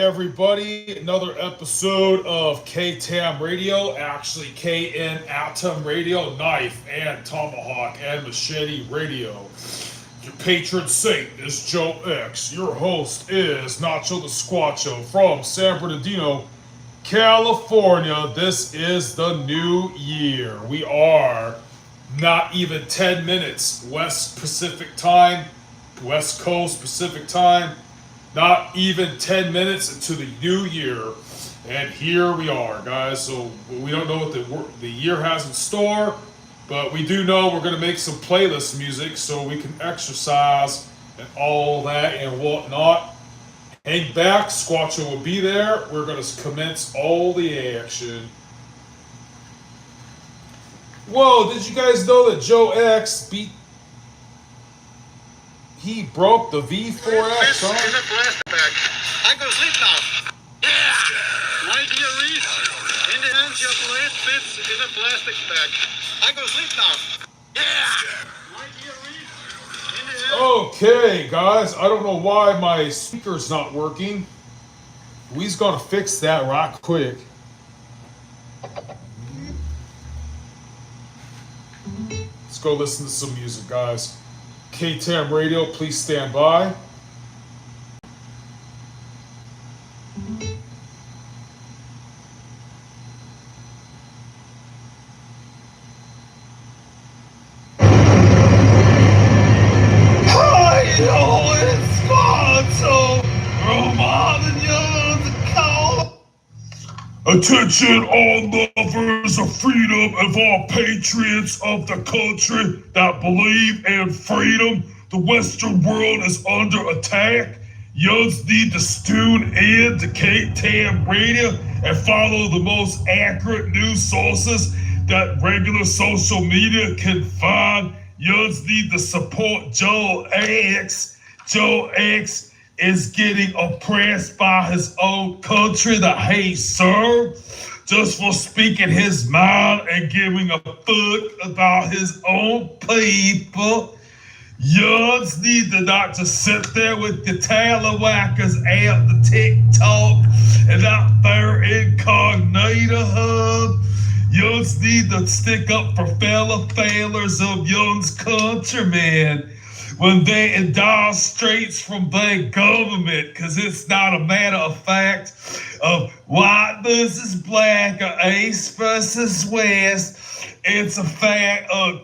everybody. Another episode of KTAM Radio, actually KN Atam Radio, Knife and Tomahawk and Machete Radio. Your patron saint is Joe X. Your host is Nacho the Squatcho from San Bernardino, California. This is the new year. We are not even 10 minutes West Pacific time, West Coast Pacific time. Not even 10 minutes into the new year, and here we are, guys. So we don't know what the year has in store, but we do know we're going to make some playlist music so we can exercise and all that and whatnot. Hang back, Squatcho will be there. We're going to commence all the action. Whoa, did you guys know that Joe X he broke the V4X, huh? In the plastic bag. I go sleep now. Yeah! My dear Reese, in the hands your blade fits in a plastic bag. I go sleep now. Yeah! My dear Reese, in the hands... Okay, guys, I don't know why my speaker's not working. We's gonna fix that right quick. Let's go listen to some music, guys. KTAM Radio, please stand by. Hi, yo, it's Squatcho from Modern Young Call. Attention, all lovers of freedom and all patriots of the country that believe in freedom. The Western world is under attack. Youngs need to tune in to KTAM Radio and follow the most accurate news sources that regular social media can find. Youngs need to support Joe X. Joe X is getting oppressed by his own country that he served just for speaking his mind and giving a fuck about his own people. Youngs need to not just sit there with the tallywackers out the TikTok and out there incognito hub. Youngs need to stick up for fellow failures of Young's countrymen when they endorse straits from their government, because it's not a matter of fact of white versus black or east versus west. It's a fact of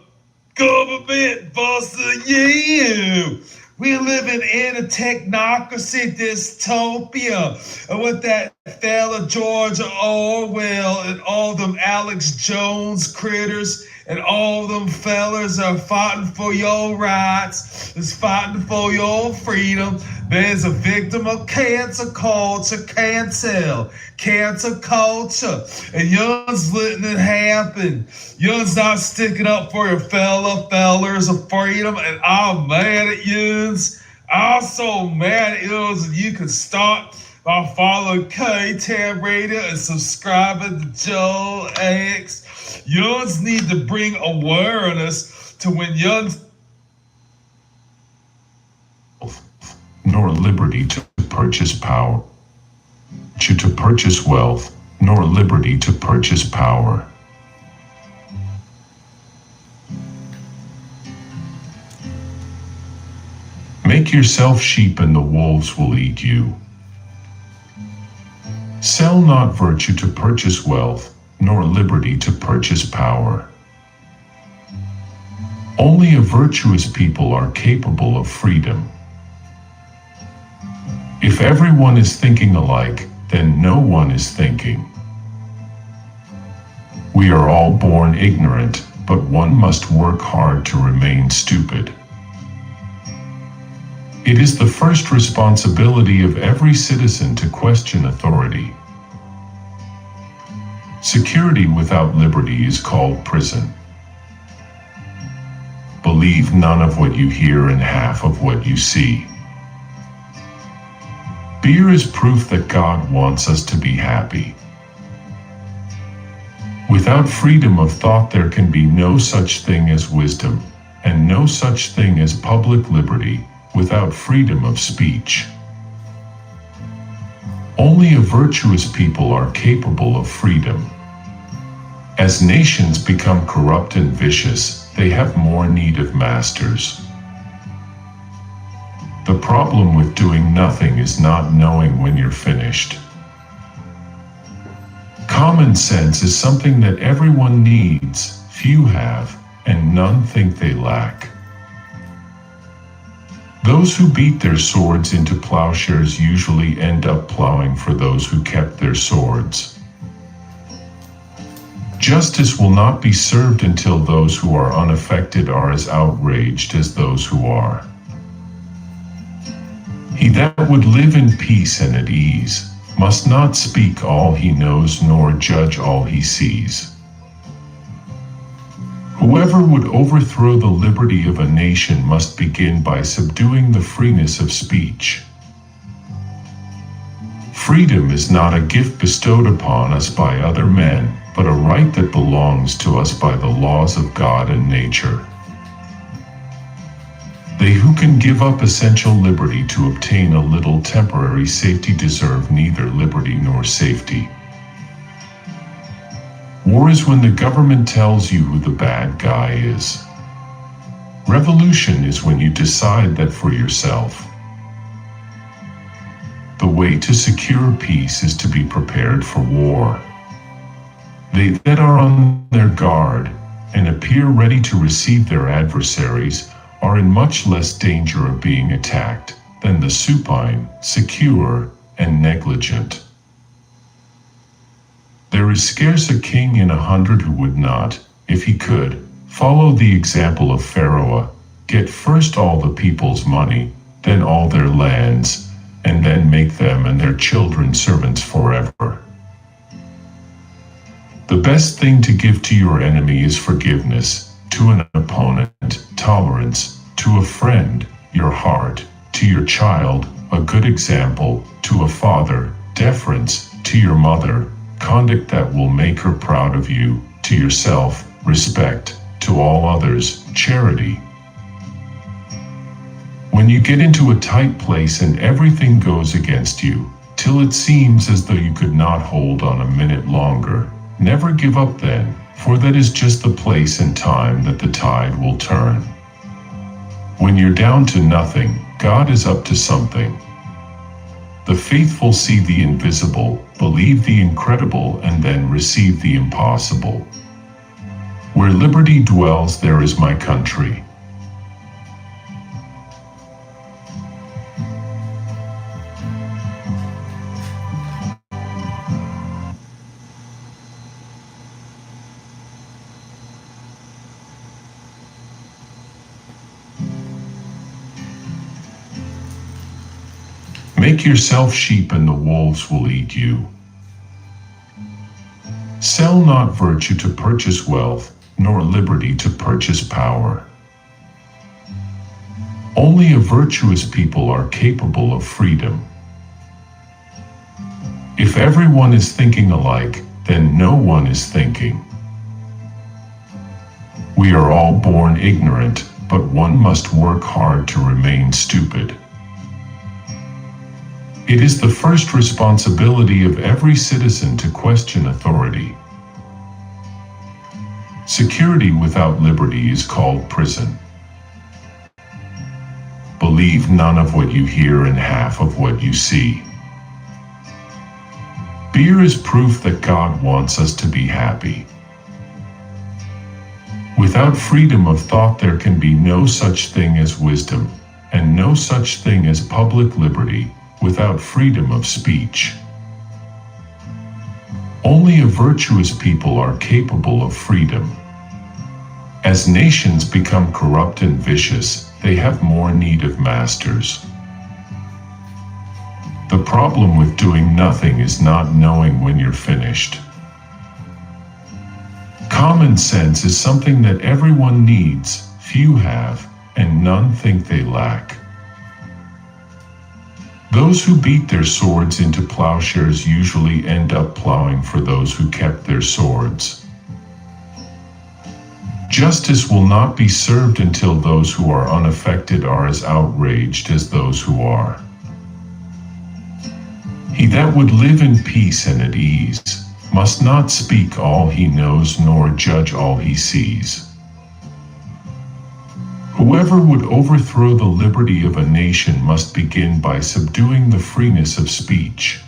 government versus you. We're living in a technocracy dystopia. And with that fella George Orwell and all them Alex Jones critters and all them fellas are fighting for your rights, is fighting for your freedom. There's a victim of cancel culture, cancel culture. And Young's letting it happen. Young's not sticking up for your fellas of freedom, and I'm mad at Young's. I'm so mad at Young's, and you can start by following KTAM Radio and subscribing to Joe X. Youngs need to bring awareness to when Youngs nor liberty to purchase power, to purchase wealth, nor liberty to purchase power. Make yourself sheep and the wolves will eat you. Sell not virtue to purchase wealth, nor liberty to purchase power. Only a virtuous people are capable of freedom. If everyone is thinking alike, then no one is thinking. We are all born ignorant, but one must work hard to remain stupid. It is the first responsibility of every citizen to question authority. Security without liberty is called prison. Believe none of what you hear and half of what you see. Beer is proof that God wants us to be happy. Without freedom of thought, there can be no such thing as wisdom, and no such thing as public liberty without freedom of speech. Only a virtuous people are capable of freedom. As nations become corrupt and vicious, they have more need of masters. The problem with doing nothing is not knowing when you're finished. Common sense is something that everyone needs, few have, and none think they lack. Those who beat their swords into plowshares usually end up plowing for those who kept their swords. Justice will not be served until those who are unaffected are as outraged as those who are. He that would live in peace and at ease must not speak all he knows nor judge all he sees. Whoever would overthrow the liberty of a nation must begin by subduing the freeness of speech. Freedom is not a gift bestowed upon us by other men, but a right that belongs to us by the laws of God and nature. They who can give up essential liberty to obtain a little temporary safety deserve neither liberty nor safety. War is when the government tells you who the bad guy is. Revolution is when you decide that for yourself. The way to secure peace is to be prepared for war. They that are on their guard and appear ready to receive their adversaries are in much less danger of being attacked than the supine, secure, and negligent. There is scarce a king in 100 who would not, if he could, follow the example of Pharaoh, get first all the people's money, then all their lands, and then make them and their children servants forever. The best thing to give to your enemy is forgiveness, to an opponent, tolerance, to a friend, your heart, to your child, a good example, to a father, deference, to your mother, conduct that will make her proud of you, to yourself, respect, to all others, charity. When you get into a tight place and everything goes against you, till it seems as though you could not hold on a minute longer, never give up then, for that is just the place and time that the tide will turn. When you're down to nothing, God is up to something. The faithful see the invisible, believe the incredible, and then receive the impossible. Where liberty dwells, there is my country. Make yourself sheep and the wolves will eat you. Sell not virtue to purchase wealth, nor liberty to purchase power. Only a virtuous people are capable of freedom. If everyone is thinking alike, then no one is thinking. We are all born ignorant, but one must work hard to remain stupid. It is the first responsibility of every citizen to question authority. Security without liberty is called prison. Believe none of what you hear and half of what you see. Beer is proof that God wants us to be happy. Without freedom of thought there can be no such thing as wisdom, and no such thing as public liberty without freedom of speech. Only a virtuous people are capable of freedom. As nations become corrupt and vicious, they have more need of masters. The problem with doing nothing is not knowing when you're finished. Common sense is something that everyone needs, few have, and none think they lack. Those who beat their swords into plowshares usually end up plowing for those who kept their swords. Justice will not be served until those who are unaffected are as outraged as those who are. He that would live in peace and at ease must not speak all he knows nor judge all he sees. Whoever would overthrow the liberty of a nation must begin by subduing the freeness of speech.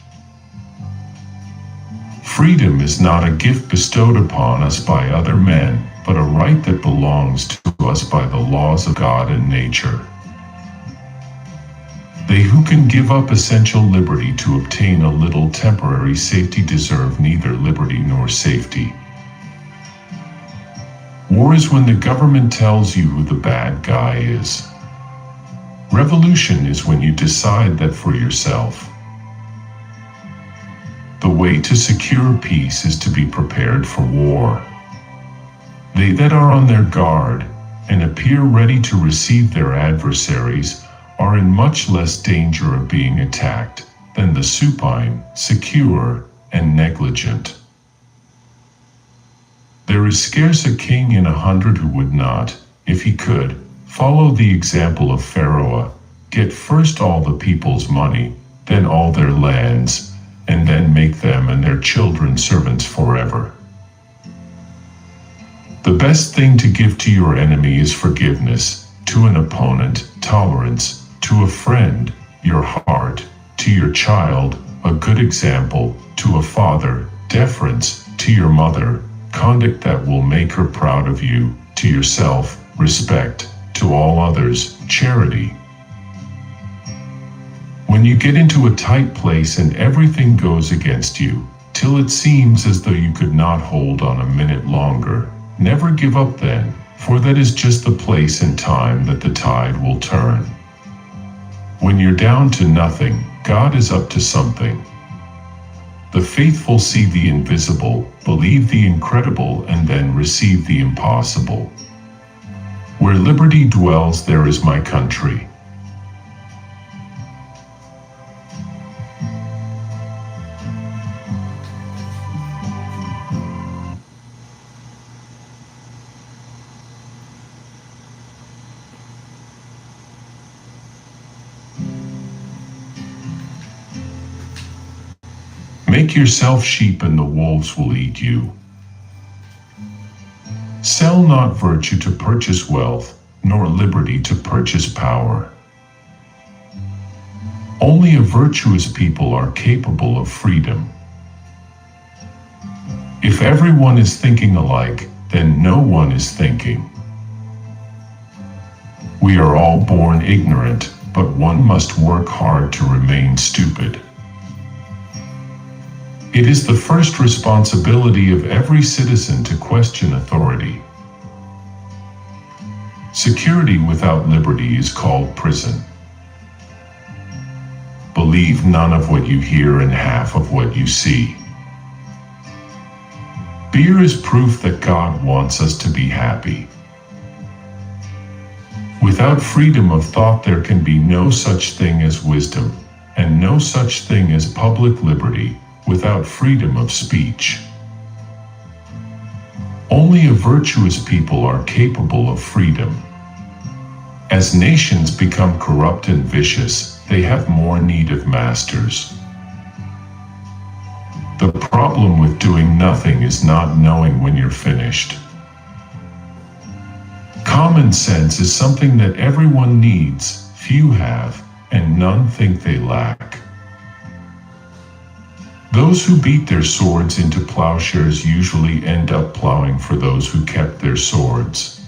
Freedom is not a gift bestowed upon us by other men, but a right that belongs to us by the laws of God and nature. They who can give up essential liberty to obtain a little temporary safety deserve neither liberty nor safety. War is when the government tells you who the bad guy is. Revolution is when you decide that for yourself. The way to secure peace is to be prepared for war. They that are on their guard and appear ready to receive their adversaries are in much less danger of being attacked than the supine, secure, and negligent. There is scarce a king in 100 who would not, if he could, follow the example of Pharaoh, get first all the people's money, then all their lands, and then make them and their children servants forever. The best thing to give to your enemy is forgiveness, to an opponent, tolerance, to a friend, your heart, to your child, a good example, to a father, deference, to your mother, conduct that will make her proud of you, to yourself, respect, to all others, charity. When you get into a tight place and everything goes against you, till it seems as though you could not hold on a minute longer, never give up then, for that is just the place and time that the tide will turn. When you're down to nothing, God is up to something. The faithful see the invisible, believe the incredible, and then receive the impossible. Where liberty dwells, there is my country. Make yourself sheep and the wolves will eat you. Sell not virtue to purchase wealth, nor liberty to purchase power. Only a virtuous people are capable of freedom. If everyone is thinking alike, then no one is thinking. We are all born ignorant, but one must work hard to remain stupid. It is the first responsibility of every citizen to question authority. Security without liberty is called prison. Believe none of what you hear and half of what you see. Beer is proof that God wants us to be happy. Without freedom of thought, there can be no such thing as wisdom, and no such thing as public liberty without freedom of speech. Only a virtuous people are capable of freedom. As nations become corrupt and vicious, they have more need of masters. The problem with doing nothing is not knowing when you're finished. Common sense is something that everyone needs, few have, and none think they lack. Those who beat their swords into plowshares usually end up plowing for those who kept their swords.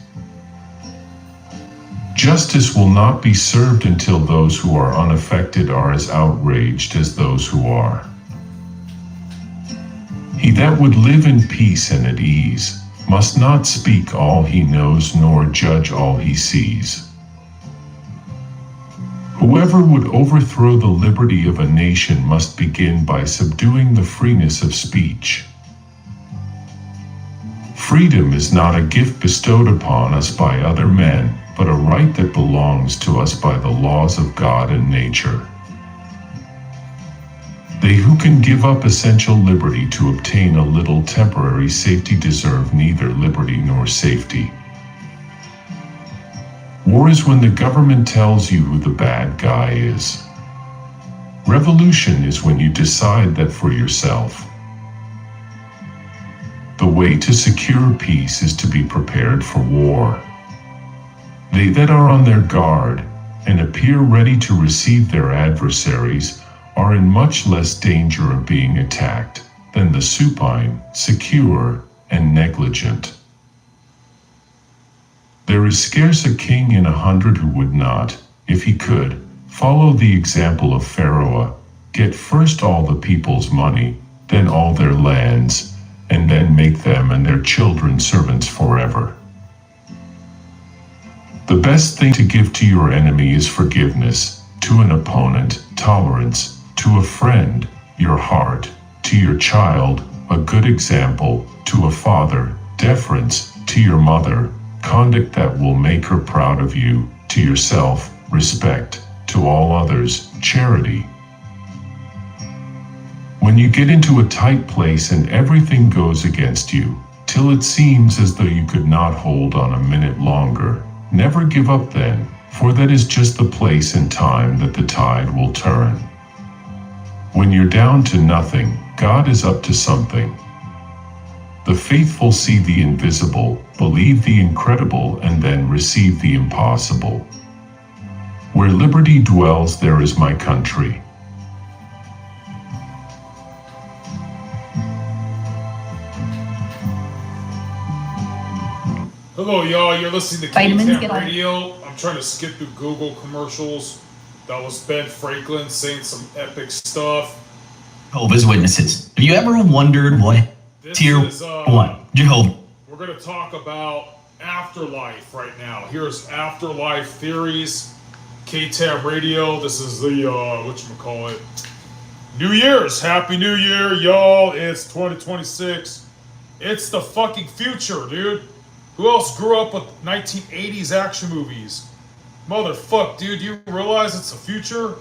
Justice will not be served until those who are unaffected are as outraged as those who are. He that would live in peace and at ease must not speak all he knows nor judge all he sees. Whoever would overthrow the liberty of a nation must begin by subduing the freeness of speech. Freedom is not a gift bestowed upon us by other men, but a right that belongs to us by the laws of God and nature. They who can give up essential liberty to obtain a little temporary safety deserve neither liberty nor safety. War is when the government tells you who the bad guy is. Revolution is when you decide that for yourself. The way to secure peace is to be prepared for war. They that are on their guard and appear ready to receive their adversaries are in much less danger of being attacked than the supine, secure, and negligent. There is scarce a king in 100 who would not, if he could, follow the example of Pharaoh, get first all the people's money, then all their lands, and then make them and their children servants forever. The best thing to give to your enemy is forgiveness, to an opponent, tolerance, to a friend, your heart, to your child, a good example, to a father, deference, to your mother, conduct that will make her proud of you, to yourself, respect, to all others, charity. When you get into a tight place and everything goes against you, till it seems as though you could not hold on a minute longer, never give up then, for that is just the place and time that the tide will turn. When you're down to nothing, God is up to something. The faithful see the invisible, believe the incredible, and then receive the impossible. Where liberty dwells, there is my country. Hello, y'all. You're listening to Vitamins K-Town get on. Radio. I'm trying to skip through Google commercials. That was Ben Franklin saying some epic stuff. Jehovah's Witnesses. Have you ever wondered what This tier is, 1 Jehovah? We're going to talk about afterlife right now. Here's afterlife theories. K-Town Radio. This is the, whatchamacallit, New Year's. Happy New Year, y'all. It's 2026. It's the fucking future, dude. Who else grew up with 1980s action movies? Motherfuck, dude, you realize it's the future?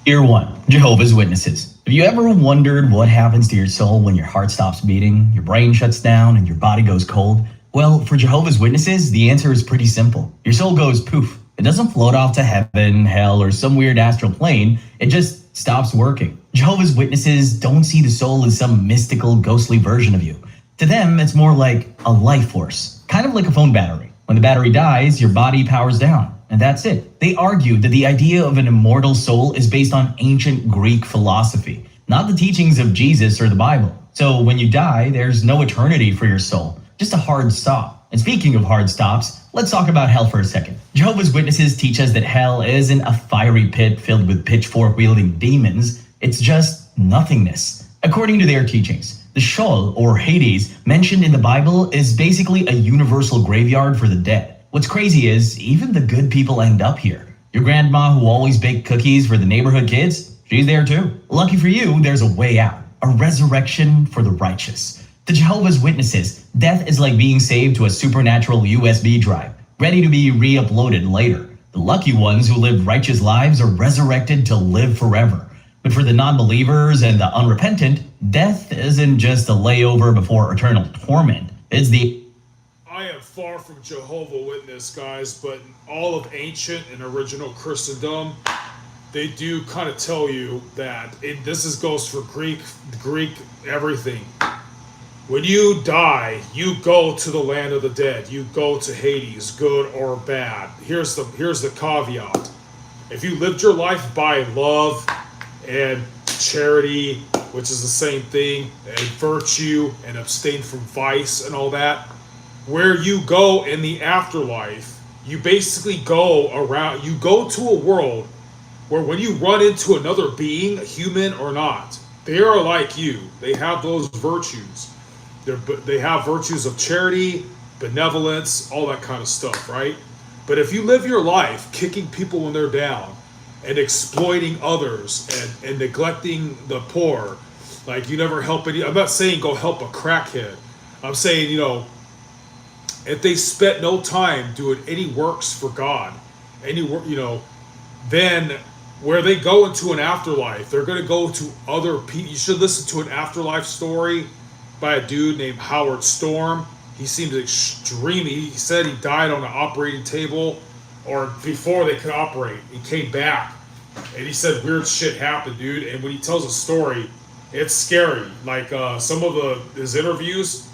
Tier 1 Jehovah's Witnesses. Have you ever wondered what happens to your soul when your heart stops beating, your brain shuts down, and your body goes cold? Well, for Jehovah's Witnesses, the answer is pretty simple. Your soul goes poof. It doesn't float off to heaven, hell, or some weird astral plane. It just stops working. Jehovah's Witnesses don't see the soul as some mystical, ghostly version of you. To them, it's more like a life force, kind of like a phone battery. When the battery dies, your body powers down, and that's it. They argue that the idea of an immortal soul is based on ancient Greek philosophy, not the teachings of Jesus or the Bible. So when you die, there's no eternity for your soul, just a hard stop. And speaking of hard stops, let's talk about hell for a second. Jehovah's Witnesses teach us that hell isn't a fiery pit filled with pitchfork-wielding demons. It's just nothingness. According to their teachings, the Sheol, or Hades, mentioned in the Bible is basically a universal graveyard for the dead. What's crazy is, even the good people end up here. Your grandma who always baked cookies for the neighborhood kids, she's there too. Lucky for you, there's a way out. A resurrection for the righteous. To Jehovah's Witnesses, death is like being saved to a supernatural USB drive, ready to be re-uploaded later. The lucky ones who live righteous lives are resurrected to live forever. But for the non-believers and the unrepentant, death isn't just a layover before eternal torment. It's the... I am far from Jehovah's Witness, guys, but in all of ancient and original Christendom, they do kind of tell you that goes for Greek everything. When you die, you go to the land of the dead. You go to Hades, good or bad. Here's the caveat. If you lived your life by love and charity, which is the same thing, and virtue, and abstain from vice and all that, where you go in the afterlife, you basically go around, you go to a world where when you run into another being, human or not, they are like you. They have those virtues. They have virtues of charity, benevolence, all that kind of stuff, right? But if you live your life kicking people when they're down, and exploiting others and neglecting the poor, like you never help any. I'm not saying go help a crackhead. I'm saying, if they spent no time doing any works for God, any work, then where they go into an afterlife, they're going to go to other people. You should listen to an afterlife story by a dude named Howard Storm. He seemed extremely. He said he died on an operating table, or before they could operate. He came back And he said weird shit happened, dude. And when he tells a story, it's scary. Like some of his interviews,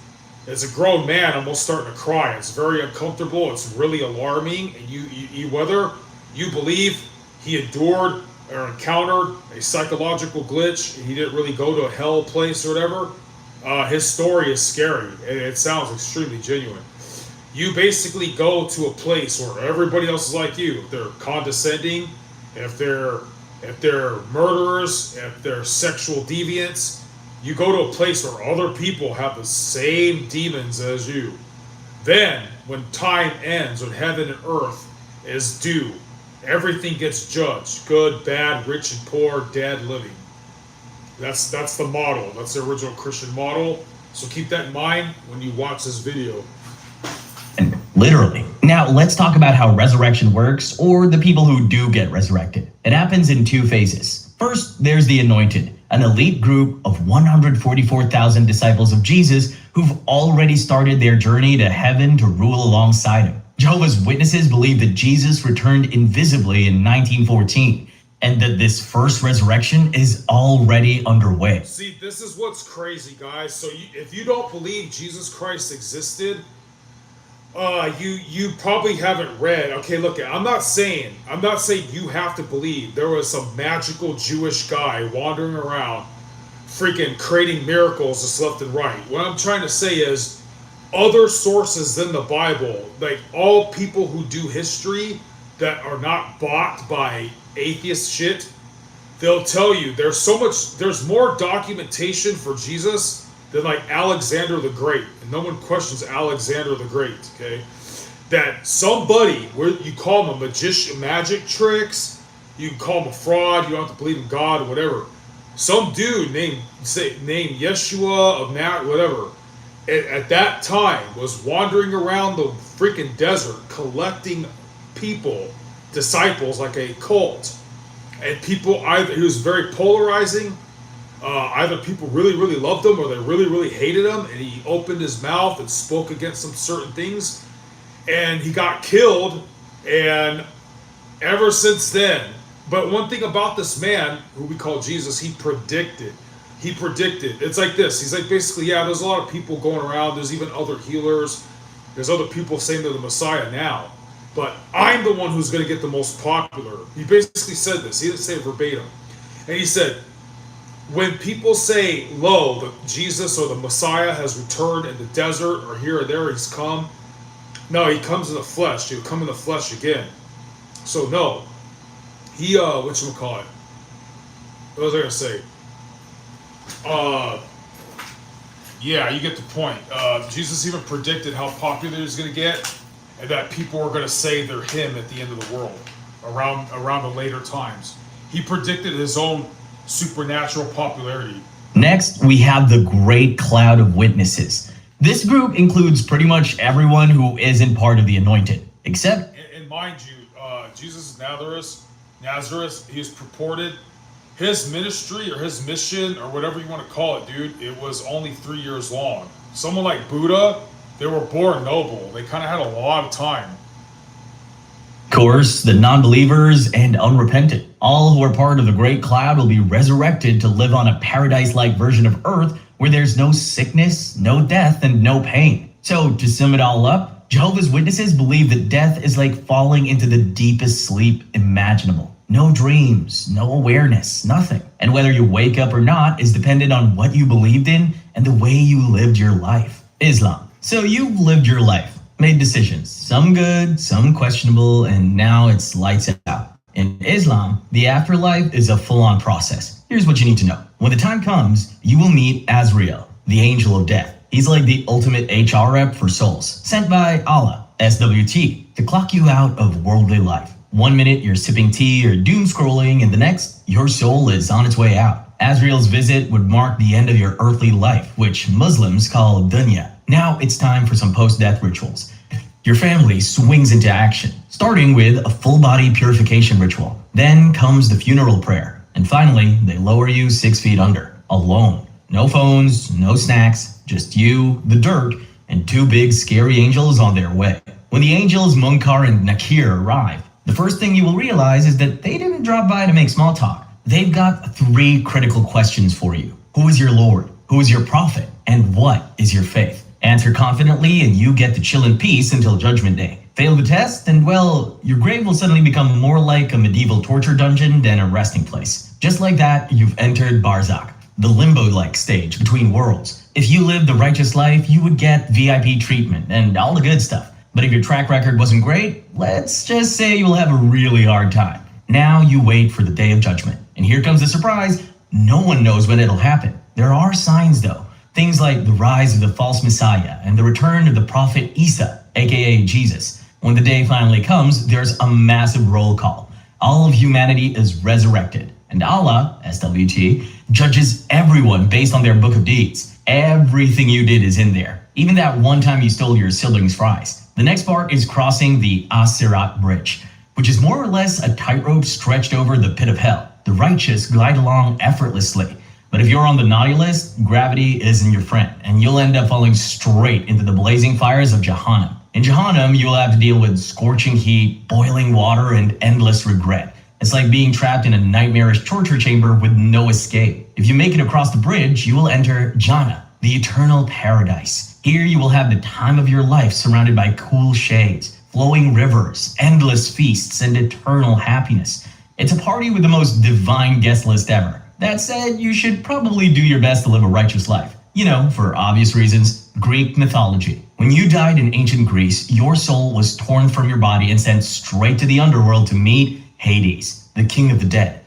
as a grown man, almost starting to cry. It's very uncomfortable. It's really alarming. And you whether you believe he endured or encountered a psychological glitch, and he didn't really go to a hell place or whatever, his story is scary. And it sounds extremely genuine. You basically go to a place where everybody else is like you. If they're condescending, if they're murderers, if they're sexual deviants, you go to a place where other people have the same demons as you. Then, when time ends, when heaven and earth is due, everything gets judged. Good, bad, rich and poor, dead, living. That's the model. That's the original Christian model. So keep that in mind when you watch this video. Literally. Now, let's talk about how resurrection works, or the people who do get resurrected. It happens in two phases. First, there's the anointed, an elite group of 144,000 disciples of Jesus who've already started their journey to heaven to rule alongside him. Jehovah's Witnesses believe that Jesus returned invisibly in 1914, and that this first resurrection is already underway. See, this is what's crazy, guys. So if you don't believe Jesus Christ existed, you probably haven't read. Okay, look, I'm not saying you have to believe there was some magical Jewish guy wandering around freaking creating miracles just left and right. What I'm trying to say is other sources than the Bible, like all people who do history that are not bought by atheist shit, they'll tell you there's more documentation for Jesus than like Alexander the Great. And no one questions Alexander the Great, okay? That somebody, where you call him a magician, magic tricks, you can call him a fraud, you don't have to believe in God or whatever. Some dude named Yeshua of whatever, at that time was wandering around the freaking desert collecting people, disciples, like a cult. And people, either he was very polarizing. Either people really, really loved him or they really, really hated him, and he opened his mouth and spoke against some certain things, and he got killed. And ever since then, but one thing about this man who we call Jesus, he predicted. It's like this. He's like, basically, yeah, there's a lot of people going around. There's even other healers. There's other people saying they're the Messiah now. But I'm the one who's going to get the most popular. He basically said this. He didn't say it verbatim. And he said, when people say, lo, that Jesus or the Messiah has returned in the desert or here or there, he's come. No, he comes in the flesh. He'll come in the flesh again. So no. He, whatchamacallit? What was I going to say? Yeah, you get the point. Jesus even predicted how popular he's going to get, and that people are going to say they're him at the end of the world, around the later times. He predicted his own supernatural popularity. Next, we have the Great Cloud of Witnesses. This group includes pretty much everyone who isn't part of the anointed, except... And mind you, Jesus of Nazareth, he was purported, his ministry or his mission or whatever you want to call it, dude, it was only 3 years long. Someone like Buddha, they were born noble. They kind of had a lot of time. Of course, the non-believers and unrepentant, all who are part of the Great Cloud, will be resurrected to live on a paradise-like version of Earth where there's no sickness, no death, and no pain. So, to sum it all up, Jehovah's Witnesses believe that death is like falling into the deepest sleep imaginable. No dreams, no awareness, nothing. And whether you wake up or not is dependent on what you believed in and the way you lived your life. Islam. So you've lived your life, made decisions, some good, some questionable, and now it's lights out. In Islam, the afterlife is a full-on process. Here's what you need to know. When the time comes, you will meet Azrael, the angel of death. He's like the ultimate HR rep for souls, sent by Allah, SWT, to clock you out of worldly life. 1 minute you're sipping tea or doom scrolling, and the next, your soul is on its way out. Azrael's visit would mark the end of your earthly life, which Muslims call dunya. Now it's time for some post-death rituals. Your family swings into action, starting with a full-body purification ritual. Then comes the funeral prayer. And finally, they lower you 6 feet under, alone. No phones, no snacks, just you, the dirt, and 2 big scary angels on their way. When the angels Munkar and Nakir arrive, The first thing you will realize is that they didn't drop by to make small talk. They've got 3 critical questions for you. Who is your Lord? Who is your prophet? And what is your faith? Answer confidently and you get to chill in peace until Judgment Day. Fail the test and, well, your grave will suddenly become more like a medieval torture dungeon than a resting place. Just like that, you've entered Barzakh, the limbo-like stage between worlds. If you lived the righteous life, you would get VIP treatment and all the good stuff. But if your track record wasn't great, let's just say you'll have a really hard time. Now you wait for the Day of Judgment. And here comes the surprise. No one knows when it'll happen. There are signs though. Things like the rise of the false Messiah and the return of the prophet Isa, aka Jesus. When the day finally comes, there's a massive roll call. All of humanity is resurrected. And Allah, SWT, judges everyone based on their book of deeds. Everything you did is in there. Even that one time you stole your sibling's fries. The next part is crossing the As-Sirat Bridge, which is more or less a tightrope stretched over the pit of hell. The righteous glide along effortlessly. But if you're on the naughty list, gravity isn't your friend, and you'll end up falling straight into the blazing fires of Jahannam. In Jahannam, you'll have to deal with scorching heat, boiling water, and endless regret. It's like being trapped in a nightmarish torture chamber with no escape. If you make it across the bridge, you will enter Jannah, the eternal paradise. Here you will have the time of your life surrounded by cool shades, flowing rivers, endless feasts, and eternal happiness. It's a party with the most divine guest list ever. That said, you should probably do your best to live a righteous life. You know, for obvious reasons, Greek mythology. When you died in ancient Greece, your soul was torn from your body and sent straight to the underworld to meet Hades, the king of the dead,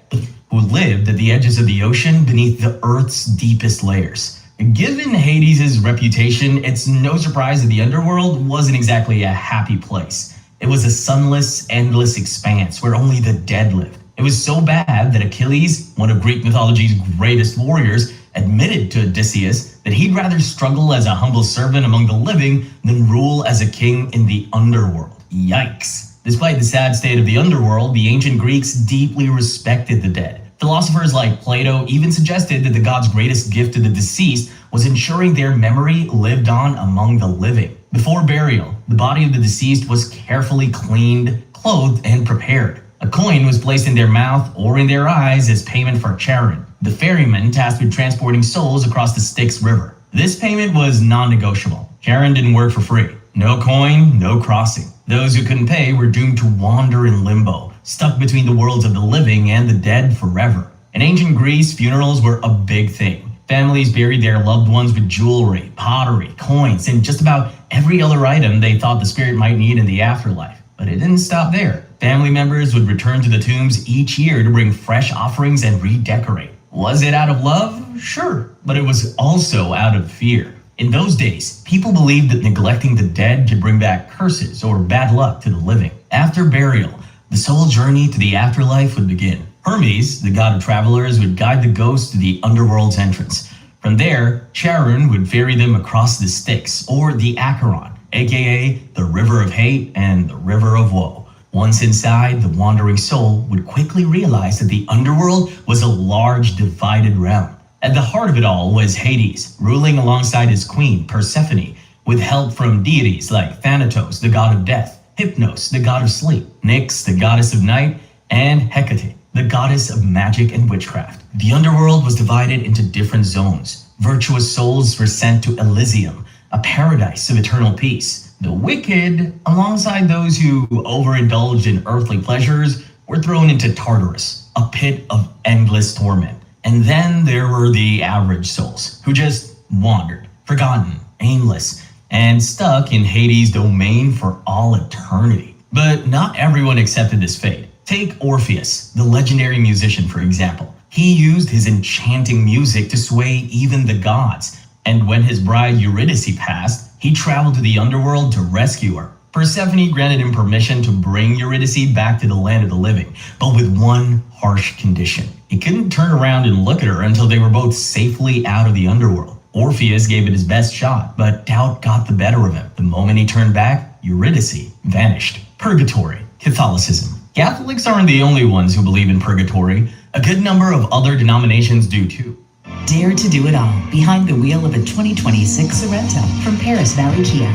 who lived at the edges of the ocean beneath the earth's deepest layers. Given Hades' reputation, it's no surprise that the underworld wasn't exactly a happy place. It was a sunless, endless expanse where only the dead lived. It was so bad that Achilles, one of Greek mythology's greatest warriors, admitted to Odysseus that he'd rather struggle as a humble servant among the living than rule as a king in the underworld. Yikes. Despite the sad state of the underworld, the ancient Greeks deeply respected the dead. Philosophers like Plato even suggested that the gods' greatest gift to the deceased was ensuring their memory lived on among the living. Before burial, the body of the deceased was carefully cleaned, clothed, and prepared. A coin was placed in their mouth or in their eyes as payment for Charon, the ferryman tasked with transporting souls across the Styx River. This payment was non-negotiable. Charon didn't work for free. No coin, no crossing. Those who couldn't pay were doomed to wander in limbo, stuck between the worlds of the living and the dead forever. In ancient Greece, funerals were a big thing. Families buried their loved ones with jewelry, pottery, coins, and just about every other item they thought the spirit might need in the afterlife. But it didn't stop there. Family members would return to the tombs each year to bring fresh offerings and redecorate. Was it out of love? Sure, but it was also out of fear. In those days, people believed that neglecting the dead could bring back curses or bad luck to the living. After burial, the soul journey to the afterlife would begin. Hermes, the god of travelers, would guide the ghosts to the underworld's entrance. From there, Charon would ferry them across the Styx, or the Acheron, aka the River of Hate and the River of Woe. Once inside, the wandering soul would quickly realize that the underworld was a large divided realm. At the heart of it all was Hades, ruling alongside his queen, Persephone, with help from deities like Thanatos, the god of death, Hypnos, the god of sleep, Nyx, the goddess of night, and Hecate, the goddess of magic and witchcraft. The underworld was divided into different zones. Virtuous souls were sent to Elysium, a paradise of eternal peace. The wicked, alongside those who overindulged in earthly pleasures, were thrown into Tartarus, a pit of endless torment. And then there were the average souls, who just wandered, forgotten, aimless, and stuck in Hades' domain for all eternity. But not everyone accepted this fate. Take Orpheus, the legendary musician, for example. He used his enchanting music to sway even the gods. And when his bride Eurydice passed, he traveled to the underworld to rescue her. Persephone granted him permission to bring Eurydice back to the land of the living, but with one harsh condition. He couldn't turn around and look at her until they were both safely out of the underworld. Orpheus gave it his best shot, but doubt got the better of him. The moment he turned back, Eurydice vanished. Purgatory, Catholicism. Catholics aren't the only ones who believe in purgatory. A good number of other denominations do too. Dare to do it all behind the wheel of a 2026 Sorento from Paris Valley Kia.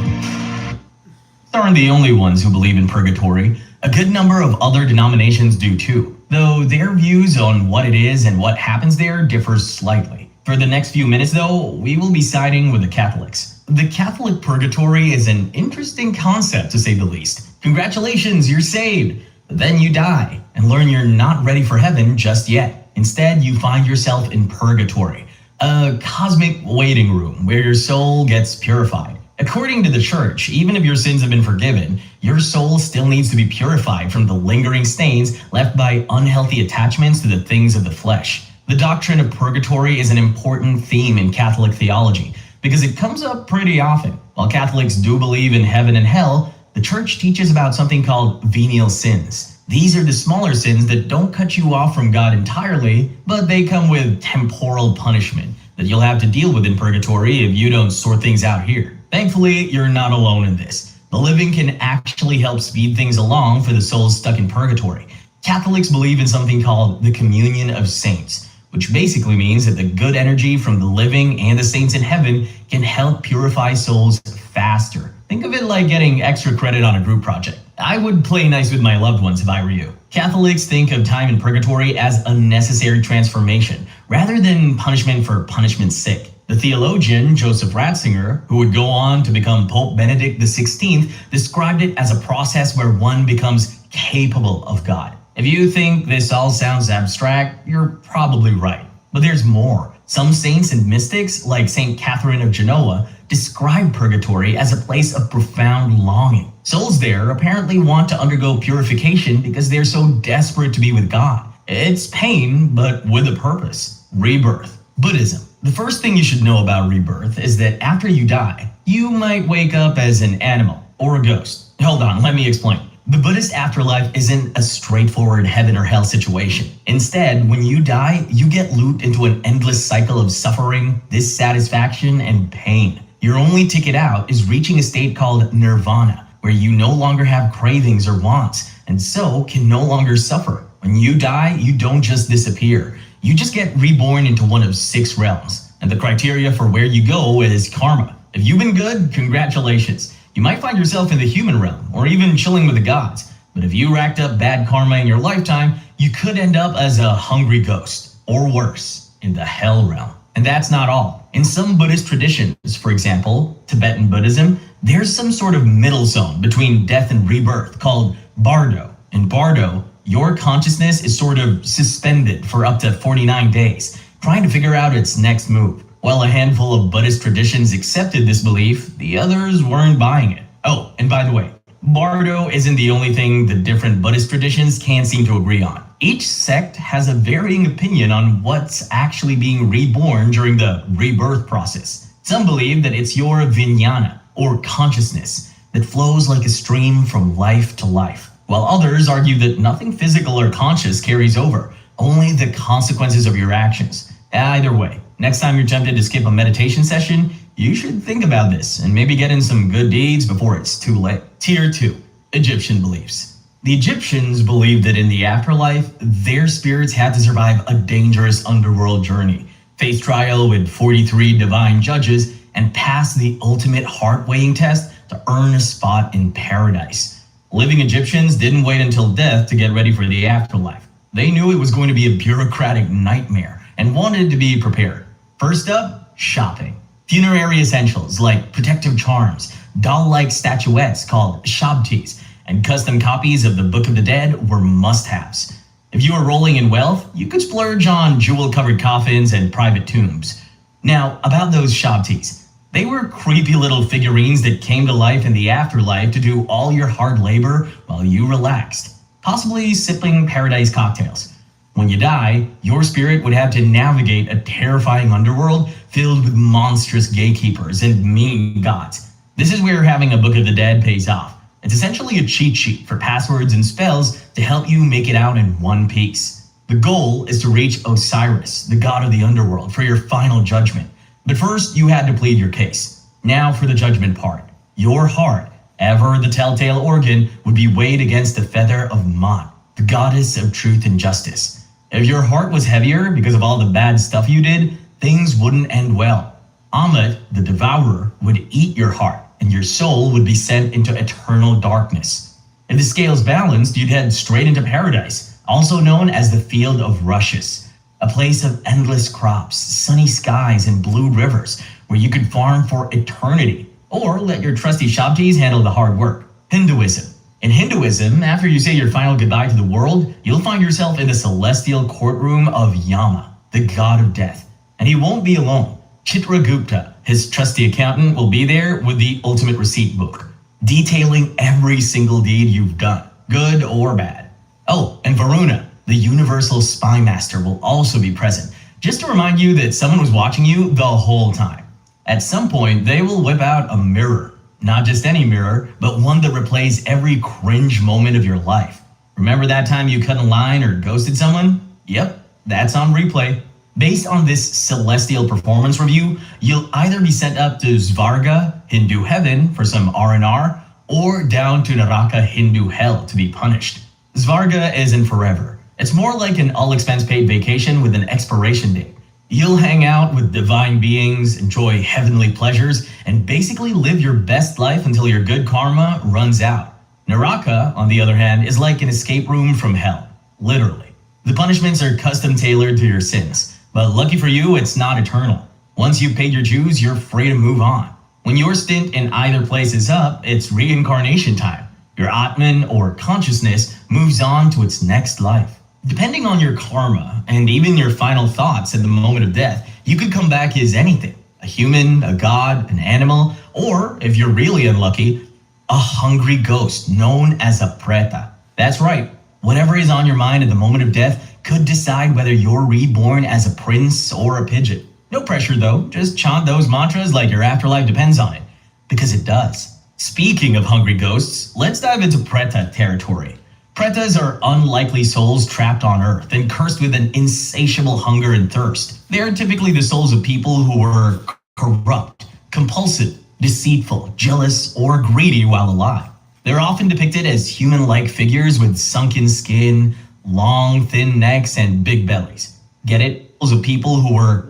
Aren't the only ones who believe in purgatory. A good number of other denominations do too, though their views on what it is and what happens there differs slightly. For the next few minutes though, we will be siding with the Catholics. The Catholic purgatory is an interesting concept to say the least. Congratulations, you're saved! But then you die and learn you're not ready for heaven just yet. Instead, you find yourself in purgatory, a cosmic waiting room where your soul gets purified. According to the church, even if your sins have been forgiven, your soul still needs to be purified from the lingering stains left by unhealthy attachments to the things of the flesh. The doctrine of purgatory is an important theme in Catholic theology because it comes up pretty often. While Catholics do believe in heaven and hell, the church teaches about something called venial sins. These are the smaller sins that don't cut you off from God entirely, but they come with temporal punishment that you'll have to deal with in purgatory if you don't sort things out here. Thankfully, you're not alone in this. The living can actually help speed things along for the souls stuck in purgatory. Catholics believe in something called the communion of saints, which basically means that the good energy from the living and the saints in heaven can help purify souls faster. Think of it like getting extra credit on a group project. I would play nice with my loved ones if I were you. Catholics think of time in purgatory as a necessary transformation, rather than punishment for punishment's sake. The theologian Joseph Ratzinger, who would go on to become Pope Benedict XVI, described it as a process where one becomes capable of God. If you think this all sounds abstract, you're probably right. But there's more. Some saints and mystics, like St. Catherine of Genoa, describe purgatory as a place of profound longing. Souls there apparently want to undergo purification because they're so desperate to be with God. It's pain, but with a purpose. Rebirth. Buddhism. The first thing you should know about rebirth is that after you die, you might wake up as an animal or a ghost. Hold on, let me explain. The Buddhist afterlife isn't a straightforward heaven or hell situation. Instead, when you die, you get looped into an endless cycle of suffering, dissatisfaction, and pain. Your only ticket out is reaching a state called nirvana, where you no longer have cravings or wants, and so can no longer suffer. When you die, you don't just disappear. You just get reborn into one of 6 realms. And the criteria for where you go is karma. If you've been good, congratulations. You might find yourself in the human realm, or even chilling with the gods. But if you racked up bad karma in your lifetime, you could end up as a hungry ghost, or worse, in the hell realm. And that's not all. In some Buddhist traditions, for example, Tibetan Buddhism, there's some sort of middle zone between death and rebirth called Bardo. In Bardo, your consciousness is sort of suspended for up to 49 days, trying to figure out its next move. While a handful of Buddhist traditions accepted this belief, the others weren't buying it. Oh, and by the way, Bardo isn't the only thing the different Buddhist traditions can't seem to agree on. Each sect has a varying opinion on what's actually being reborn during the rebirth process. Some believe that it's your vijnana, or consciousness, that flows like a stream from life to life, while others argue that nothing physical or conscious carries over, only the consequences of your actions. Either way, next time you're tempted to skip a meditation session, you should think about this and maybe get in some good deeds before it's too late. Tier 2. Egyptian beliefs. The Egyptians believed that in the afterlife, their spirits had to survive a dangerous underworld journey, face trial with 43 divine judges, and pass the ultimate heart-weighing test to earn a spot in paradise. Living Egyptians didn't wait until death to get ready for the afterlife. They knew it was going to be a bureaucratic nightmare and wanted to be prepared. First up, shopping. Funerary essentials like protective charms, doll-like statuettes called shabtis, and custom copies of the Book of the Dead were must-haves. If you were rolling in wealth, you could splurge on jewel-covered coffins and private tombs. Now, about those shabtis. They were creepy little figurines that came to life in the afterlife to do all your hard labor while you relaxed, possibly sipping paradise cocktails. When you die, your spirit would have to navigate a terrifying underworld filled with monstrous gatekeepers and mean gods. This is where having a Book of the Dead pays off. It's essentially a cheat sheet for passwords and spells to help you make it out in one piece. The goal is to reach Osiris, the god of the underworld, for your final judgment. But first, you had to plead your case. Now for the judgment part. Your heart, ever the telltale organ, would be weighed against the feather of Ma'at, the goddess of truth and justice. If your heart was heavier because of all the bad stuff you did, things wouldn't end well. Ammit, the devourer, would eat your heart, and your soul would be sent into eternal darkness. If the scales balanced, you'd head straight into paradise, also known as the Field of Rushes, a place of endless crops, sunny skies, and blue rivers where you could farm for eternity, or let your trusty Shabtis handle the hard work. Hinduism. In Hinduism, after you say your final goodbye to the world, you'll find yourself in the celestial courtroom of Yama, the god of death. And he won't be alone. Chitragupta, his trusty accountant, will be there with the ultimate receipt book, detailing every single deed you've done, good or bad. Oh, and Varuna, the universal spy master, will also be present, just to remind you that someone was watching you the whole time. At some point, they will whip out a mirror. Not just any mirror, but one that replays every cringe moment of your life. Remember that time you cut in line or ghosted someone? Yep, that's on replay. Based on this celestial performance review, you'll either be sent up to Svarga, Hindu heaven, for some R&R, or down to Naraka, Hindu hell, to be punished. Svarga isn't forever. It's more like an all-expense-paid vacation with an expiration date. You'll hang out with divine beings, enjoy heavenly pleasures, and basically live your best life until your good karma runs out. Naraka, on the other hand, is like an escape room from hell. Literally. The punishments are custom tailored to your sins. But lucky for you, it's not eternal. Once you've paid your dues, you're free to move on. When your stint in either place is up, it's reincarnation time. Your Atman, or consciousness, moves on to its next life. Depending on your karma, and even your final thoughts at the moment of death, you could come back as anything. A human, a god, an animal, or, if you're really unlucky, a hungry ghost known as a preta. That's right, whatever is on your mind at the moment of death could decide whether you're reborn as a prince or a pigeon. No pressure though, just chant those mantras like your afterlife depends on it, because it does. Speaking of hungry ghosts, let's dive into preta territory. Pretas are unlikely souls trapped on Earth and cursed with an insatiable hunger and thirst. They are typically the souls of people who were corrupt, compulsive, deceitful, jealous, or greedy while alive. They're often depicted as human-like figures with sunken skin, long, thin necks, and big bellies. Get it? Souls of people who were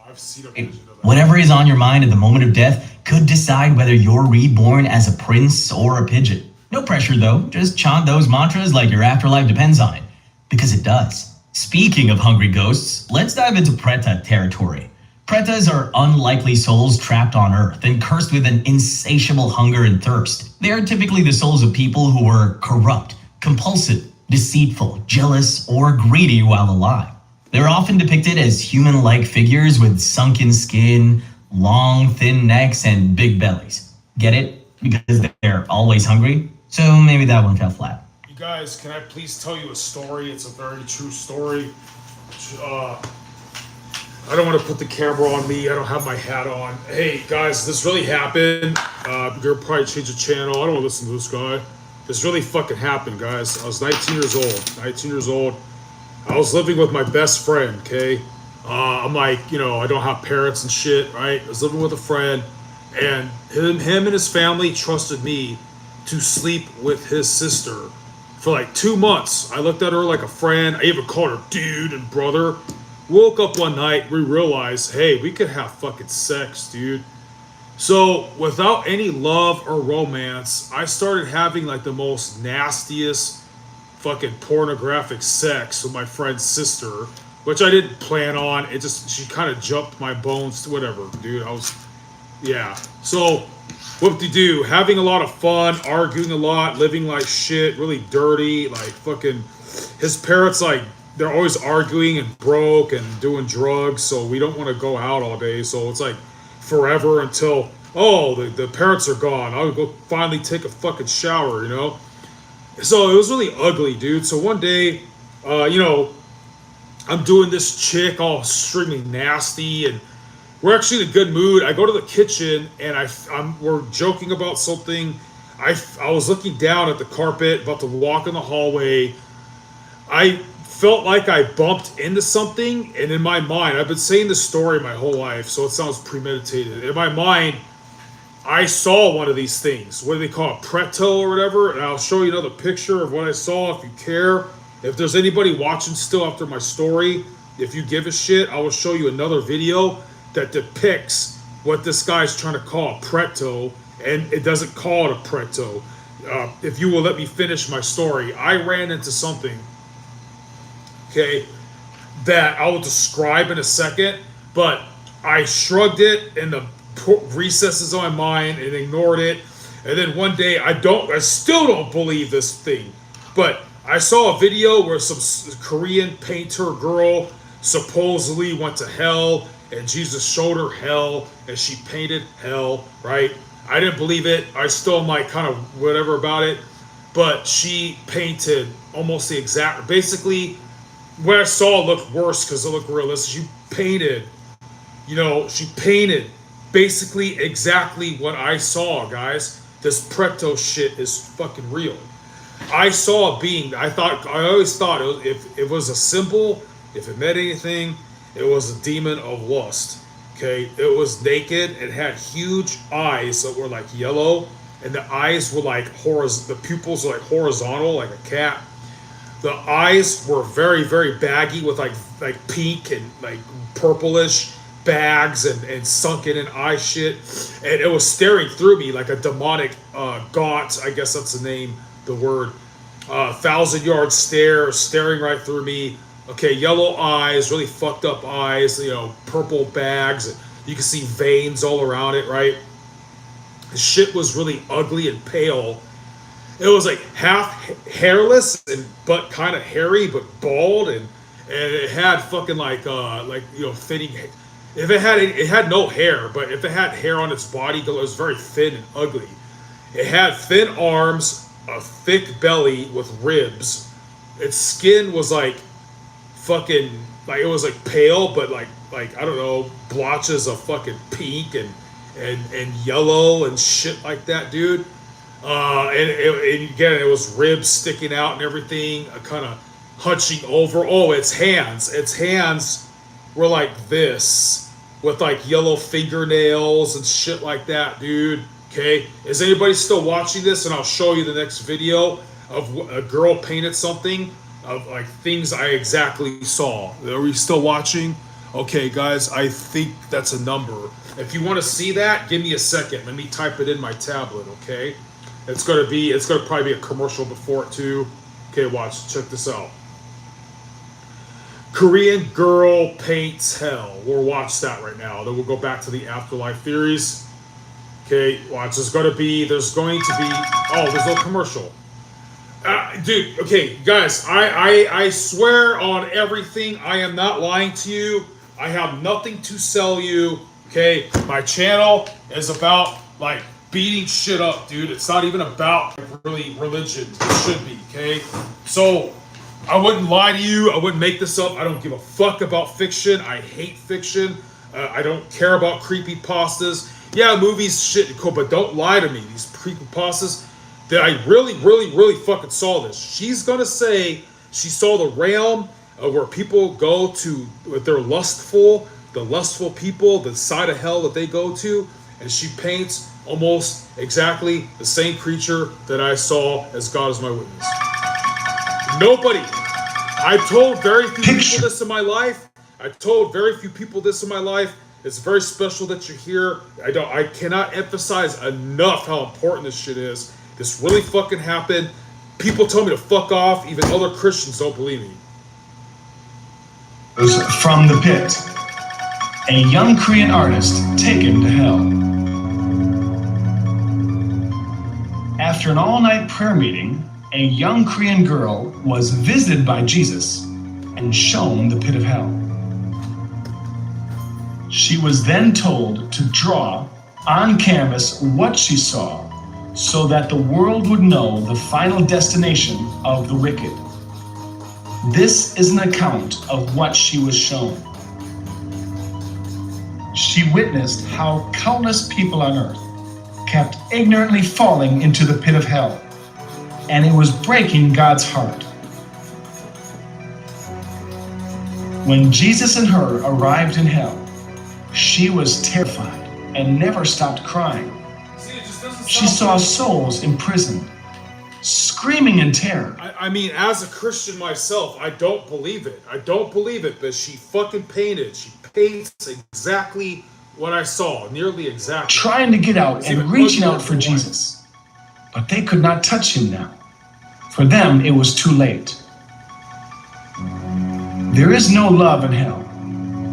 I've seen a vision of that. Whatever is on your mind at the moment of death could decide whether you're reborn as a prince or a pigeon. No pressure though, just chant those mantras like your afterlife depends on it, because it does. Speaking of hungry ghosts, let's dive into preta territory. Pretas are unlikely souls trapped on Earth and cursed with an insatiable hunger and thirst. They are typically the souls of people who were corrupt, compulsive, deceitful, jealous, or greedy while alive. They're often depicted as human-like figures with sunken skin, long, thin necks, and big bellies. Get it? Because they're always hungry? So maybe that one fell flat. You guys, can I please tell you a story? It's a very true story. I don't want to put the camera on me. I don't have my hat on. Hey, guys, this really happened. You're probably change the channel. I don't want to listen to this guy. This really fucking happened, guys. I was 19 years old. 19 years old. I was living with my best friend, okay? I'm like, I don't have parents and shit, right? I was living with a friend, and him and his family trusted me to sleep with his sister for like 2 months. I looked at her like a friend. I even called her dude and brother. Woke up one night, we realized, hey, we could have fucking sex, dude. So without any love or romance, I started having like the most nastiest fucking pornographic sex with my friend's sister, which I didn't plan on. She kind of jumped my bones, whatever, dude. So whoop-de-doo, having a lot of fun, arguing a lot, living like shit, really dirty, like fucking, his parents, like, they're always arguing and broke and doing drugs, so we don't want to go out all day, so it's like forever until, the parents are gone. I'll go finally take a fucking shower, So it was really ugly, dude. So one day, I'm doing this chick all extremely nasty, and we're actually in a good mood. I go to the kitchen and we're joking about something. I was looking down at the carpet, about to walk in the hallway. I felt like I bumped into something, and in my mind, I've been saying this story my whole life, so it sounds premeditated. In my mind, I saw one of these things. What do they call it? Preto or whatever. And I'll show you another picture of what I saw if you care. If there's anybody watching still after my story, if you give a shit, I will show you another video that depicts what this guy's trying to call a preto, and it doesn't call it a preto. if you will let me finish my story, I ran into something, okay, that I will describe in a second, but I shrugged it in the recesses of my mind and ignored it. And then one day, I still don't believe this thing, but I saw a video where some Korean painter girl supposedly went to hell and Jesus showed her hell and she painted hell, right? I didn't believe it. I still am like kind of whatever about it, but she painted almost the exact, basically what I saw looked worse because it looked realistic. She painted basically exactly what I saw, guys. This Preto shit is fucking real. I saw a being. I always thought if it was a symbol, if it meant anything, it was a demon of lust. Okay, it was naked. It had huge eyes that were like yellow, and the eyes were like the pupils were like horizontal, like a cat. The eyes were very, very baggy with like pink and like purplish bags and sunken in eye shit, and it was staring through me like a demonic gaunt. I guess that's the name, the word. 1,000-yard stare, staring right through me. Okay, yellow eyes, really fucked up eyes, purple bags. You can see veins all around it, right? The shit was really ugly and pale. It was like half hairless but kind of hairy, but bald, and it had fucking thinning. If it had no hair, but if it had hair on its body, it was very thin and ugly. It had thin arms, a thick belly with ribs. Its skin was like fucking it was like pale, but like I don't know, blotches of fucking pink and yellow and shit like that, dude. And again, it was ribs sticking out and everything, kind of hunching over. Oh, its hands were like this, with like yellow fingernails and shit like that, dude. Okay, is anybody still watching this? And I'll show you the next video of a girl painted something of like things I exactly saw. Are we still watching? Okay, guys, I think that's a number. If you want to see that, give me a second. Let me type it in my tablet, okay? It's gonna probably be a commercial before it too. Okay, watch, check this out. Korean girl paints hell. We'll watch that right now. Then we'll go back to the afterlife theories. Okay, watch. There's going to be. Oh, there's no commercial. Dude, okay, guys, I swear on everything, I am not lying to you. I have nothing to sell you. Okay, my channel is about like beating shit up, dude. It's not even about really religion. It should be, okay? So I wouldn't lie to you. I wouldn't make this up. I don't give a fuck about fiction. I hate fiction. I don't care about creepypastas. Yeah, movies, shit, cool, but don't lie to me. These creepypastas, that I really, really, really fucking saw this. She's gonna say she saw the realm where people go to, they're lustful, the lustful people, the side of hell that they go to, and she paints almost exactly the same creature that I saw as God is my witness. Nobody. I've told very few people this in my life. It's very special that you're here. I cannot emphasize enough how important this shit is. This really fucking happened. People tell me to fuck off. Even other Christians don't believe me. From the Pit. A young Korean artist taken to hell. After an all-night prayer meeting, a young Korean girl was visited by Jesus and shown the pit of hell. She was then told to draw on canvas what she saw so that the world would know the final destination of the wicked. This is an account of what she was shown. She witnessed how countless people on earth kept ignorantly falling into the pit of hell, and it was breaking God's heart. When Jesus and her arrived in hell, she was terrified and never stopped crying. She saw souls imprisoned, screaming in terror. I mean, as a Christian myself, I don't believe it. But she fucking painted. She paints exactly what I saw, nearly exactly. Trying to get out and reaching out for Jesus. but they could not touch him now. For them, it was too late. There is no love in hell,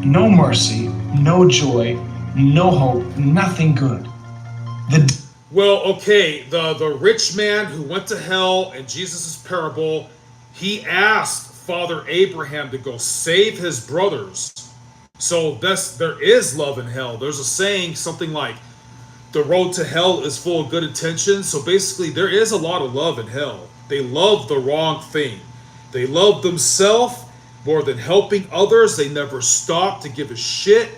no mercy, no joy, no hope, nothing good. Well, okay, the rich man who went to hell in Jesus' parable, he asked Father Abraham to go save his brothers. So there is love in hell. There's a saying, something like, the road to hell is full of good intentions. So basically, there is a lot of love in hell. They love the wrong thing. They love themselves more than helping others. They never stop to give a shit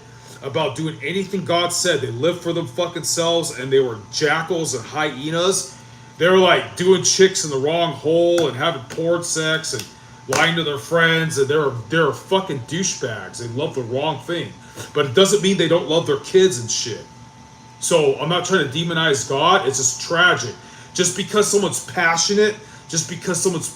about doing anything God said. They lived for them fucking selves, and they were jackals and hyenas. They were like doing chicks in the wrong hole and having porn sex and lying to their friends, and they're fucking douchebags. They love the wrong thing. But it doesn't mean they don't love their kids and shit. So I'm not trying to demonize God. It's just tragic. Just because someone's passionate, just because someone's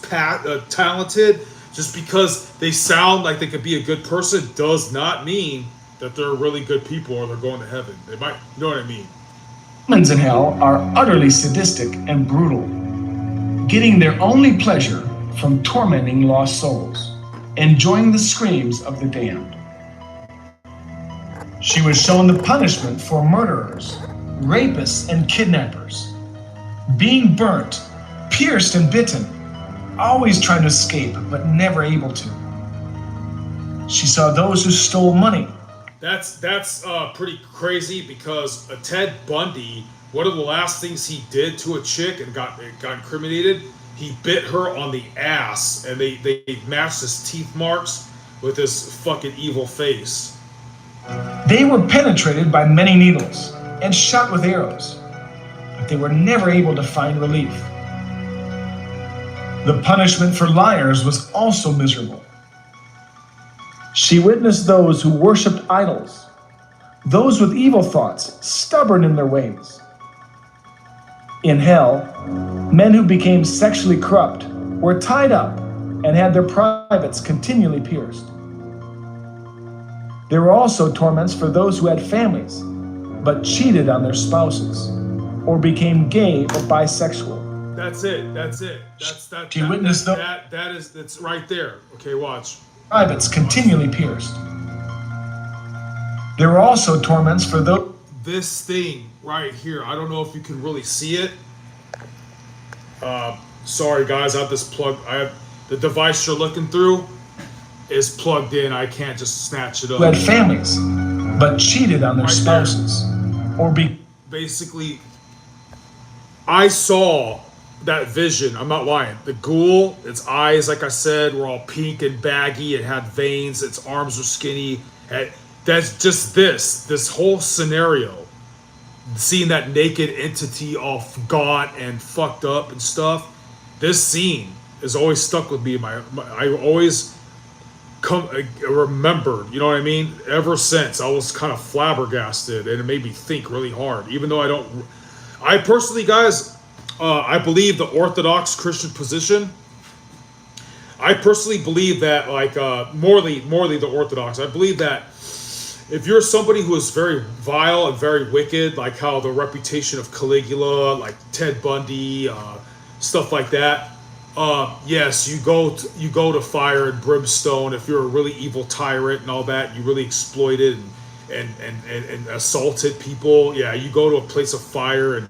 talented, just because they sound like they could be a good person, does not mean that they're really good people or they're going to heaven. They might, you know what I mean? Demons in hell are utterly sadistic and brutal, getting their only pleasure from tormenting lost souls, enjoying the screams of the damned. She was shown the punishment for murderers, rapists, and kidnappers, being burnt, pierced, and bitten, always trying to escape, but never able to. She saw those who stole money. That's pretty crazy, because Ted Bundy, one of the last things he did to a chick and got incriminated, he bit her on the ass, and they matched his teeth marks with his fucking evil face. They were penetrated by many needles and shot with arrows, but they were never able to find relief. The punishment for liars was also miserable. She witnessed those who worshipped idols, those with evil thoughts, stubborn in their ways. In hell, men who became sexually corrupt were tied up and had their privates continually pierced. There were also torments for those who had families, but cheated on their spouses, or became gay or bisexual. That's it. She witnessed that's right there. Okay, watch. Privates continually pierced. There were also torments for those. This thing right here, I don't know if you can really see it. Sorry guys, I have this plug. I have the device you're looking through is plugged in. I can't just snatch it up. Who had families, but cheated on their spouses, or basically, I saw that vision. I'm not lying. The ghoul, its eyes, like I said, were all pink and baggy. It had veins. Its arms were skinny. That's just this whole scenario. Seeing that naked entity all gaunt and fucked up and stuff. This scene has always stuck with me. I always remembered, you know what I mean? Ever since, I was kind of flabbergasted, and it made me think really hard. Even though I personally, guys, I believe the Orthodox Christian position. I personally believe that, like, morally the Orthodox. I believe that if you're somebody who is very vile and very wicked, like how the reputation of Caligula, like Ted Bundy, stuff like that. Yes, you go to fire and brimstone. If you're a really evil tyrant and all that, you really exploited and assaulted people. Yeah, you go to a place of fire and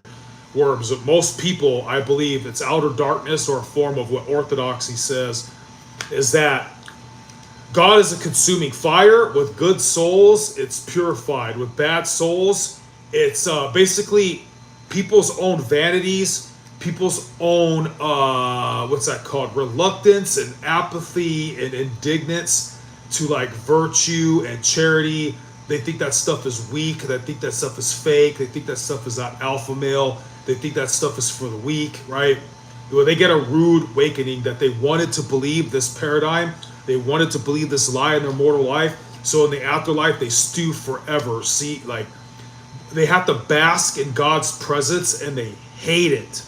worms. But most people, I believe, it's outer darkness, or a form of what Orthodoxy says, is that God is a consuming fire. With good souls, it's purified. With bad souls, it's basically people's own vanities, people's own, what's that called? Reluctance and apathy and indignance to like virtue and charity. They think that stuff is weak. They think that stuff is fake. They think that stuff is not alpha male. They think that stuff is for the weak, right? Well, they get a rude awakening that they wanted to believe this paradigm. They wanted to believe this lie in their mortal life. So in the afterlife, they stew forever. See, like, they have to bask in God's presence and they hate it.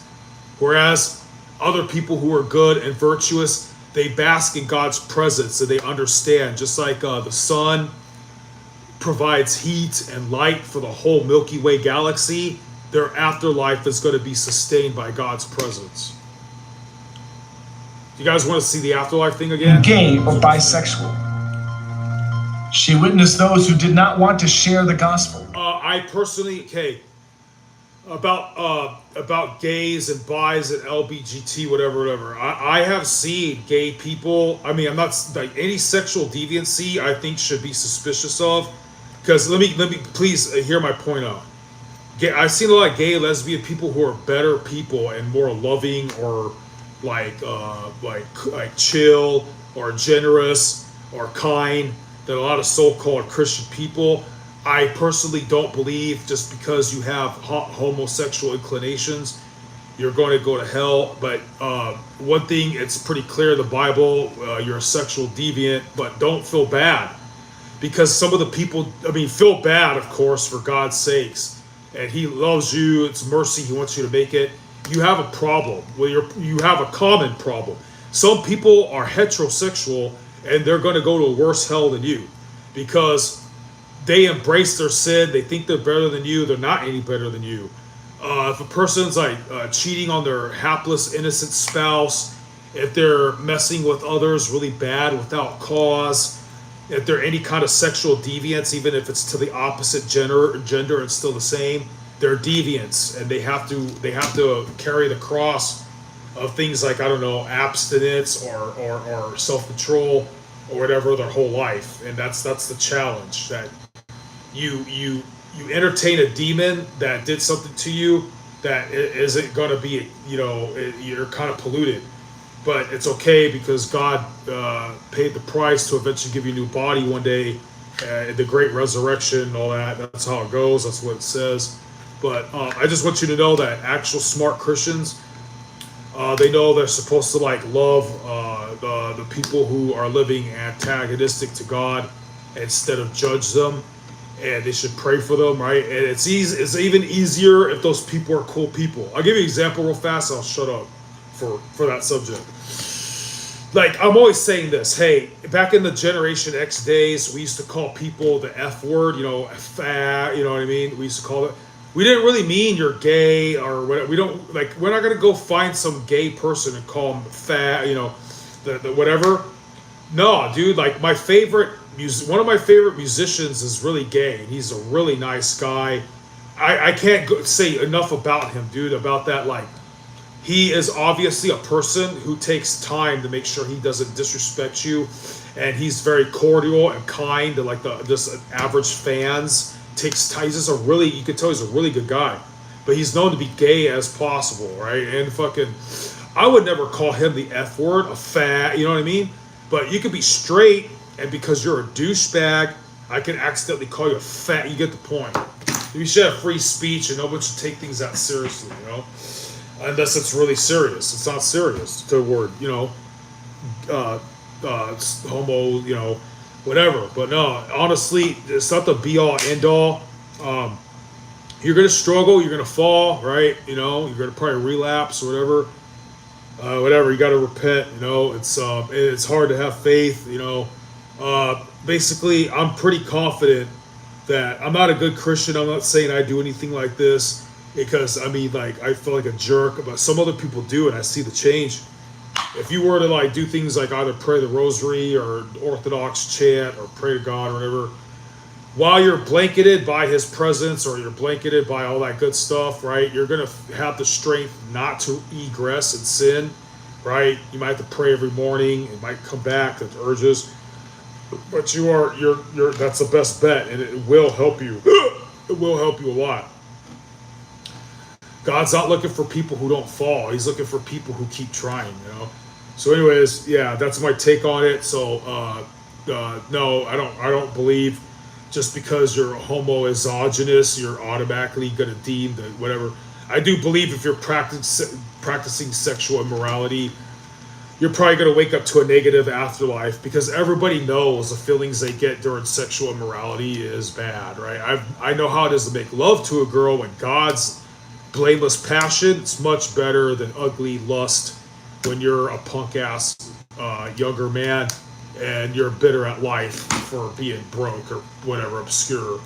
Whereas other people who are good and virtuous, they bask in God's presence and they understand. Just like the sun provides heat and light for the whole Milky Way galaxy, their afterlife is going to be sustained by God's presence. You guys want to see the afterlife thing again? Gay or bisexual. She witnessed those who did not want to share the gospel. I personally, about gays and bis and LBGT, whatever. I have seen gay people. I mean, I'm not like any sexual deviancy. I think should be suspicious of, because let me please hear my point out. I've seen a lot of gay, lesbian people who are better people and more loving, or like chill or generous or kind than a lot of so-called Christian people. I personally don't believe just because you have homosexual inclinations, you're going to go to hell. But one thing, it's pretty clear in the Bible, you're a sexual deviant, but don't feel bad. Because some of the people, feel bad, of course, for God's sakes. And he loves you, it's mercy, he wants you to make it. You have a problem. Well, you have a common problem. Some people are heterosexual, and they're going to go to a worse hell than you. Because they embrace their sin. They think they're better than you. They're not any better than you. If a person's like cheating on their hapless, innocent spouse, if they're messing with others really bad without cause, if they're any kind of sexual deviance, even if it's to the opposite gender and still the same, they're deviants, and they have to carry the cross of things like, I don't know, abstinence or self-control or whatever their whole life. And that's the challenge, that you entertain a demon that did something to you that isn't going to be, you're kind of polluted. But it's okay, because God paid the price to eventually give you a new body one day, the great resurrection and all that. That's how it goes. That's what it says. But I just want you to know that actual smart Christians, they know they're supposed to love the people who are living antagonistic to God instead of judge them. And they should pray for them, right? And it's even easier if those people are cool people. I'll give you an example real fast, and I'll shut up for that subject. Like, I'm always saying this. Hey, back in the Generation X days, we used to call people the F word, fat, you know what I mean? We used to call it. We didn't really mean you're gay or whatever. We're not going to go find some gay person and call them fat, the whatever. No, dude, one of my favorite musicians is really gay. He's a really nice guy. I can't say enough about him, dude, about that. He is obviously a person who takes time to make sure he doesn't disrespect you, and he's very cordial and kind to just average fans. Takes time. He's just you can tell he's a really good guy, but he's known to be gay as possible, right? And I would never call him the F word, a fat, you know what I mean? But you could be straight, and because you're a douchebag, I can accidentally call you a fat. You get the point. We should have free speech, and no one should take things that seriously, unless it's really serious. It's not serious. The word, homo, whatever. But no, honestly, it's not the be all end all. You're gonna struggle. You're gonna fall, right? You're gonna probably relapse or whatever. Whatever. You got to repent. It's hard to have faith. Basically, I'm pretty confident that I'm not a good Christian. I'm not saying I do anything like this, because I feel like a jerk, but some other people do, and I see the change. If you were to do things like either pray the rosary or Orthodox chant or pray to God or whatever, while you're blanketed by his presence or you're blanketed by all that good stuff, right, you're going to have the strength not to egress and sin, right? You might have to pray every morning. It might come back, the urges, but you're that's the best bet, and it will help you. It will help you a lot. God's not looking for people who don't fall. He's looking for people who keep trying, So anyways, yeah, that's my take on it. So no, I don't believe just because you're homo-esogynous, you're automatically going to deem that whatever. I do believe if you're practicing sexual immorality, you're probably going to wake up to a negative afterlife, because everybody knows the feelings they get during sexual immorality is bad, right? I know how it is to make love to a girl when God's blameless passion. It's much better than ugly lust when you're a punk ass younger man and you're bitter at life for being broke or whatever, obscure.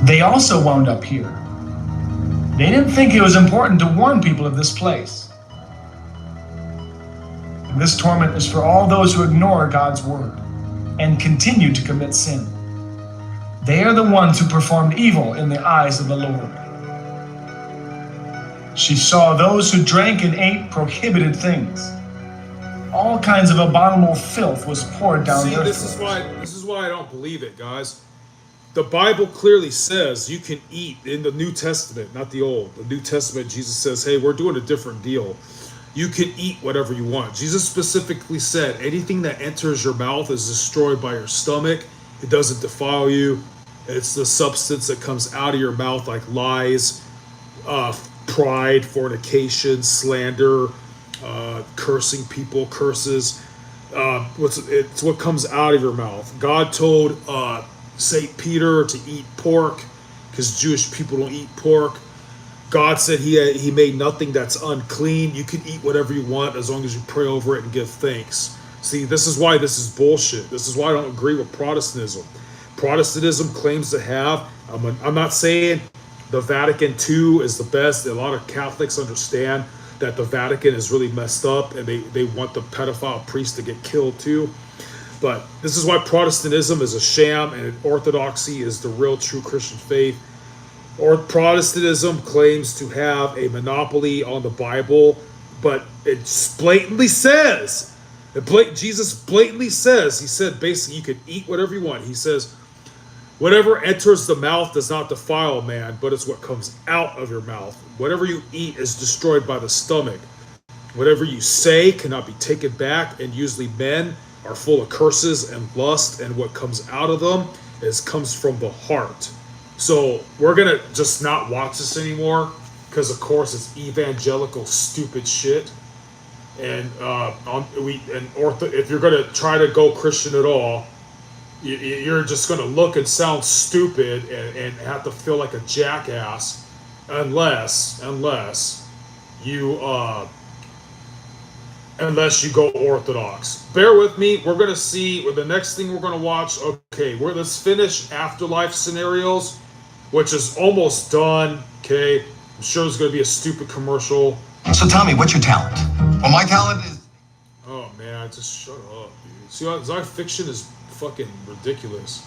They also wound up here. They didn't think it was important to warn people of this place. And this torment is for all those who ignore God's word and continue to commit sin. They are the ones who performed evil in the eyes of the Lord. She saw those who drank and ate prohibited things. All kinds of abominable filth was poured down their this is why I don't believe it, guys. The Bible clearly says you can eat in the New Testament, not the Old. The New Testament, Jesus says, hey, we're doing a different deal. You can eat whatever you want. Jesus specifically said, anything that enters your mouth is destroyed by your stomach. It doesn't defile you. It's the substance that comes out of your mouth, like lies, pride, fornication, slander, cursing people, curses. It's what comes out of your mouth. God told St. Peter to eat pork because Jewish people don't eat pork. God said he made nothing that's unclean. You can eat whatever you want as long as you pray over it and give thanks. See, this is why this is bullshit. This is why I don't agree with Protestantism. Protestantism claims to have, I'm not saying the Vatican II is the best. A lot of Catholics understand that the Vatican is really messed up and they want the pedophile priest to get killed too. But this is why Protestantism is a sham and Orthodoxy is the real true Christian faith. Or Protestantism claims to have a monopoly on the Bible, but it blatantly says, Jesus blatantly says, he said basically you can eat whatever you want. He says, whatever enters the mouth does not defile man, but it's what comes out of your mouth. Whatever you eat is destroyed by the stomach. Whatever you say cannot be taken back, and usually men are full of curses and lust, and what comes out of them comes from the heart. So we're gonna just not watch this anymore because, of course, it's evangelical stupid shit. And if you're gonna try to go Christian at all, you're just gonna look and sound stupid and have to feel like a jackass, unless you go Orthodox. Bear with me. We're gonna see. The next thing we're gonna watch. Okay, let's finish Afterlife Scenarios, which is almost done. Okay, I'm sure there's gonna be a stupid commercial. So tell me, what's your talent? Well, my talent is... Oh man, just shut up, dude. See, science fiction is fucking ridiculous.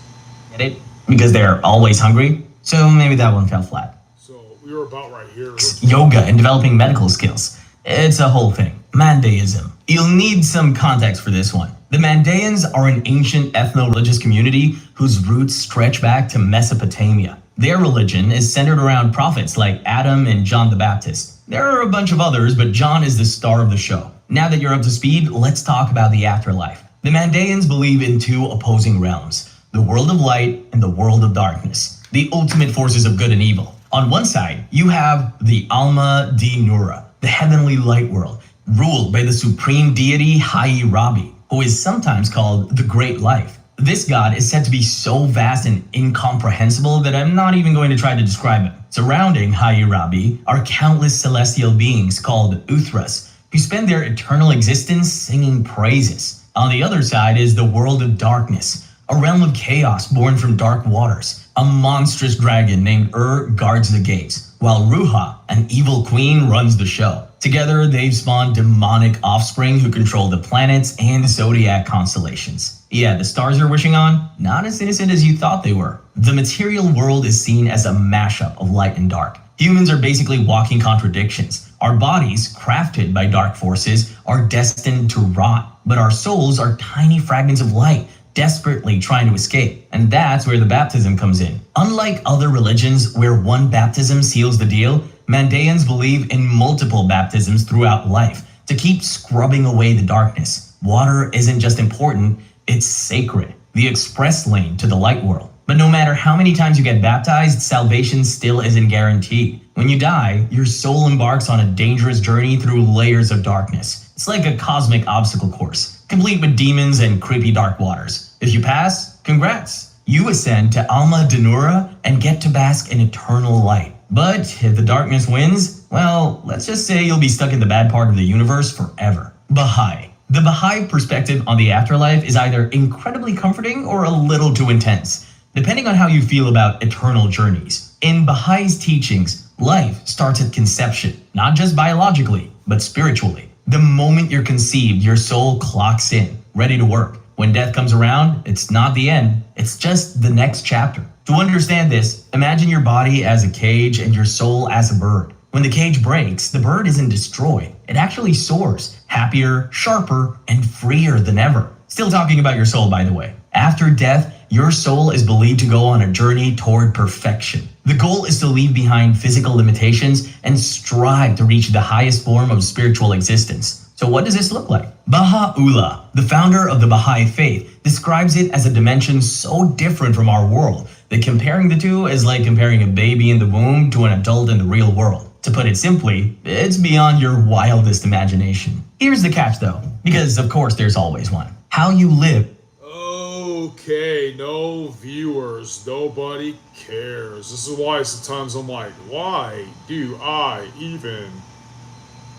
Get it? Because they're always hungry. So maybe that one fell flat. So we were about right here. Yoga and developing medical skills. It's a whole thing. Mandaeism. You'll need some context for this one. The Mandaeans are an ancient ethno-religious community whose roots stretch back to Mesopotamia. Their religion is centered around prophets like Atam and John the Baptist. There are a bunch of others, but John is the star of the show. Now that you're up to speed, let's talk about the afterlife. The Mandaeans believe in two opposing realms, the world of light and the world of darkness, the ultimate forces of good and evil. On one side, you have the Alma di Nura, the heavenly light world, ruled by the supreme deity Hammurabi, who is sometimes called the Great Life. This god is said to be so vast and incomprehensible that I'm not even going to try to describe him. Surrounding Hammurabi are countless celestial beings called Uthras, who spend their eternal existence singing praises. On the other side is the world of darkness, a realm of chaos born from dark waters. A monstrous dragon named guards the gates, while Ruha, an evil queen, runs the show. Together, they've spawned demonic offspring who control the planets and zodiac constellations. Yeah, the stars you're wishing on, not as innocent as you thought they were. The material world is seen as a mashup of light and dark. Humans are basically walking contradictions. Our bodies, crafted by dark forces, are destined to rot, but our souls are tiny fragments of light, desperately trying to escape. And that's where the baptism comes in. Unlike other religions where one baptism seals the deal, Mandaeans believe in multiple baptisms throughout life to keep scrubbing away the darkness. Water isn't just important, it's sacred, the express lane to the light world. But no matter how many times you get baptized, salvation still isn't guaranteed. When you die, your soul embarks on a dangerous journey through layers of darkness. It's like a cosmic obstacle course, complete with demons and creepy dark waters. If you pass, congrats. You ascend to Alma Denura and get to bask in eternal light. But if the darkness wins, well, let's just say you'll be stuck in the bad part of the universe forever. Baha'i. The Baha'i perspective on the afterlife is either incredibly comforting or a little too intense. Depending on how you feel about eternal journeys, in Baha'i's teachings, life starts at conception, not just biologically, but spiritually. The moment you're conceived, your soul clocks in, ready to work. When death comes around, it's not the end, it's just the next chapter. To understand this, imagine your body as a cage and your soul as a bird. When the cage breaks, the bird isn't destroyed. It actually soars, happier, sharper, and freer than ever. Still talking about your soul, by the way. After death, your soul is believed to go on a journey toward perfection. The goal is to leave behind physical limitations and strive to reach the highest form of spiritual existence. So what does this look like? Baha'u'llah, the founder of the Baha'i faith, describes it as a dimension so different from our world that comparing the two is like comparing a baby in the womb to an adult in the real world. To put it simply, it's beyond your wildest imagination. Here's the catch though, because of course there's always one. How you live. Okay, no viewers, nobody cares. This is why sometimes I'm like, why do I even,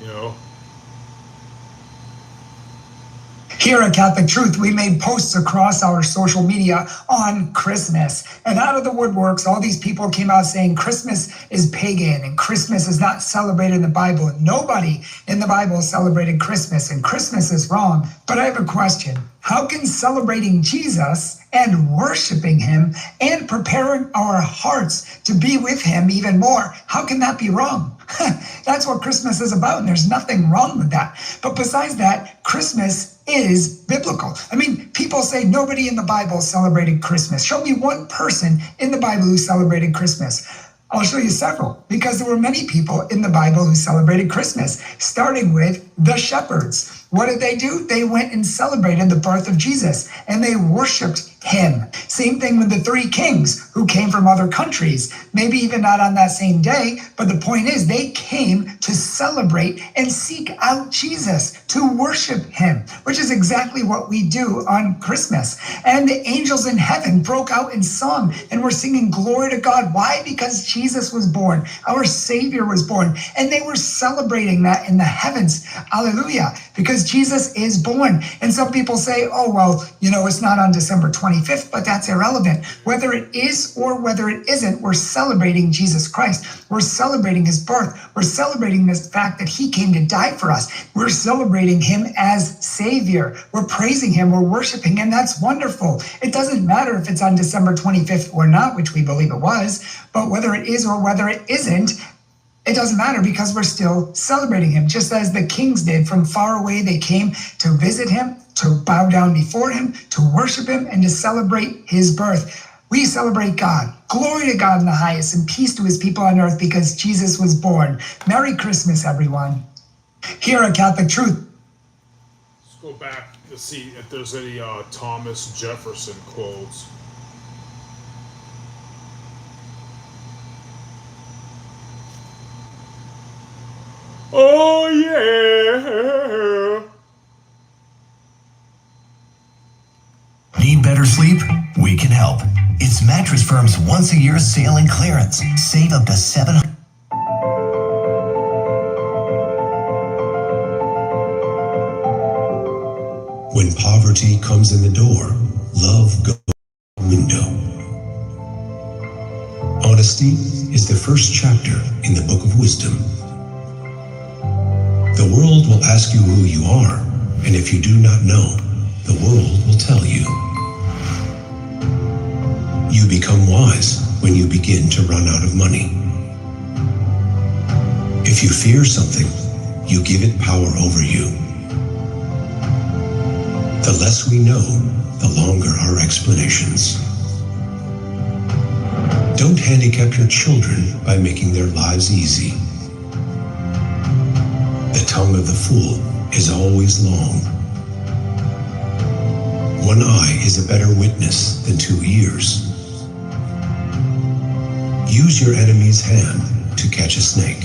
you know? Here at Catholic Truth, we made posts across our social media on Christmas. And out of the woodworks, all these people came out saying Christmas is pagan and Christmas is not celebrated in the Bible. Nobody in the Bible celebrated Christmas and Christmas is wrong. But I have a question. How can celebrating Jesus and worshiping him and preparing our hearts to be with him even more, how can that be wrong? That's what Christmas is about, and there's nothing wrong with that. But besides that, Christmas is biblical. I mean, people say nobody in the Bible celebrated Christmas. Show me one person in the Bible who celebrated Christmas. I'll show you several, because there were many people in the Bible who celebrated Christmas, starting with the shepherds. What did they do? They went and celebrated the birth of Jesus, and they worshiped him. Same thing with the three kings who came from other countries, maybe even not on that same day, but the point is they came to celebrate and seek out Jesus, to worship him, which is exactly what we do on Christmas. And the angels in heaven broke out in song and were singing glory to God. Why? Because Jesus was born, our Savior was born, and they were celebrating that in the heavens. Hallelujah, because Jesus is born. And some people say, oh, well, you know, it's not on December 25th, but that's irrelevant. Whether it is or whether it isn't, we're celebrating Jesus Christ. We're celebrating his birth. We're celebrating this fact that he came to die for us. We're celebrating him as Savior. We're praising him. We're worshiping him. That's wonderful. It doesn't matter if it's on December 25th or not, which we believe it was, but whether it is or whether it isn't, it doesn't matter because we're still celebrating him, just as the kings did. From far away, they came to visit him, to bow down before him, to worship him, and to celebrate his birth. We celebrate God. Glory to God in the highest, and peace to his people on earth because Jesus was born. Merry Christmas, everyone. Here at Catholic Truth. Let's go back to see if there's any Thomas Jefferson quotes. Oh, yeah. Need better sleep? We can help. It's Mattress Firm's once-a-year sale and clearance. Save up to $700. When poverty comes in the door, love goes out the window. Honesty is the first chapter in the Book of Wisdom. The world will ask you who you are, and if you do not know, the world will tell you. You become wise when you begin to run out of money. If you fear something, you give it power over you. The less we know, the longer our explanations. Don't handicap your children by making their lives easy. The tongue of the fool is always long. One eye is a better witness than 2 ears. Use your enemy's hand to catch a snake.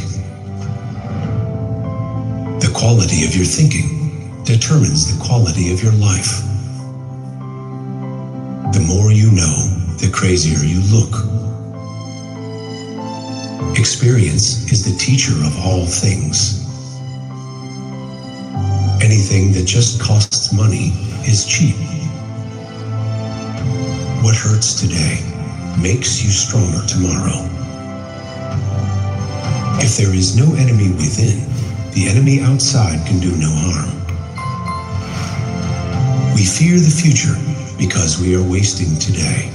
The quality of your thinking determines the quality of your life. The more you know, the crazier you look. Experience is the teacher of all things. Anything that just costs money is cheap. What hurts today makes you stronger tomorrow. If there is no enemy within, the enemy outside can do no harm. We fear the future because we are wasting today.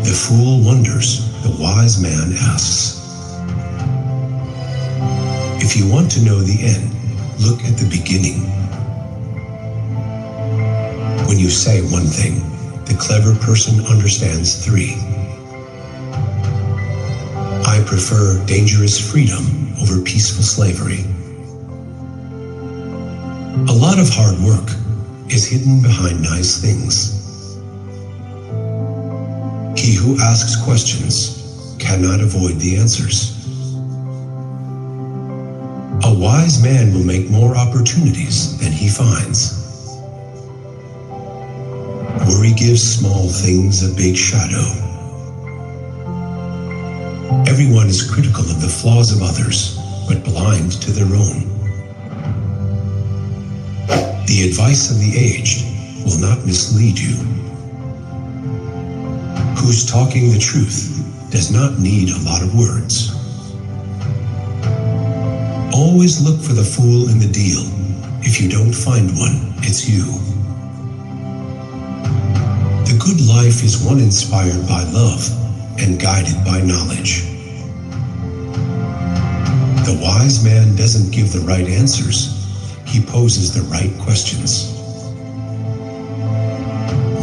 The fool wonders, the wise man asks. If you want to know the end, look at the beginning. When you say one thing, the clever person understands three. I prefer dangerous freedom over peaceful slavery. A lot of hard work is hidden behind nice things. He who asks questions cannot avoid the answers. A wise man will make more opportunities than he finds. Worry gives small things a big shadow. Everyone is critical of the flaws of others, but blind to their own. The advice of the aged will not mislead you. Who's talking the truth does not need a lot of words. Always look for the fool in the deal. If you don't find one, it's you. The good life is one inspired by love and guided by knowledge. The wise man doesn't give the right answers. He poses the right questions.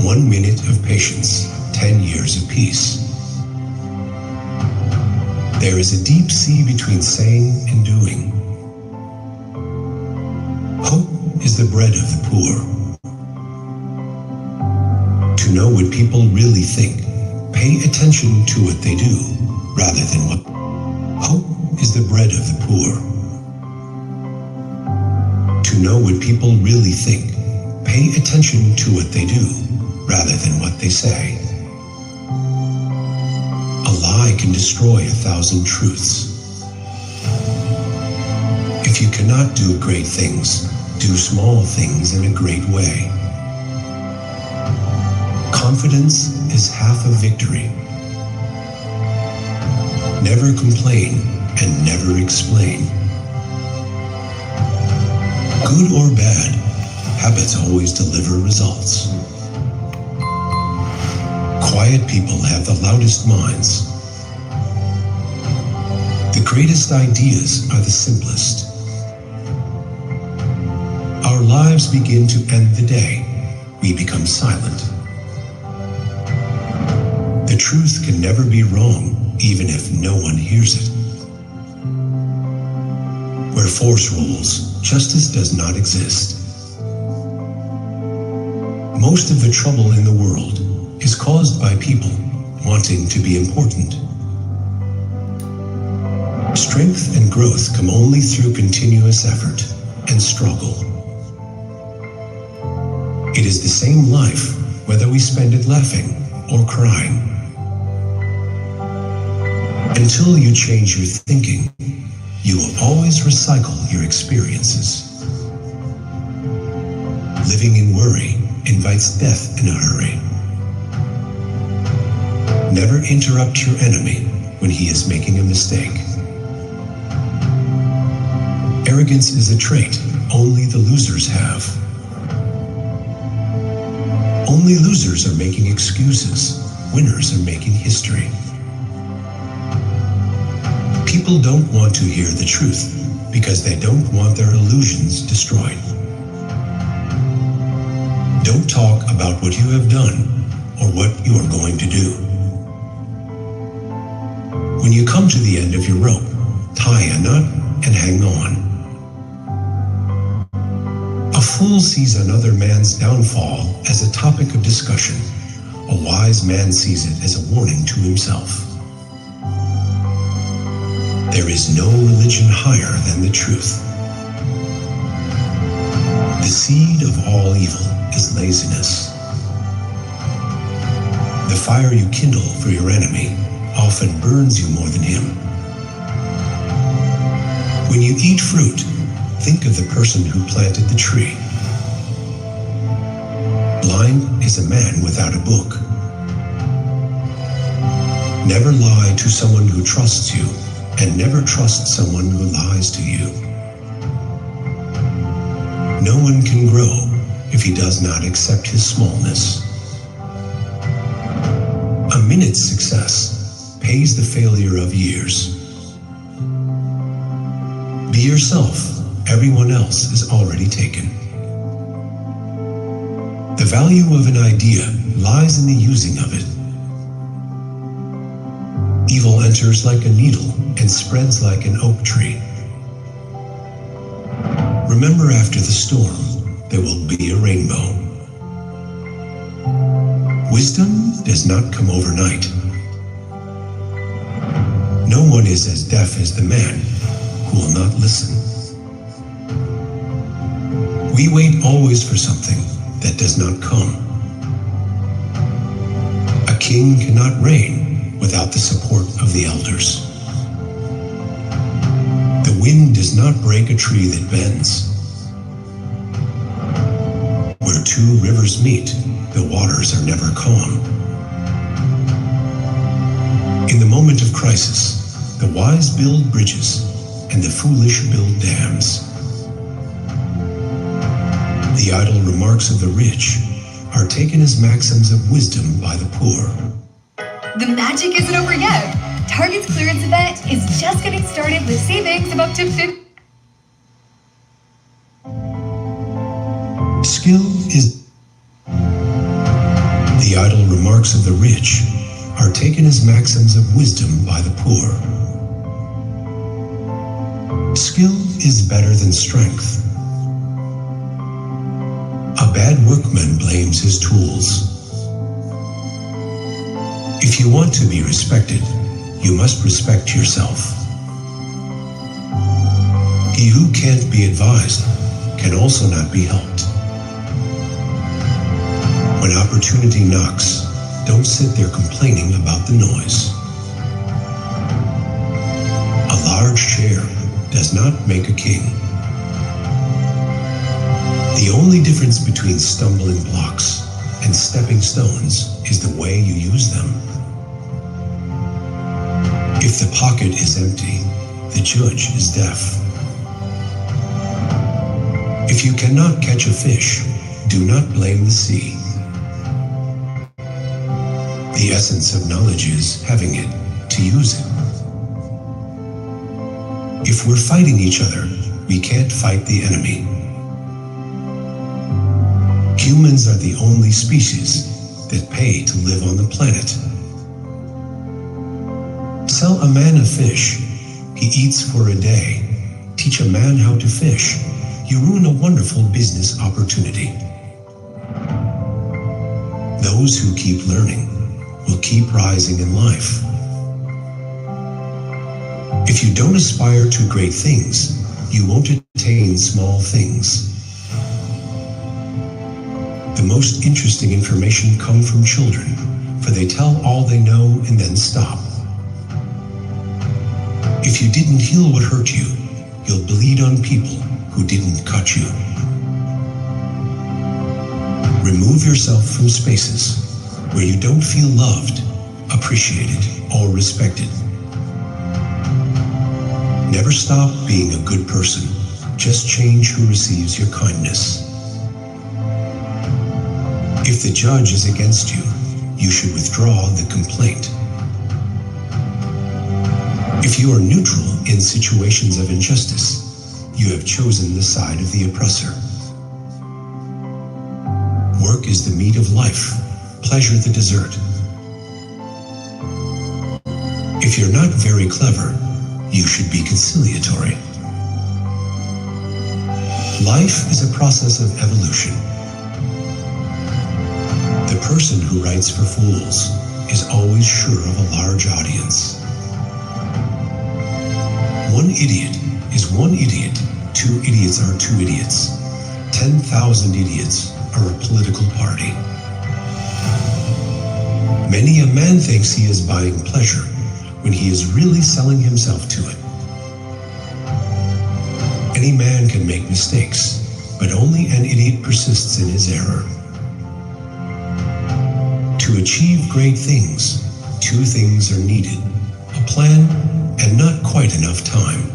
1 minute of patience, 10 years of peace. There is a deep sea between saying and doing. Hope is the bread of the poor. To know what people really think, pay attention to what they do, rather than what. Hope is the bread of the poor. To know what people really think, pay attention to what they do, rather than what they say. A lie can destroy 1,000 truths. If you cannot do great things, do small things in a great way. Confidence is half a victory. Never complain and never explain. Good or bad, habits always deliver results. Quiet people have the loudest minds. The greatest ideas are the simplest. Our lives begin to end the day we become silent. The truth can never be wrong, even if no one hears it. Where force rules, justice does not exist. Most of the trouble in the world is caused by people wanting to be important. Strength and growth come only through continuous effort and struggle. It is the same life, whether we spend it laughing or crying. Until you change your thinking, you will always recycle your experiences. Living in worry invites death in a hurry. Never interrupt your enemy when he is making a mistake. Arrogance is a trait only the losers have. Only losers are making excuses. Winners are making history. People don't want to hear the truth because they don't want their illusions destroyed. Don't talk about what you have done or what you are going to do. When you come to the end of your rope, tie a knot and hang on. A fool sees another man's downfall as a topic of discussion. A wise man sees it as a warning to himself. There is no religion higher than the truth. The seed of all evil is laziness. The fire you kindle for your enemy often burns you more than him. When you eat fruit, think of the person who planted the tree. Blind is a man without a book. Never lie to someone who trusts you, and never trust someone who lies to you. No one can grow if he does not accept his smallness. A minute's success pays the failure of years. Be yourself. Everyone else is already taken. The value of an idea lies in the using of it. Evil enters like a needle and spreads like an oak tree. Remember, after the storm, there will be a rainbow. Wisdom does not come overnight. No one is as deaf as the man who will not listen. We wait always for something that does not come. A king cannot reign without the support of the elders. The wind does not break a tree that bends. Where two rivers meet, the waters are never calm. In the moment of crisis, the wise build bridges and the foolish build dams. The idle remarks of the rich are taken as maxims of wisdom by the poor. The magic isn't over yet. Target's clearance event is just getting started with savings of up to 50%. Skill is... The idle remarks of the rich are taken as maxims of wisdom by the poor. Skill is better than strength. A bad workman blames his tools. If you want to be respected, you must respect yourself. He who can't be advised can also not be helped. When opportunity knocks, don't sit there complaining about the noise. A large chair does not make a king. The only difference between stumbling blocks and stepping stones is the way you use them. If the pocket is empty, the judge is deaf. If you cannot catch a fish, do not blame the sea. The essence of knowledge is having it, to use it. If we're fighting each other, we can't fight the enemy. Humans are the only species that pay to live on the planet. Sell a man a fish, he eats for a day. Teach a man how to fish, you ruin a wonderful business opportunity. Those who keep learning will keep rising in life. If you don't aspire to great things, you won't attain small things. The most interesting information comes from children, for they tell all they know and then stop. If you didn't heal what hurt you, you'll bleed on people who didn't cut you. Remove yourself from spaces where you don't feel loved, appreciated, or respected. Never stop being a good person. Just change who receives your kindness. If the judge is against you, you should withdraw the complaint. If you are neutral in situations of injustice, you have chosen the side of the oppressor. Work is the meat of life, pleasure the dessert. If you're not very clever, you should be conciliatory. Life is a process of evolution. The person who writes for fools is always sure of a large audience. One idiot is one idiot. 2 idiots are 2 idiots. 10,000 idiots are a political party. Many a man thinks he is buying pleasure when he is really selling himself to it. Any man can make mistakes, but only an idiot persists in his error. To achieve great things, two things are needed: a plan and not quite enough time.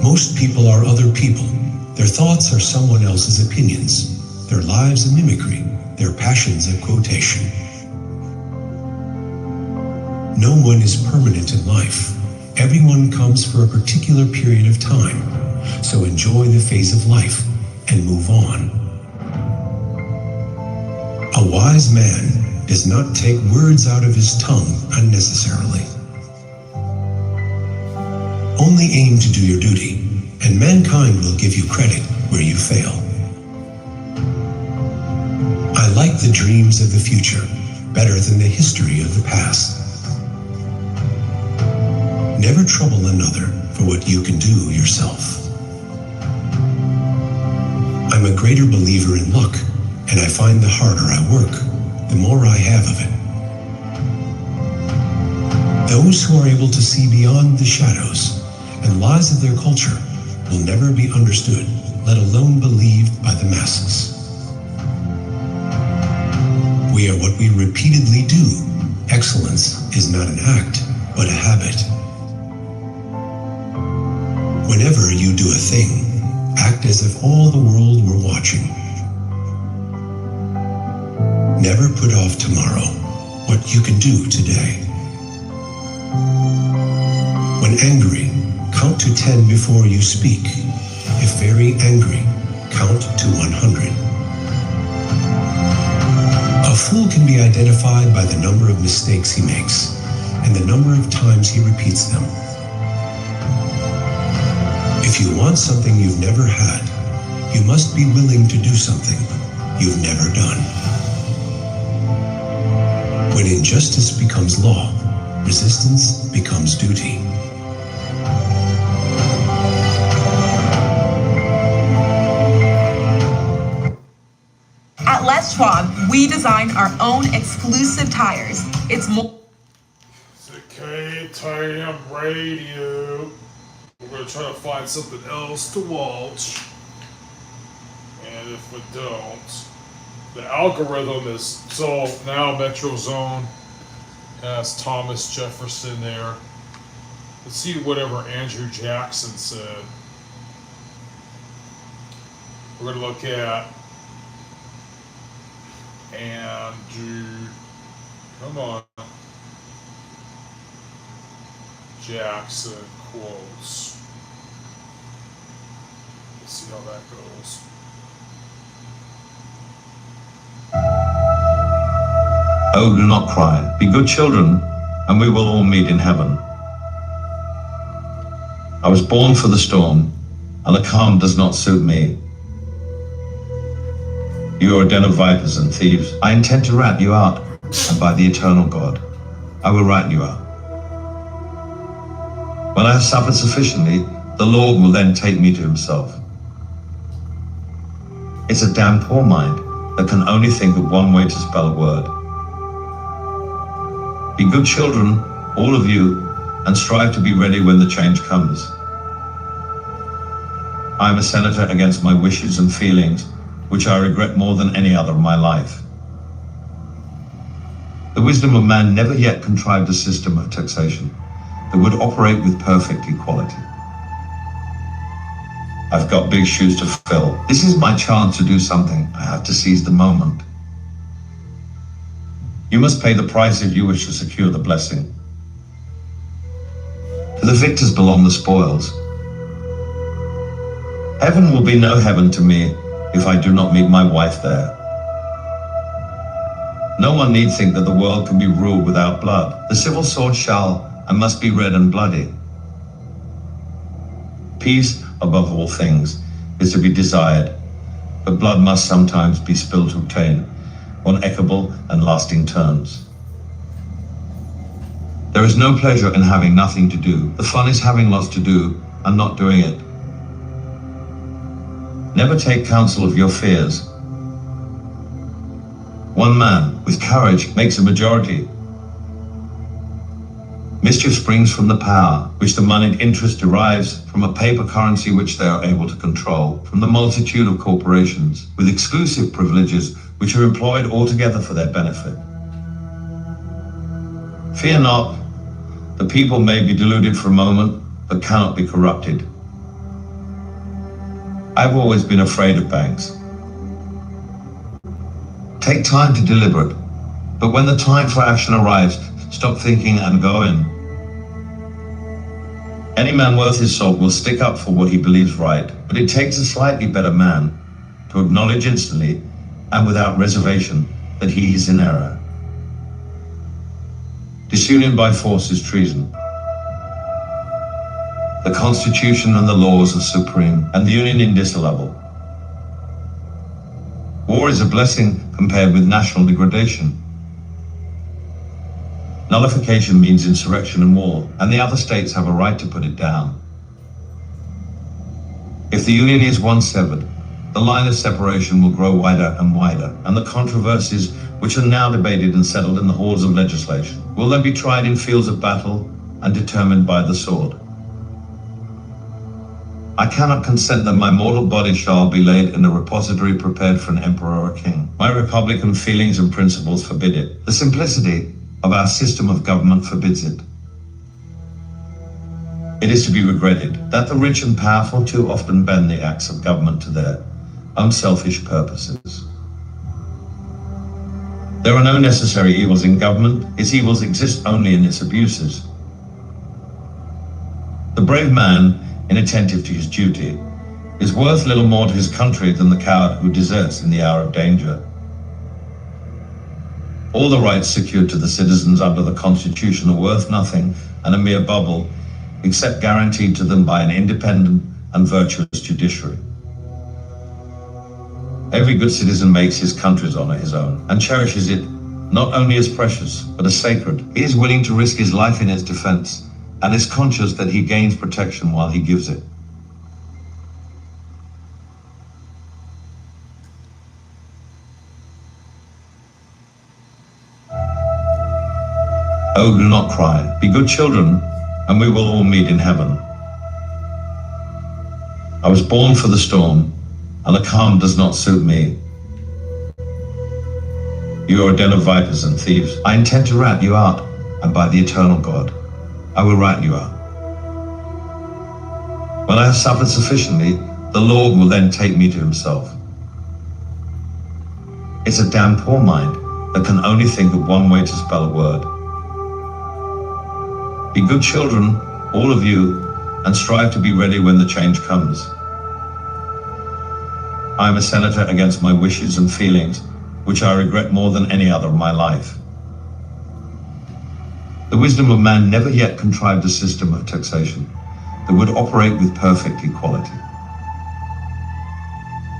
Most people are other people. Their thoughts are someone else's opinions, their lives a mimicry, their passions a quotation. No one is permanent in life. Everyone comes for a particular period of time, so enjoy the phase of life and move on. A wise man does not take words out of his tongue unnecessarily. Only aim to do your duty, and mankind will give you credit where you fail. I like the dreams of the future better than the history of the past. Never trouble another for what you can do yourself. I'm a greater believer in luck, and I find the harder I work, the more I have of it. Those who are able to see beyond the shadows and lies of their culture will never be understood, let alone believed by the masses. We are what we repeatedly do. Excellence is not an act, but a habit. Whenever you do a thing, act as if all the world were watching. Never put off tomorrow what you can do today. When angry, count to 10 before you speak. If very angry, count to 100. A fool can be identified by the number of mistakes he makes and the number of times he repeats them. If you want something you've never had, you must be willing to do something you've never done. When injustice becomes law, resistance becomes duty. At Les Schwab, we design our own exclusive tires. It's more. The K-Tam Radio. We're going to try to find something else to watch. And if we don't, the algorithm is, so now Metro Zone has Thomas Jefferson there. Let's see whatever Andrew Jackson said. We're going to look at Andrew, come on, Jackson quotes. Let's see how that goes. Oh, do not cry. Be good children, and we will all meet in heaven. I was born for the storm, and the calm does not suit me. You are a den of vipers and thieves. I intend to rat you out, and by the eternal God, I will rat you out. When I have suffered sufficiently, the Lord will then take me to himself. It's a damn poor mind that can only think of one way to spell a word. Be good children, all of you, and strive to be ready when the change comes. I am a senator against my wishes and feelings, which I regret more than any other of my life. The wisdom of man never yet contrived a system of taxation that would operate with perfect equality. I've got big shoes to fill. This is my chance to do something. I have to seize the moment. You must pay the price if you wish to secure the blessing. To the victors belong the spoils. Heaven will be no heaven to me if I do not meet my wife there. No one need think that the world can be ruled without blood. The civil sword shall and must be red and bloody. Peace, above all things, is to be desired, but blood must sometimes be spilled to obtain on equable and lasting terms. There is no pleasure in having nothing to do. The fun is having lots to do and not doing it. Never take counsel of your fears. One man with courage makes a majority. Mischief springs from the power which the moneyed interest derives from a paper currency which they are able to control, from the multitude of corporations with exclusive privileges which are employed altogether for their benefit. Fear not, the people may be deluded for a moment, but cannot be corrupted. I've always been afraid of banks. Take time to deliberate, but when the time for action arrives, stop thinking and go in. Any man worth his salt will stick up for what he believes right, but it takes a slightly better man to acknowledge instantly and without reservation that he is in error. Disunion by force is treason. The Constitution and the laws are supreme, and the union indissoluble. War is a blessing compared with national degradation. Nullification means insurrection and war, and the other states have a right to put it down. If the union is once severed, the line of separation will grow wider and wider, and the controversies which are now debated and settled in the halls of legislation will then be tried in fields of battle and determined by the sword. I cannot consent that my mortal body shall be laid in a repository prepared for an emperor or a king. My republican feelings and principles forbid it. The simplicity of our system of government forbids it. It is to be regretted that the rich and powerful too often bend the acts of government to their unselfish purposes. There are no necessary evils in government. Its evils exist only in its abuses. The brave man, inattentive to his duty, is worth little more to his country than the coward who deserts in the hour of danger. All the rights secured to the citizens under the Constitution are worth nothing and a mere bubble, except guaranteed to them by an independent and virtuous judiciary. Every good citizen makes his country's honor his own and cherishes it not only as precious, but as sacred. He is willing to risk his life in its defense and is conscious that he gains protection while he gives it. Oh, do not cry. Be good children, and we will all meet in heaven. I was born for the storm, and the calm does not suit me. You are a den of vipers and thieves. I intend to rat you out, and by the eternal God, I will rat you out. When I have suffered sufficiently, the Lord will then take me to himself. It's a damn poor mind that can only think of one way to spell a word. Be good children, all of you, and strive to be ready when the change comes. I am a senator against my wishes and feelings, which I regret more than any other of my life. The wisdom of man never yet contrived a system of taxation that would operate with perfect equality.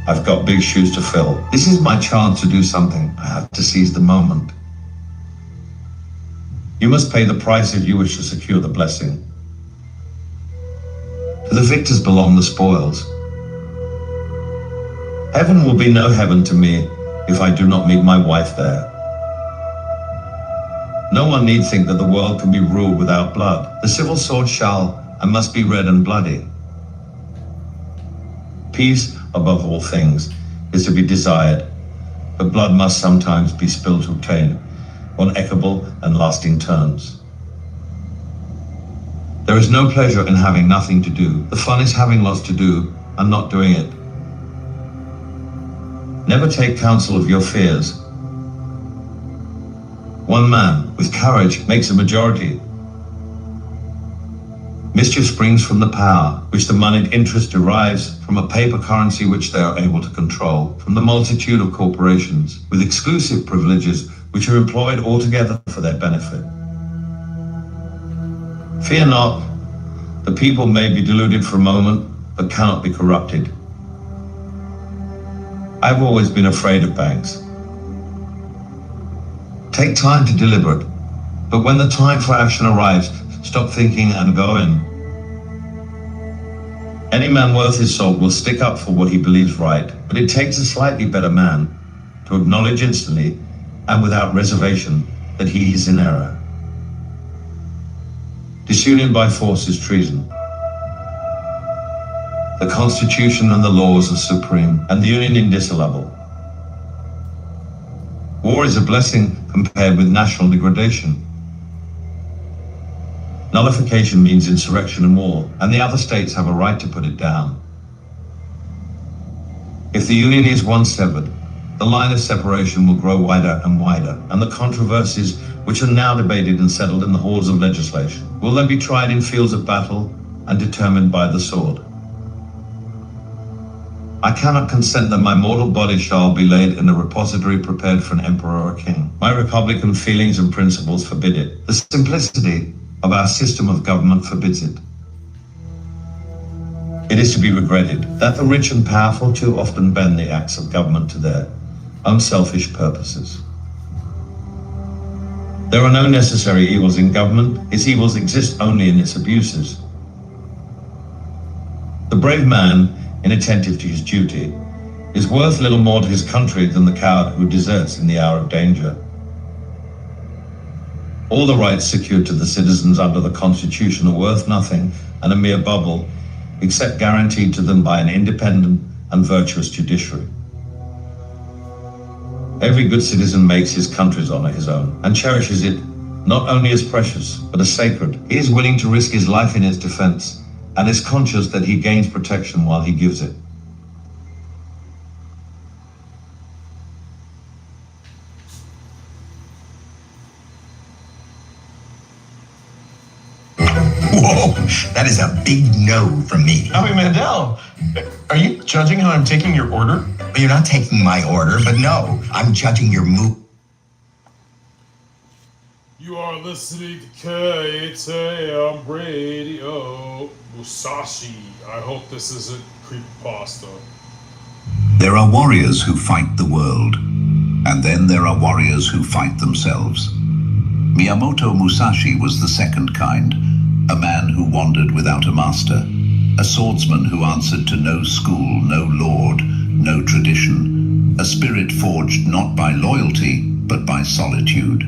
I've got big shoes to fill. This is my chance to do something. I have to seize the moment. You must pay the price if you wish to secure the blessing. To the victors belong the spoils. Heaven will be no heaven to me if I do not meet my wife there. No one need think that the world can be ruled without blood. The civil sword shall and must be red and bloody. Peace, above all things, is to be desired, but blood must sometimes be spilled to obtain on equable and lasting terms. There is no pleasure in having nothing to do. The fun is having lots to do and not doing it. Never take counsel of your fears. One man with courage makes a majority. Mischief springs from the power which the moneyed interest derives from a paper currency which they are able to control, from the multitude of corporations with exclusive privileges which are employed altogether for their benefit. Fear not, the people may be deluded for a moment, but cannot be corrupted. I've always been afraid of banks. Take time to deliberate, but when the time for action arrives, stop thinking and go in. Any man worth his salt will stick up for what he believes right, but it takes a slightly better man to acknowledge instantly and without reservation that he is in error. Disunion by force is treason. The Constitution and the laws are supreme, and the union indissoluble. War is a blessing compared with national degradation. Nullification means insurrection and war, and the other states have a right to put it down. If the Union is once severed, the line of separation will grow wider and wider, and the controversies which are now debated and settled in the halls of legislation will then be tried in fields of battle and determined by the sword. I cannot consent that my mortal body shall be laid in a repository prepared for an emperor or king. My republican feelings and principles forbid it. The simplicity of our system of government forbids it. It is to be regretted that the rich and powerful too often bend the acts of government to their unselfish purposes. There are no necessary evils in government. Its evils exist only in its abuses. The brave man, inattentive to his duty, is worth little more to his country than the coward who deserts in the hour of danger. All the rights secured to the citizens under the Constitution are worth nothing and a mere bubble, except guaranteed to them by an independent and virtuous judiciary. Every good citizen makes his country's honor his own and cherishes it not only as precious, but as sacred. He is willing to risk his life in its defense and is conscious that he gains protection while he gives it. Whoa, that is a big no from me. Howie Mandel, are you judging how I'm taking your order? Well, you're not taking my order, but no, I'm judging your move. You are listening to KTM Radio. Musashi. I hope this isn't creepypasta. There are warriors who fight the world, and then there are warriors who fight themselves. Miyamoto Musashi was the second kind, a man who wandered without a master, a swordsman who answered to no school, no lord, no tradition, a spirit forged not by loyalty, but by solitude.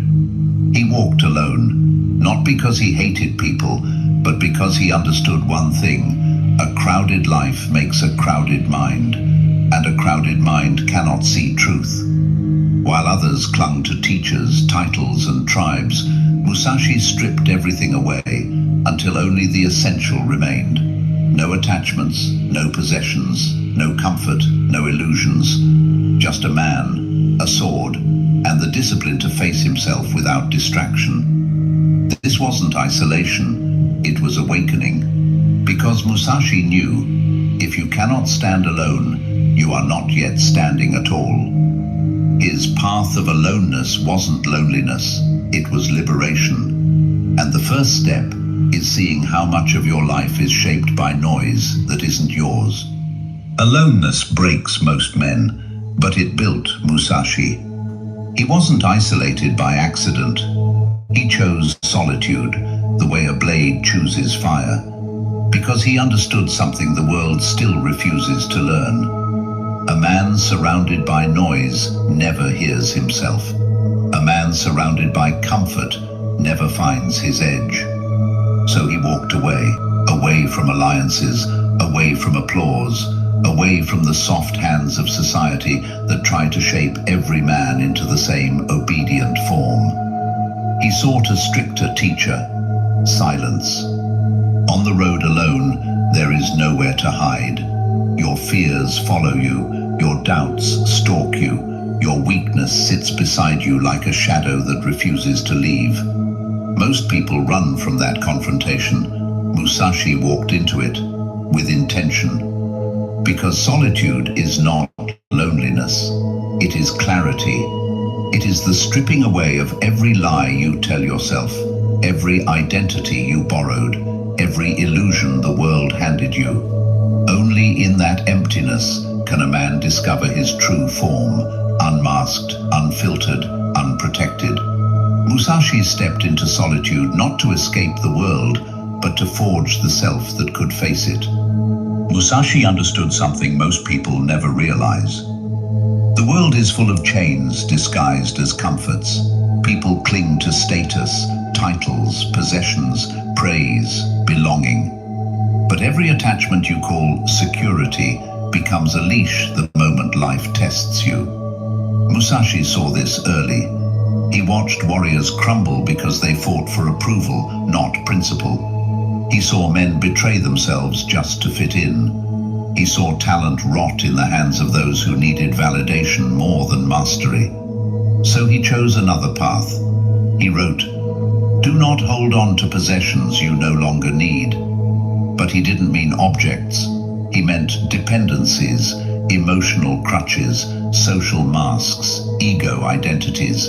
He walked alone, not because he hated people, but because he understood one thing: a crowded life makes a crowded mind, and a crowded mind cannot see truth. While others clung to teachers, titles, and tribes, Musashi stripped everything away until only the essential remained. No attachments, no possessions, no comfort, no illusions. Just a man, a sword, and the discipline to face himself without distraction. This wasn't isolation, it was awakening. Because Musashi knew, if you cannot stand alone, you are not yet standing at all. His path of aloneness wasn't loneliness, it was liberation. And the first step is seeing how much of your life is shaped by noise that isn't yours. Aloneness breaks most men, but it built Musashi. He wasn't isolated by accident. He chose solitude, the way a blade chooses fire, because he understood something the world still refuses to learn. A man surrounded by noise never hears himself. A man surrounded by comfort never finds his edge. So he walked away from alliances, away from applause, away from the soft hands of society that tried to shape every man into the same obedient form. He sought a stricter teacher: silence. On the road alone, there is nowhere to hide. Your fears follow you, your doubts stalk you, your weakness sits beside you like a shadow that refuses to leave. Most people run from that confrontation. Musashi walked into it with intention. Because solitude is not loneliness, it is clarity. It is the stripping away of every lie you tell yourself, every identity you borrowed, every illusion the world handed you. Only in that emptiness can a man discover his true form, unmasked, unfiltered, unprotected. Musashi stepped into solitude not to escape the world, but to forge the self that could face it. Musashi understood something most people never realize. The world is full of chains disguised as comforts. People cling to status, titles, possessions, praise, belonging. But every attachment you call security becomes a leash the moment life tests you. Musashi saw this early. He watched warriors crumble because they fought for approval, not principle. He saw men betray themselves just to fit in. He saw talent rot in the hands of those who needed validation more than mastery. So he chose another path. He wrote, "Do not hold on to possessions you no longer need." But he didn't mean objects. He meant dependencies, emotional crutches, social masks, ego identities.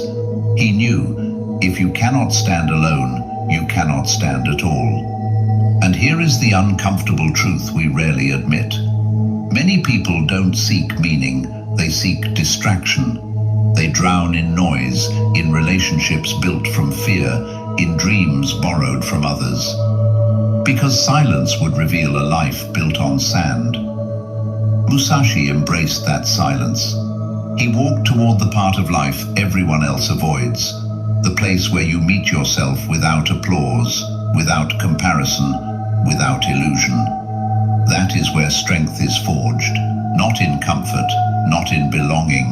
He knew, if you cannot stand alone, you cannot stand at all. And here is the uncomfortable truth we rarely admit. Many people don't seek meaning, they seek distraction. They drown in noise, in relationships built from fear, in dreams borrowed from others. Because silence would reveal a life built on sand. Musashi embraced that silence. He walked toward the part of life everyone else avoids, the place where you meet yourself without applause, without comparison, without illusion. That is where strength is forged, not in comfort, not in belonging,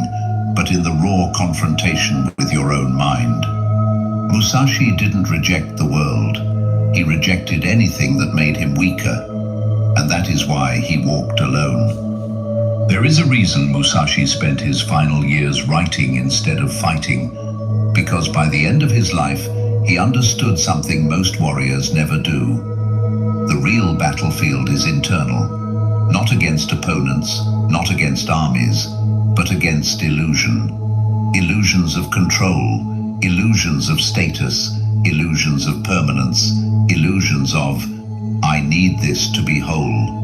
but in the raw confrontation with your own mind. Musashi didn't reject the world. He rejected anything that made him weaker, and that is why he walked alone. There is a reason Musashi spent his final years writing instead of fighting, because by the end of his life, he understood something most warriors never do. The real battlefield is internal, not against opponents, not against armies, but against illusion. Illusions of control, illusions of status, illusions of permanence, illusions of, I need this to be whole.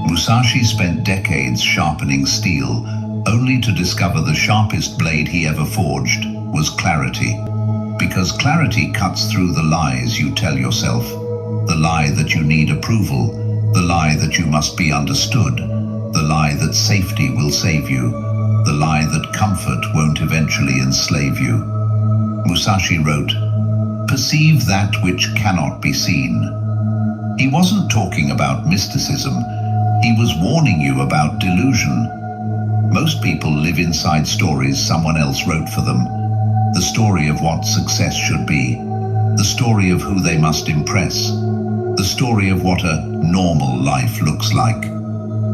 Musashi spent decades sharpening steel, only to discover the sharpest blade he ever forged was clarity. Because clarity cuts through the lies you tell yourself, the lie that you need approval, the lie that you must be understood, the lie that safety will save you, the lie that comfort won't eventually enslave you. Musashi wrote, "Perceive that which cannot be seen." He wasn't talking about mysticism. He was warning you about delusion. Most people live inside stories someone else wrote for them. The story of what success should be. The story of who they must impress. The story of what a normal life looks like.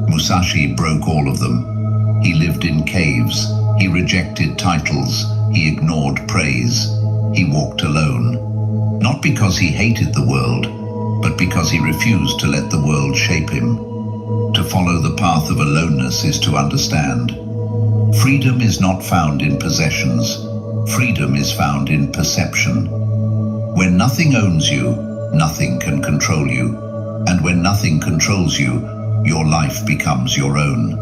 Musashi broke all of them. He lived in caves. He rejected titles. He ignored praise. He walked alone. Not because he hated the world, but because he refused to let the world shape him. To follow the path of aloneness is to understand. Freedom is not found in possessions. Freedom is found in perception. When nothing owns you, nothing can control you. And when nothing controls you, your life becomes your own.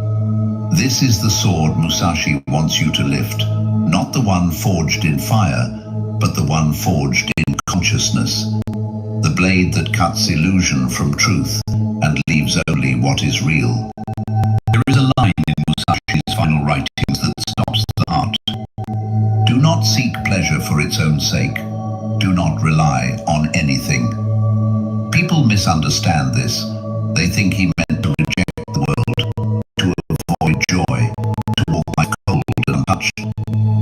This is the sword Musashi wants you to lift. Not the one forged in fire, but the one forged in consciousness. The blade that cuts illusion from truth and leaves only what is real. There is a line in Musashi's final writings that stops the heart. Do not seek pleasure for its own sake. Do not rely on anything. People misunderstand this. They think he meant to reject the world, to avoid joy, to walk like cold and untouched.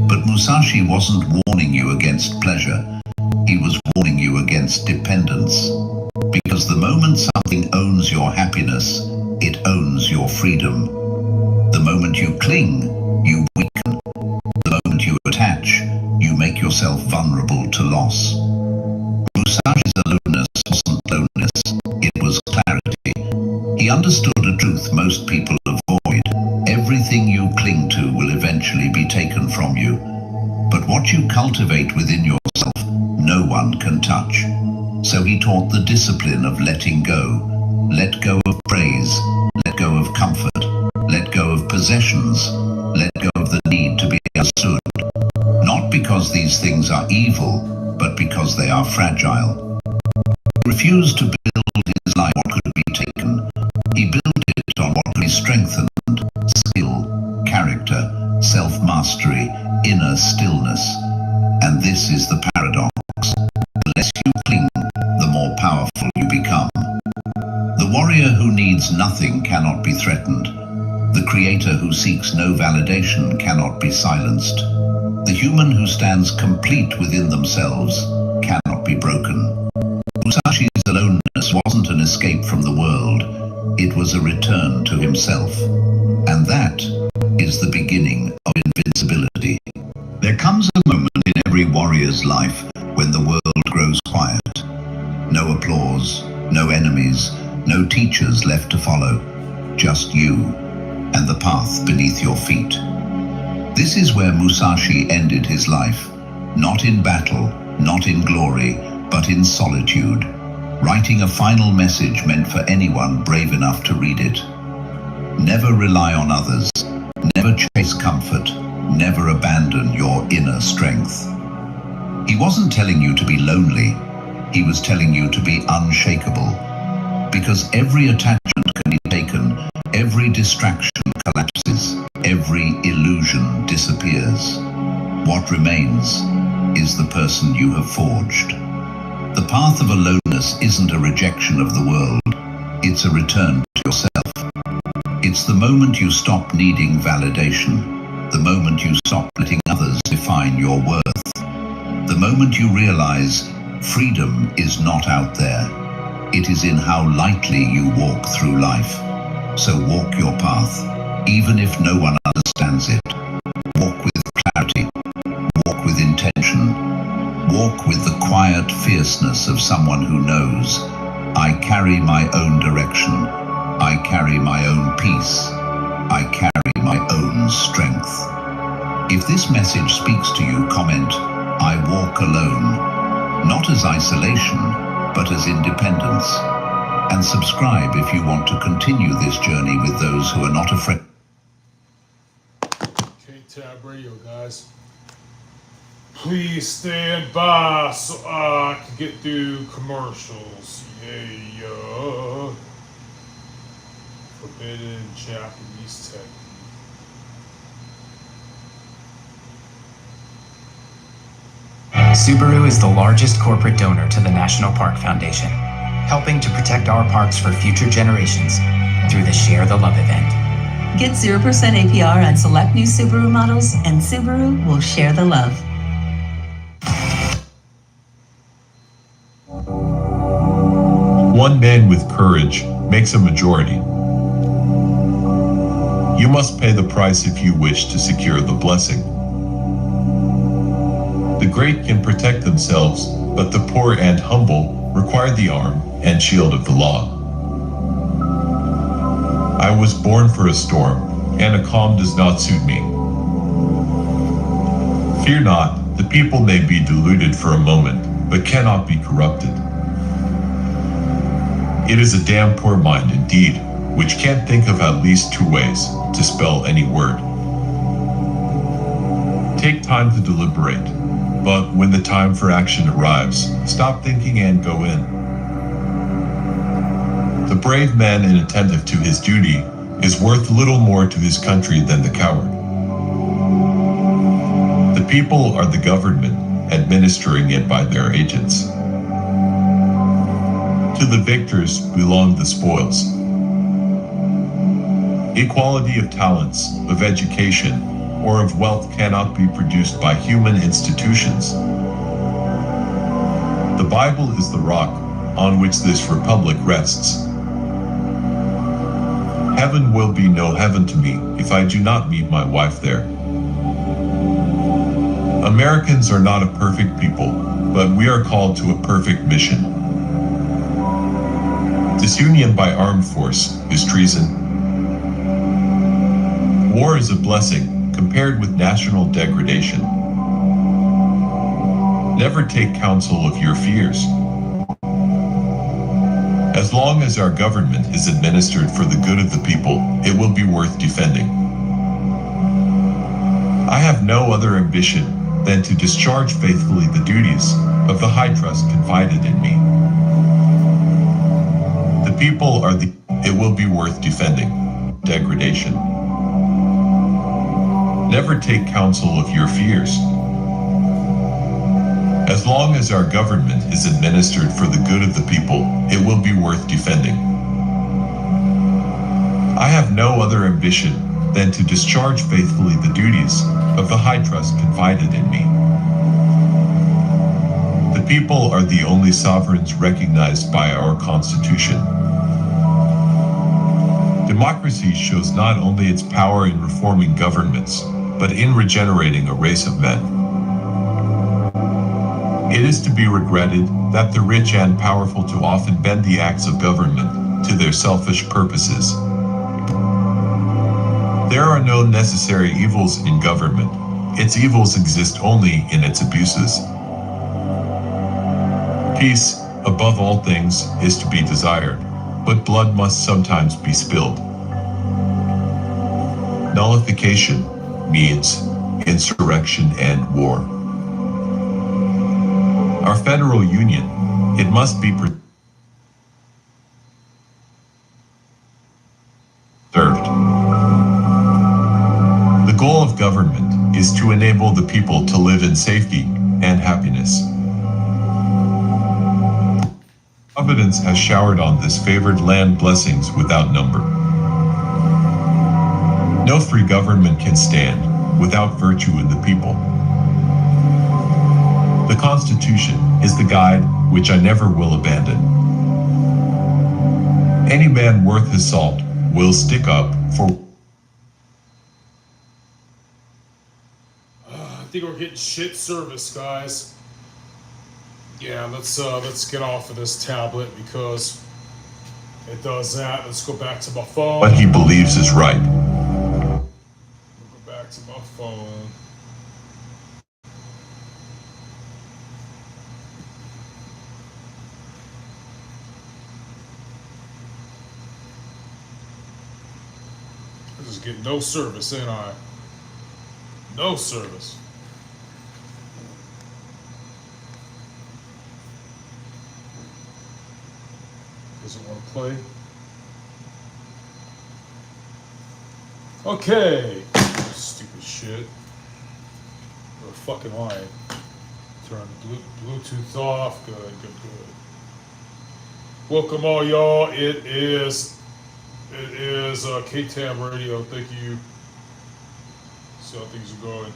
But Musashi wasn't warning you against pleasure. He was warning you against dependence. Because the moment something owns your happiness, it owns your freedom. The moment you cling, you weaken. The moment you attach, you make yourself vulnerable to loss. Musashi's aloneness wasn't loneliness, it was clarity. He understood a truth most people avoid. Everything you cling to will eventually be taken from you. But what you cultivate within yourself, no one can touch. So he taught the discipline of letting go. Let go of praise, let go of comfort, let go of possessions, let go of the need to be understood. Not because these things are evil, but because they are fragile. He refused to build his life on what could be taken. He built it on what could be strengthened, skill, character, self-mastery, inner stillness. And this is the paradox. The less you cling, the more powerful you become. The warrior who needs nothing cannot be threatened. The creator who seeks no validation cannot be silenced. The The human who stands complete within themselves cannot be broken. Musashi's aloneness wasn't an escape from the world, it was a return to himself. And that is the beginning of invincibility. There comes a moment in every warrior's life when the world grows quiet. No applause, no enemies, no teachers left to follow. Just you and the path beneath your feet. This is where Musashi ended his life. Not in battle, not in glory, but in solitude, writing a final message meant for anyone brave enough to read it. Never rely on others, never chase comfort, never abandon your inner strength. He wasn't telling you to be lonely, he was telling you to be unshakable. Because every attachment can be taken, every distraction collapses, every illusion disappears. What remains is the person you have forged. The path of aloneness isn't a rejection of the world, it's a return to yourself. It's the moment you stop needing validation, the moment you stop letting others define your worth, the moment you realize freedom is not out there, it is in how lightly you walk through life. So walk your path, even if no one understands it. Walk with clarity, walk with intention, walk with the quiet fierceness of someone who knows, I carry my own direction, I carry my own peace, I carry my own strength. If this message speaks to you, comment, I walk alone, not as isolation, but as independence. And subscribe if you want to continue this journey with those who are not afraid. K-Tab Radio, guys. Please stand by so I can get through commercials. Yeah. Forbidden Japanese technique. Subaru is the largest corporate donor to the National Park Foundation, helping to protect our parks for future generations through the Share the Love event. Get 0% APR on select new Subaru models, and Subaru will share the love. One man with courage makes a majority. You must pay the price if you wish to secure the blessing. The great can protect themselves, but the poor and humble require the arm and shield of the law. I was born for a storm, and a calm does not suit me. Fear not, the people may be deluded for a moment, but cannot be corrupted. It is a damn poor mind indeed, which can't think of at least two ways to spell any word. Take time to deliberate, but when the time for action arrives, stop thinking and go in. The brave man and attentive to his duty is worth little more to his country than the coward. The people are the government, administering it by their agents. To the victors belong the spoils. Equality of talents, of education, or of wealth cannot be produced by human institutions. The Bible is the rock on which this republic rests. Heaven will be no heaven to me if I do not meet my wife there. Americans are not a perfect people, but we are called to a perfect mission. Disunion by armed force is treason. War is a blessing compared with national degradation. Never take counsel of your fears. As long as our government is administered for the good of the people, it will be worth defending. I have no other ambition than to discharge faithfully the duties of the high trust confided in me. The people are the, it will be worth defending, degradation. Never take counsel of your fears. As long as our government is administered for the good of the people, it will be worth defending. I have no other ambition than to discharge faithfully the duties of the high trust confided in me. The people are the only sovereigns recognized by our Constitution. Democracy shows not only its power in reforming governments, but in regenerating a race of men. It is to be regretted that the rich and powerful too often bend the acts of government to their selfish purposes. There are no necessary evils in government. Its evils exist only in its abuses. Peace, above all things, is to be desired, but blood must sometimes be spilled. Nullification means insurrection and war. Our federal union, it must be preserved. The goal of government is to enable the people to live in safety and happiness. Providence has showered on this favored land blessings without number. No free government can stand without virtue in the people. The Constitution is the guide which I never will abandon. Any man worth his salt will stick up for. I think we're getting shit service, guys. Yeah, let's get off of this tablet because it does that. Let's go back to my phone. What he believes is right. Go back to my phone. I'm just getting no service, ain't I? No service. Doesn't want to play. Okay. Stupid shit. We're a fucking line. Turn Bluetooth off. Good. Welcome all y'all. It is KTAM Radio. Thank you. See how things are going.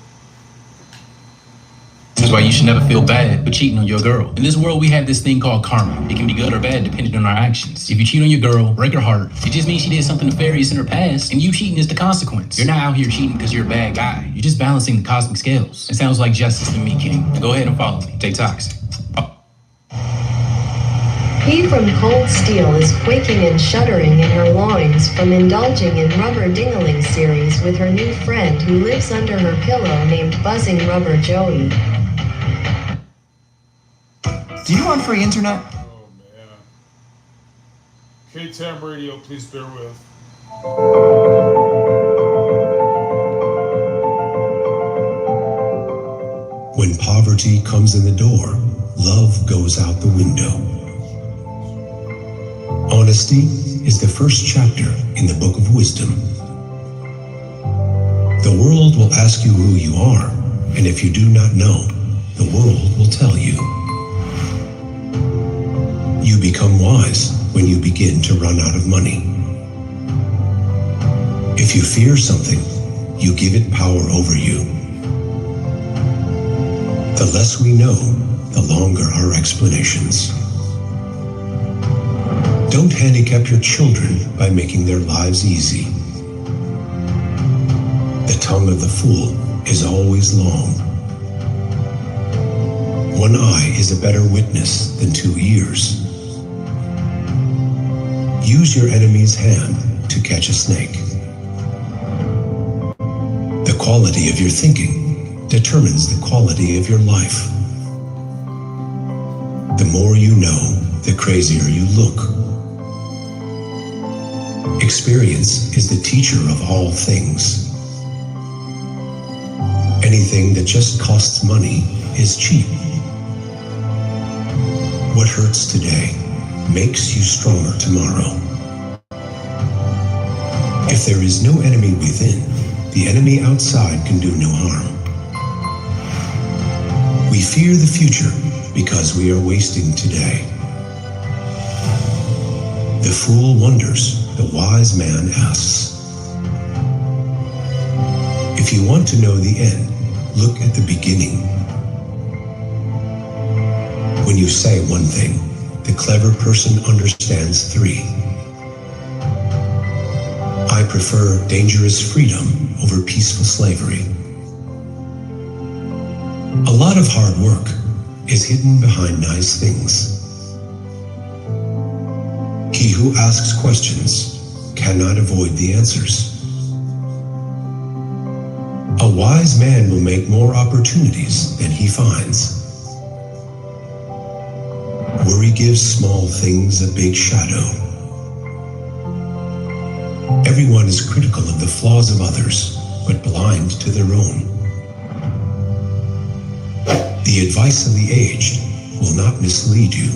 This is why you should never feel bad for cheating on your girl. In this world, we have this thing called karma. It can be good or bad depending on our actions. If you cheat on your girl, break her heart, it just means she did something nefarious in her past, and you cheating is the consequence. You're not out here cheating because you're a bad guy. You're just balancing the cosmic scales. It sounds like justice to me, King. Now go ahead and follow me. Take Toxic. He from Cold Steel is quaking and shuddering in her loins from indulging in Rubber Dingling series with her new friend who lives under her pillow named Buzzing Rubber Joey. Do you want free internet? Oh man. KTAM Radio, please bear with. When poverty comes in the door, love goes out the window. Honesty is the first chapter in the book of wisdom. The world will ask you who you are, and if you do not know, the world will tell you. You become wise when you begin to run out of money. If you fear something, you give it power over you. The less we know, the longer our explanations. Don't handicap your children by making their lives easy. The tongue of the fool is always long. One eye is a better witness than 2 ears. Use your enemy's hand to catch a snake. The quality of your thinking determines the quality of your life. The more you know, the crazier you look. Experience is the teacher of all things. Anything that just costs money is cheap. What hurts today makes you stronger tomorrow. If there is no enemy within, the enemy outside can do no harm. We fear the future because we are wasting today. The fool wonders, the wise man asks. If If you want to know the end, look at the beginning. When you say one thing, the clever person understands three. I prefer dangerous freedom over peaceful slavery. A lot of hard work is hidden behind nice things. He who asks questions cannot avoid the answers. A wise man will make more opportunities than he finds. Worry gives small things a big shadow. Everyone is critical of the flaws of others, but blind to their own. The advice of the aged will not mislead you.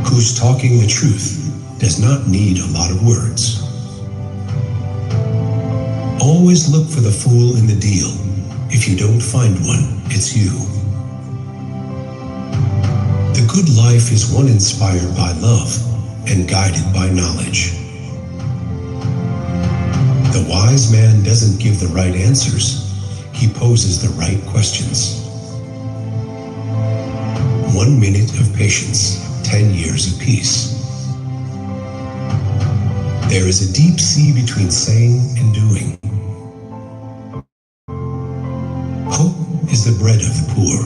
Who's talking the truth does not need a lot of words. Always look for the fool in the deal. If you don't find one, it's you. The good life is one inspired by love and guided by knowledge. The wise man doesn't give the right answers. He poses the right questions. 1 minute of patience, 10 years of peace. There is a deep sea between saying and doing. Hope is the bread of the poor.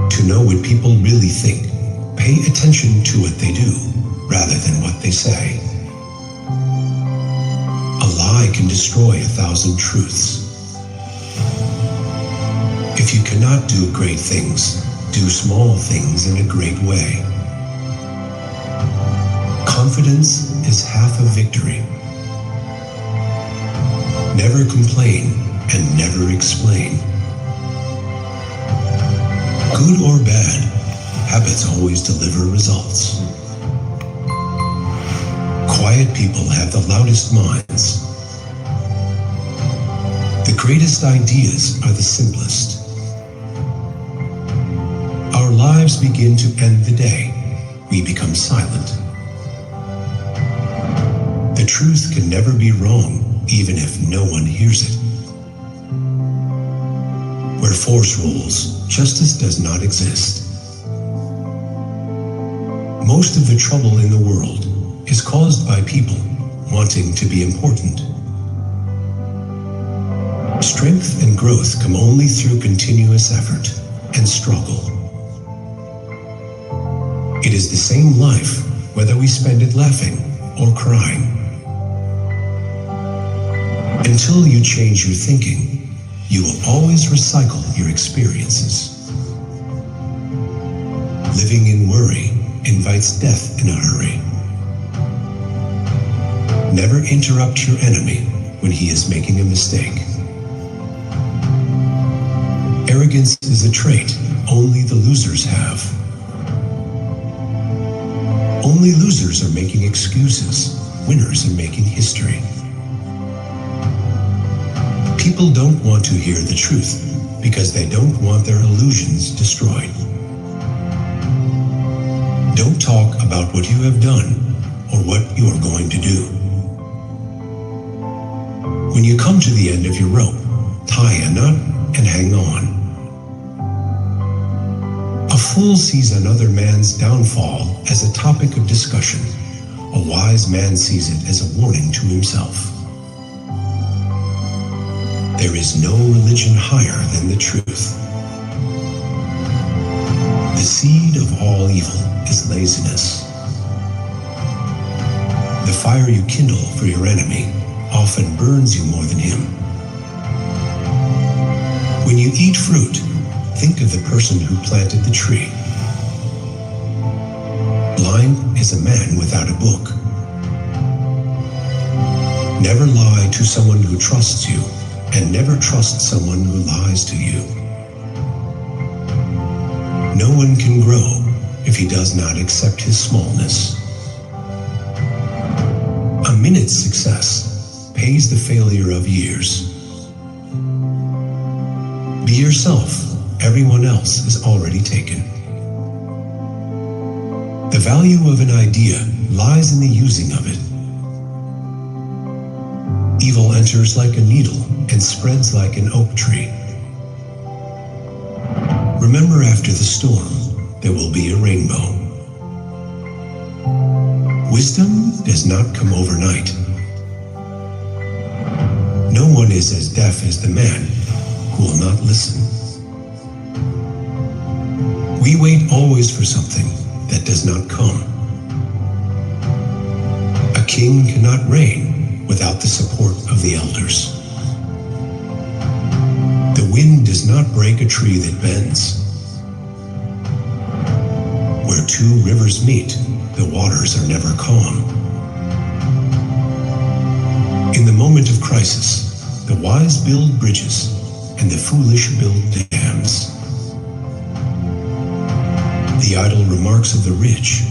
To know what people really think, pay attention to what they do rather than what they say. A lie can destroy 1,000 truths. If you cannot do great things, do small things in a great way. Confidence is half a victory. Never complain and never explain. Good or bad, habits always deliver results. Quiet people have the loudest minds. The greatest ideas are the simplest. Our lives begin to end the day we become silent. The truth can never be wrong, even if no one hears it. Where force rules, justice does not exist. Most of the trouble in the world is caused by people wanting to be important. Strength and growth come only through continuous effort and struggle. It is the same life, whether we spend it laughing or crying. Until you change your thinking, you will always recycle your experiences. Living in worry invites death in a hurry. Never interrupt your enemy when he is making a mistake. Arrogance is a trait only the losers have. Only losers are making excuses. Winners are making history. People don't want to hear the truth because they don't want their illusions destroyed. Don't talk about what you have done or what you are going to do. When you come to the end of your rope, tie a knot and hang on. A fool sees another man's downfall as a topic of discussion. A wise man sees it as a warning to himself. There is no religion higher than the truth. The seed of all evil is laziness. The fire you kindle for your enemy often burns you more than him. When you eat fruit, think of the person who planted the tree. Blind is a man without a book. Never lie to someone who trusts you, and never trust someone who lies to you. No one can grow if he does not accept his smallness. A minute's success pays the failure of years. Be yourself. Everyone else is already taken. The value of an idea lies in the using of it. Evil enters like a needle and spreads like an oak tree. Remember, after the storm, there will be a rainbow. Wisdom does not come overnight. No one is as deaf as the man who will not listen. We wait always for something that does not come. A king cannot reign without the support of the elders. The wind does not break a tree that bends. Where two rivers meet, the waters are never calm. In the moment of crisis, the wise build bridges and the foolish build dams. The idle remarks of the rich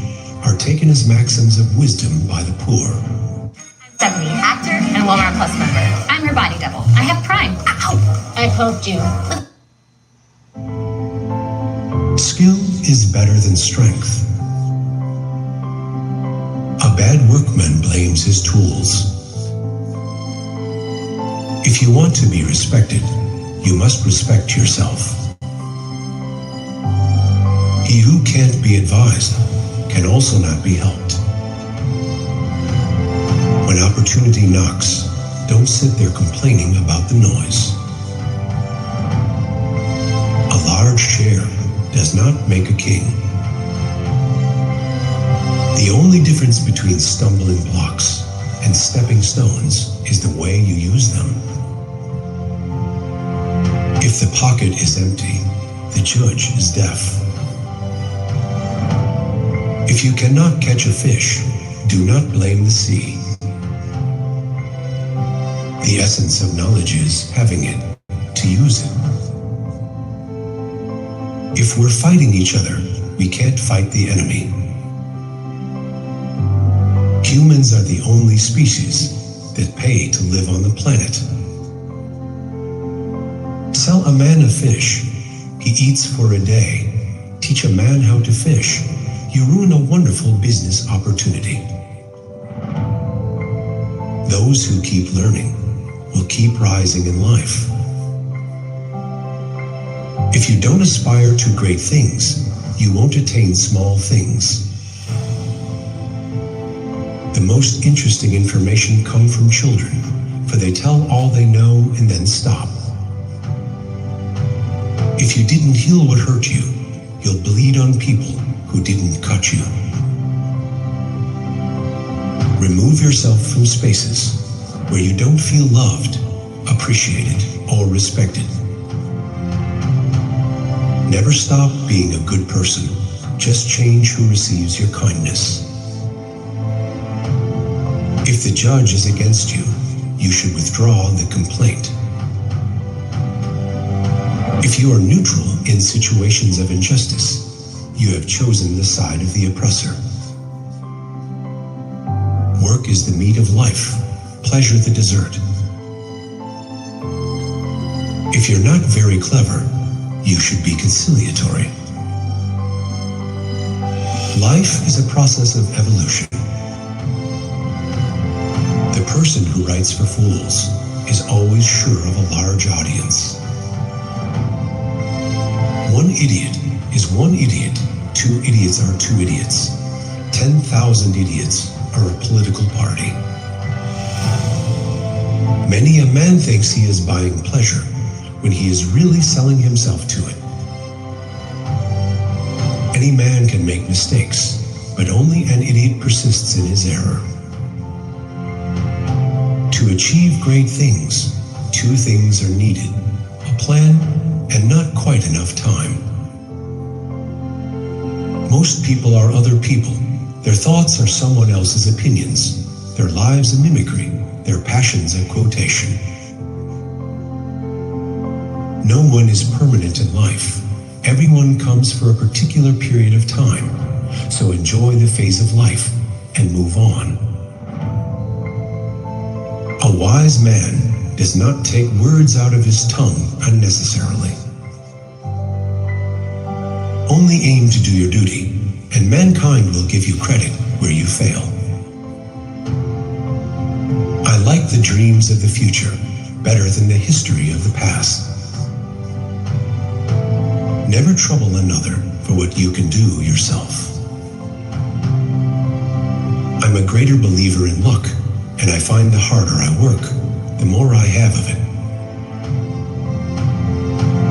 are taken as maxims of wisdom by the poor. Stephanie, actor and Walmart Plus member. I'm her body double. I have Prime. Ow! I poked you. Skill is better than strength. A bad workman blames his tools. If you want to be respected, you must respect yourself. He who can't be advised can also not be helped. When opportunity knocks, don't sit there complaining about the noise. A large chair does not make a king. The only difference between stumbling blocks and stepping stones is the way you use them. If the pocket is empty, the judge is deaf. If you cannot catch a fish, do not blame the sea. The essence of knowledge is having it, to use it. If we're fighting each other, we can't fight the enemy. Humans are the only species that pay to live on the planet. Sell a man a fish, he eats for a day. Teach a man how to fish, you ruin a wonderful business opportunity. Those who keep learning will keep rising in life. If you don't aspire to great things, you won't attain small things. The most interesting information comes from children, for they tell all they know and then stop. If you didn't heal what hurt you, you'll bleed on people who didn't cut you. Remove yourself from spaces where you don't feel loved, appreciated, or respected. Never stop being a good person. Just change who receives your kindness. If the judge is against you, you should withdraw the complaint. If you are neutral in situations of injustice, you have chosen the side of the oppressor. Work is the meat of life, pleasure the dessert. If you're not very clever, you should be conciliatory. Life is a process of evolution. The person who writes for fools is always sure of a large audience. One idiot is one idiot. 2 idiots are 2 idiots. 10,000 idiots are a political party. Many a man thinks he is buying pleasure when he is really selling himself to it. Any man can make mistakes, but only an idiot persists in his error. To achieve great things, 2 things are needed: a plan and not quite enough time. Most people are other people. Their thoughts are someone else's opinions, their lives a mimicry, their passions a quotation. No one is permanent in life. Everyone comes for a particular period of time, so enjoy the phase of life and move on. A wise man does not take words out of his tongue unnecessarily. Only aim to do your duty, and mankind will give you credit where you fail. I like like the dreams of the future better than the history of the past. Never trouble another for what you can do yourself. I'm a greater believer in luck, and I find the harder I work, the more I have of it.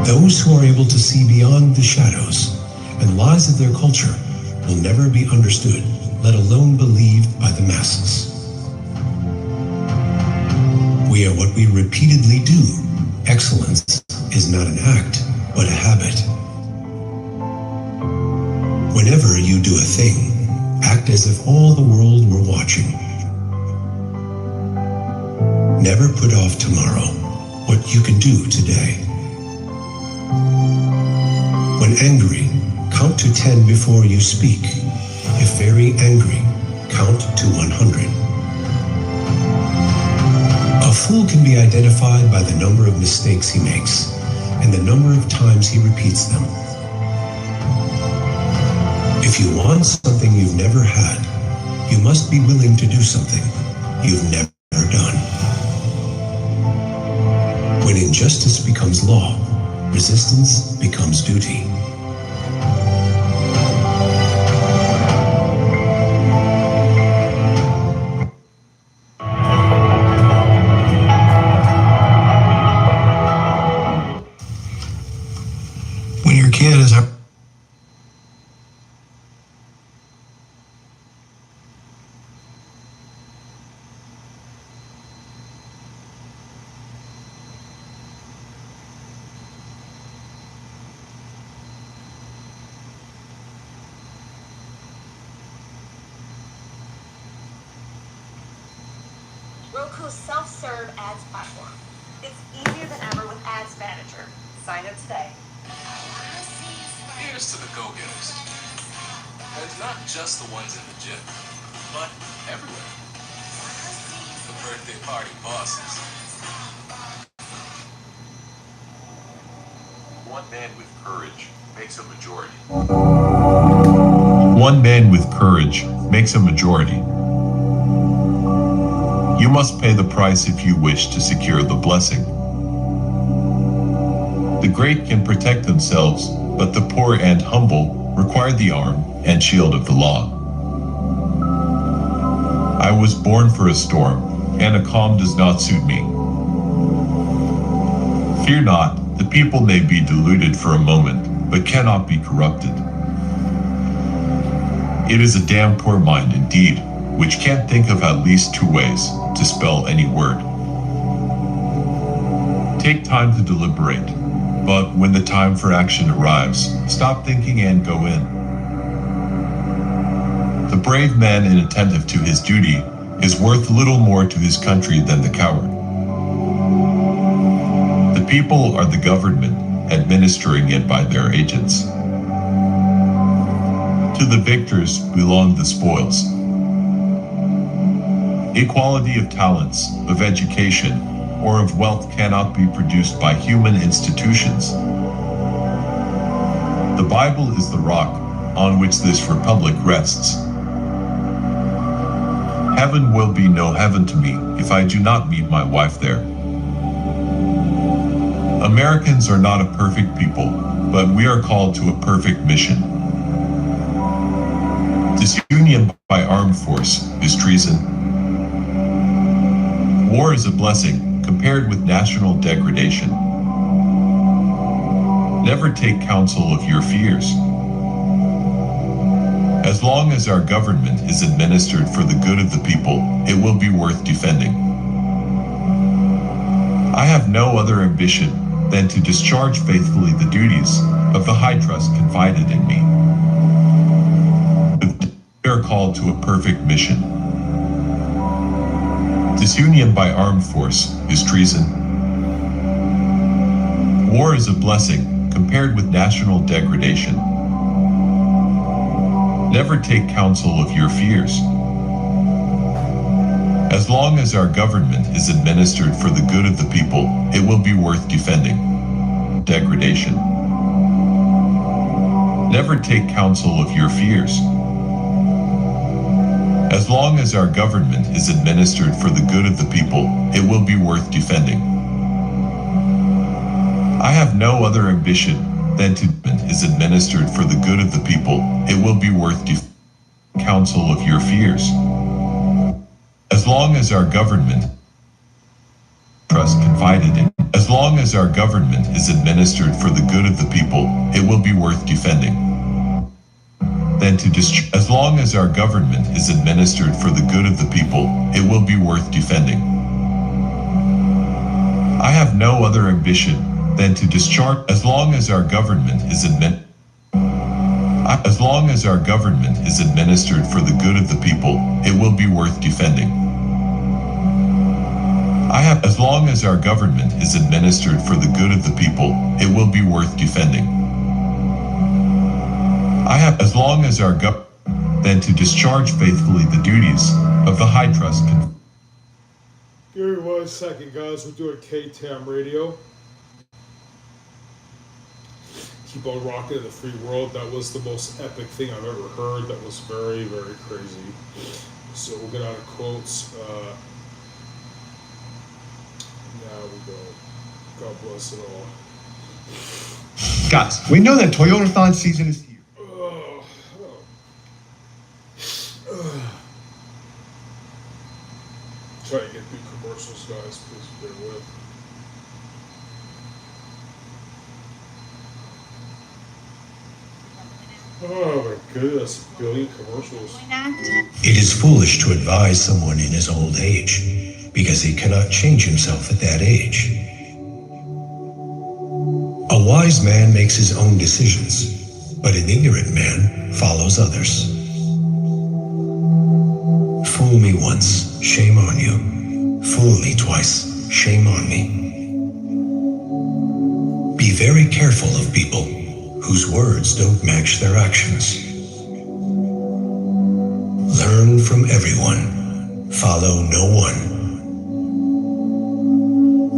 Those who are able to see beyond the shadows and lies of their culture will never be understood, let alone believed by the masses. We are what we repeatedly do. Excellence is not an act, but a habit. Whenever you do a thing, act as if all the world were watching. Never put off tomorrow what you can do today. When angry, count to 10 before you speak. If very angry, count to 100. A fool can be identified by the number of mistakes he makes and the number of times he repeats them. If you want something you've never had, you must be willing to do something you've never done. When injustice becomes law, resistance becomes duty. When your kid is a Roku's self-serve ads platform. It's easier than ever with Ads Manager. Sign up today. Here's to the go-getters. And not just the ones in the gym, but everywhere. The birthday party bosses. One man with courage makes a majority. One man with courage makes a majority. You must pay the price if you wish to secure the blessing. The great can protect themselves, but the poor and humble require the arm and shield of the law. I was born for a storm, and a calm does not suit me. Fear not, the people may be deluded for a moment, but cannot be corrupted. It is a damn poor mind indeed, which can't think of at least two ways to spell any word. Take time to deliberate, but when the time for action arrives, stop thinking and go in. The brave man inattentive to his duty is worth little more to his country than the coward. The people are the government, administering it by their agents. To the victors belong the spoils. Equality of talents, of education, or of wealth cannot be produced by human institutions. The Bible is the rock on which this republic rests. Heaven will be no heaven to me if I do not meet my wife there. Americans are not a perfect people, but we are called to a perfect mission. Disunion by armed force is treason. War is a blessing compared with national degradation. Never take counsel of your fears. As long as our government is administered for the good of the people, it will be worth defending. I have no other ambition than to discharge faithfully the duties of the high trust confided in me. We are called to a perfect mission. Disunion by armed force is treason. War is a blessing compared with national degradation. Never take counsel of your fears. As long as our government is administered for the good of the people, it will be worth defending. Degradation. Never take counsel of your fears. As long as our government is administered for the good of the people, it will be worth defending. I have no other ambition than to is administered for the good of the people, it will be worth defending. Counsel of your fears. As long as our government trust confided in, as long as our government is administered for the good of the people, it will be worth defending. Then to as long as our government is administered for the good of the people, it will be worth defending. I have no other ambition than to discharge. As long as our government is as long as our government is administered for the good of the people, it will be worth defending. As long as our government is administered for the good of the people, it will be worth defending. As long as our then to discharge faithfully the duties of the high trust. Give me 1 second, guys. We're doing KTAM Radio. Keep on rocking in the free world. That was the most epic thing I've ever heard. That was very, very crazy. So we'll get out of quotes. Now we go. God bless it all. Guys, we know that Toyotathon season is here. Try to get through commercials, guys. Please bear with. Oh my goodness, a billion commercials. It is foolish to advise someone in his old age, because he cannot change himself at that age. A wise man makes his own decisions, but an ignorant man follows others. Fool me once, shame on you. Fool me twice, shame on me. Be very careful of people whose words don't match their actions. Learn from everyone, follow no one.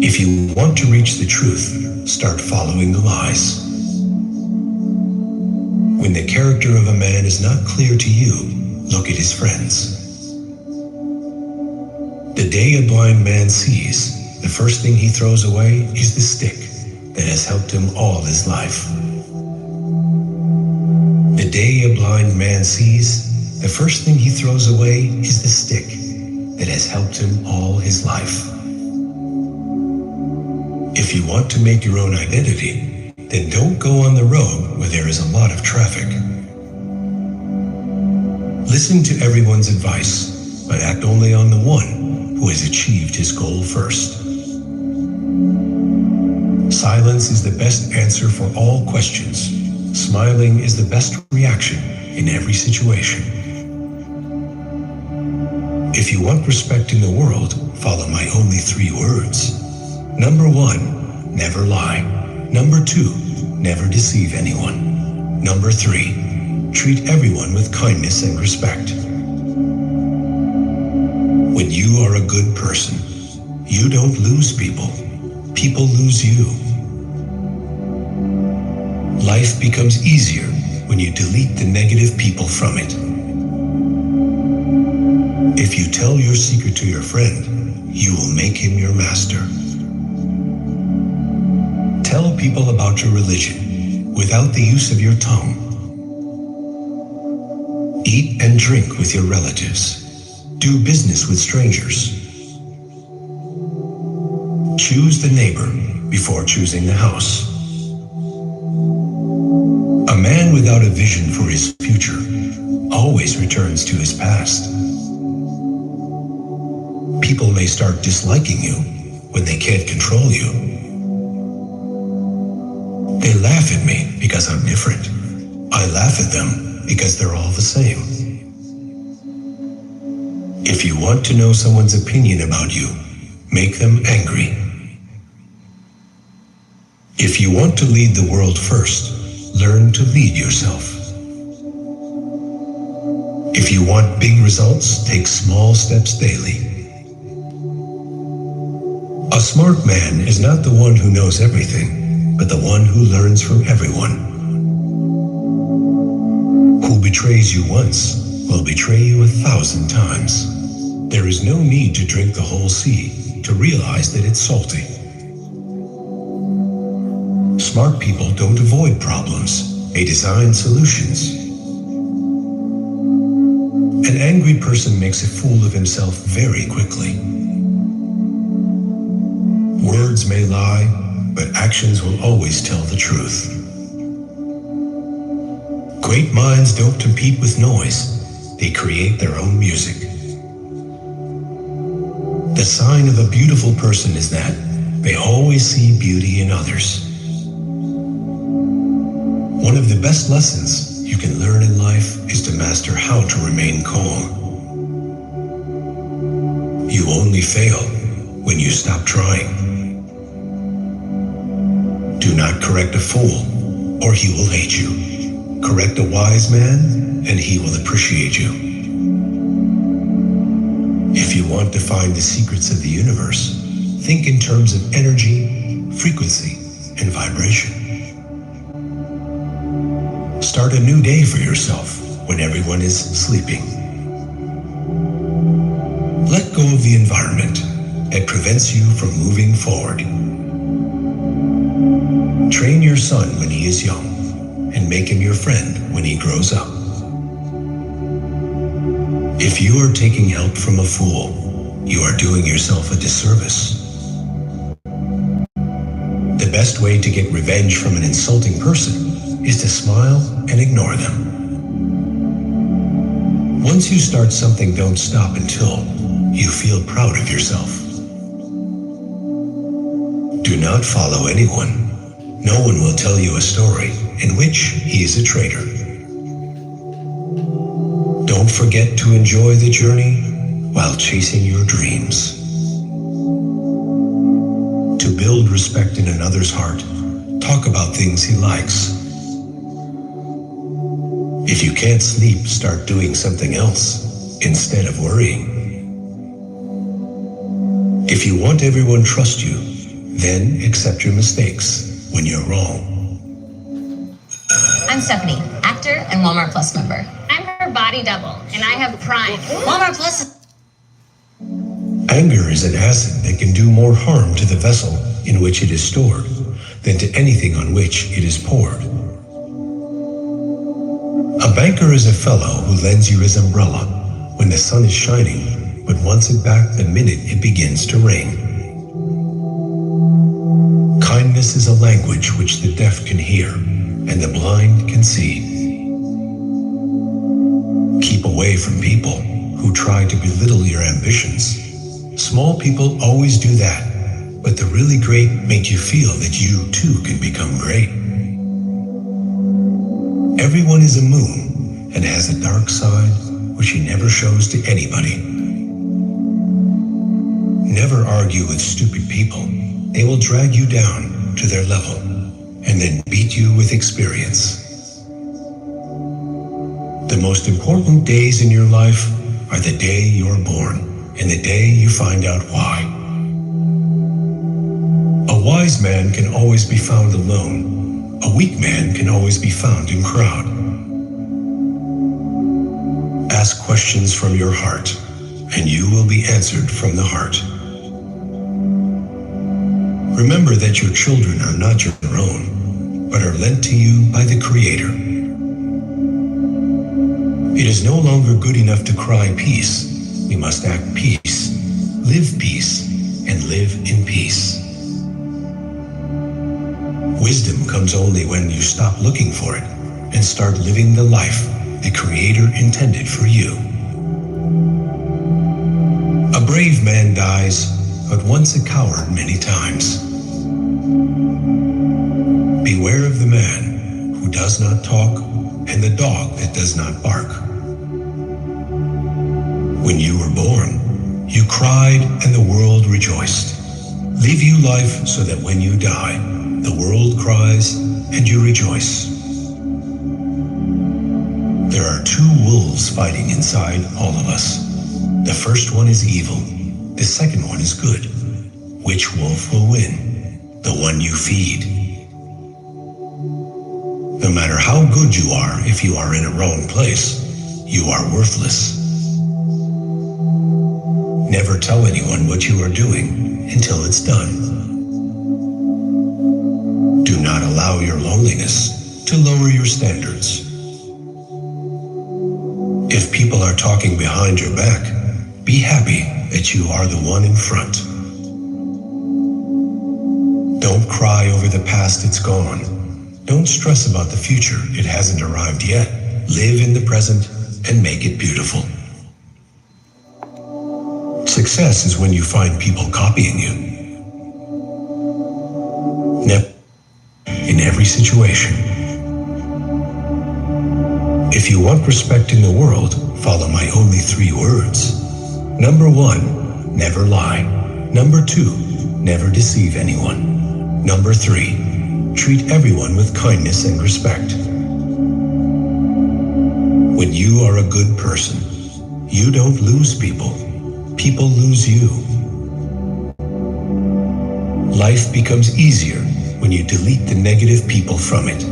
If you want to reach the truth, start following the lies. When the character of a man is not clear to you, look at his friends. The day a blind man sees, the first thing he throws away is the stick that has helped him all his life. The day a blind man sees, the first thing he throws away is the stick that has helped him all his life. If you want to make your own identity, then don't go on the road where there is a lot of traffic. Listen to everyone's advice, but act only on the one who has achieved his goal first. Silence is the best answer for all questions. Smiling is the best reaction in every situation. If you want respect in the world, follow my only 3 words. Number 1, never lie. Number 2, never deceive anyone. Number 3, treat everyone with kindness and respect. When you are a good person, you don't lose people. People lose you. Life becomes easier when you delete the negative people from it. If you tell your secret to your friend, you will make him your master. Tell people about your religion without the use of your tongue. Eat and drink with your relatives. Do business with strangers. Choose the neighbor before choosing the house. A man without a vision for his future always returns to his past. People may start disliking you when they can't control you. They laugh at me because I'm different. I laugh at them because they're all the same. If you want to know someone's opinion about you, make them angry. If you want to lead the world first, learn to lead yourself. If you want big results, take small steps daily. A smart man is not the one who knows everything, but the one who learns from everyone. Who betrays you once will betray you 1,000 times. There is no need to drink the whole sea to realize that it's salty. Smart people don't avoid problems, they design solutions. An angry person makes a fool of himself very quickly. Words may lie, but actions will always tell the truth. Great minds don't compete with noise, they create their own music. The sign of a beautiful person is that they always see beauty in others. One of the best lessons you can learn in life is to master how to remain calm. You only fail when you stop trying. Do not correct a fool, or he will hate you. Correct a wise man, and he will appreciate you. If you want to find the secrets of the universe, think in terms of energy, frequency, and vibration. Start a new day for yourself when everyone is sleeping. Let go of the environment that prevents you from moving forward. Train your son when he is young and make him your friend when he grows up. If you are taking help from a fool, you are doing yourself a disservice. The best way to get revenge from an insulting person is to smile and ignore them. Once you start something, don't stop until you feel proud of yourself. Do not follow anyone. No one will tell you a story in which he is a traitor. Don't forget to enjoy the journey while chasing your dreams. To build respect in another's heart, talk about things he likes. If you can't sleep, start doing something else instead of worrying. If you want everyone to trust you, then accept your mistakes when you're wrong. I'm Stephanie, actor and Walmart Plus member. I'm her body double, and I have Prime. Walmart Plus is... Anger is an acid that can do more harm to the vessel in which it is stored than to anything on which it is poured. A banker is a fellow who lends you his umbrella when the sun is shining, but wants it back the minute it begins to rain. Kindness is a language which the deaf can hear and the blind can see. Keep away from people who try to belittle your ambitions. Small people always do that, but the really great make you feel that you too can become great. Everyone is a moon and has a dark side which he never shows to anybody. Never argue with stupid people. They will drag you down to their level and then beat you with experience. The most important days in your life are the day you're born and the day you find out why. A wise man can always be found alone. A weak man can always be found in crowd. Ask questions from your heart, and you will be answered from the heart. Remember that your children are not your own, but are lent to you by the Creator. It is no longer good enough to cry peace. We must act peace, live peace, and live in peace. Wisdom comes only when you stop looking for it and start living the life the Creator intended for you. A brave man dies, but once a coward many times. Beware of the man who does not talk and the dog that does not bark. When you were born, you cried and the world rejoiced. Live you life so that when you die, the world cries and you rejoice. There are two wolves fighting inside all of us. The first one is evil. The second one is good. Which wolf will win? The one you feed. No matter how good you are, if you are in a wrong place, you are worthless. Never tell anyone what you are doing until it's done. Do not allow your loneliness to lower your standards. If people are talking behind your back, be happy that you are the one in front. Don't cry over the past, it's gone. Don't stress about the future, it hasn't arrived yet. Live in the present and make it beautiful. Success is when you find people copying you. Never in every situation. If you want respect in the world, follow my only 3 words. Number 1, never lie. Number 2, never deceive anyone. Number 3, treat everyone with kindness and respect. When you are a good person, you don't lose people. People lose you. Life becomes easier when you delete the negative people from it.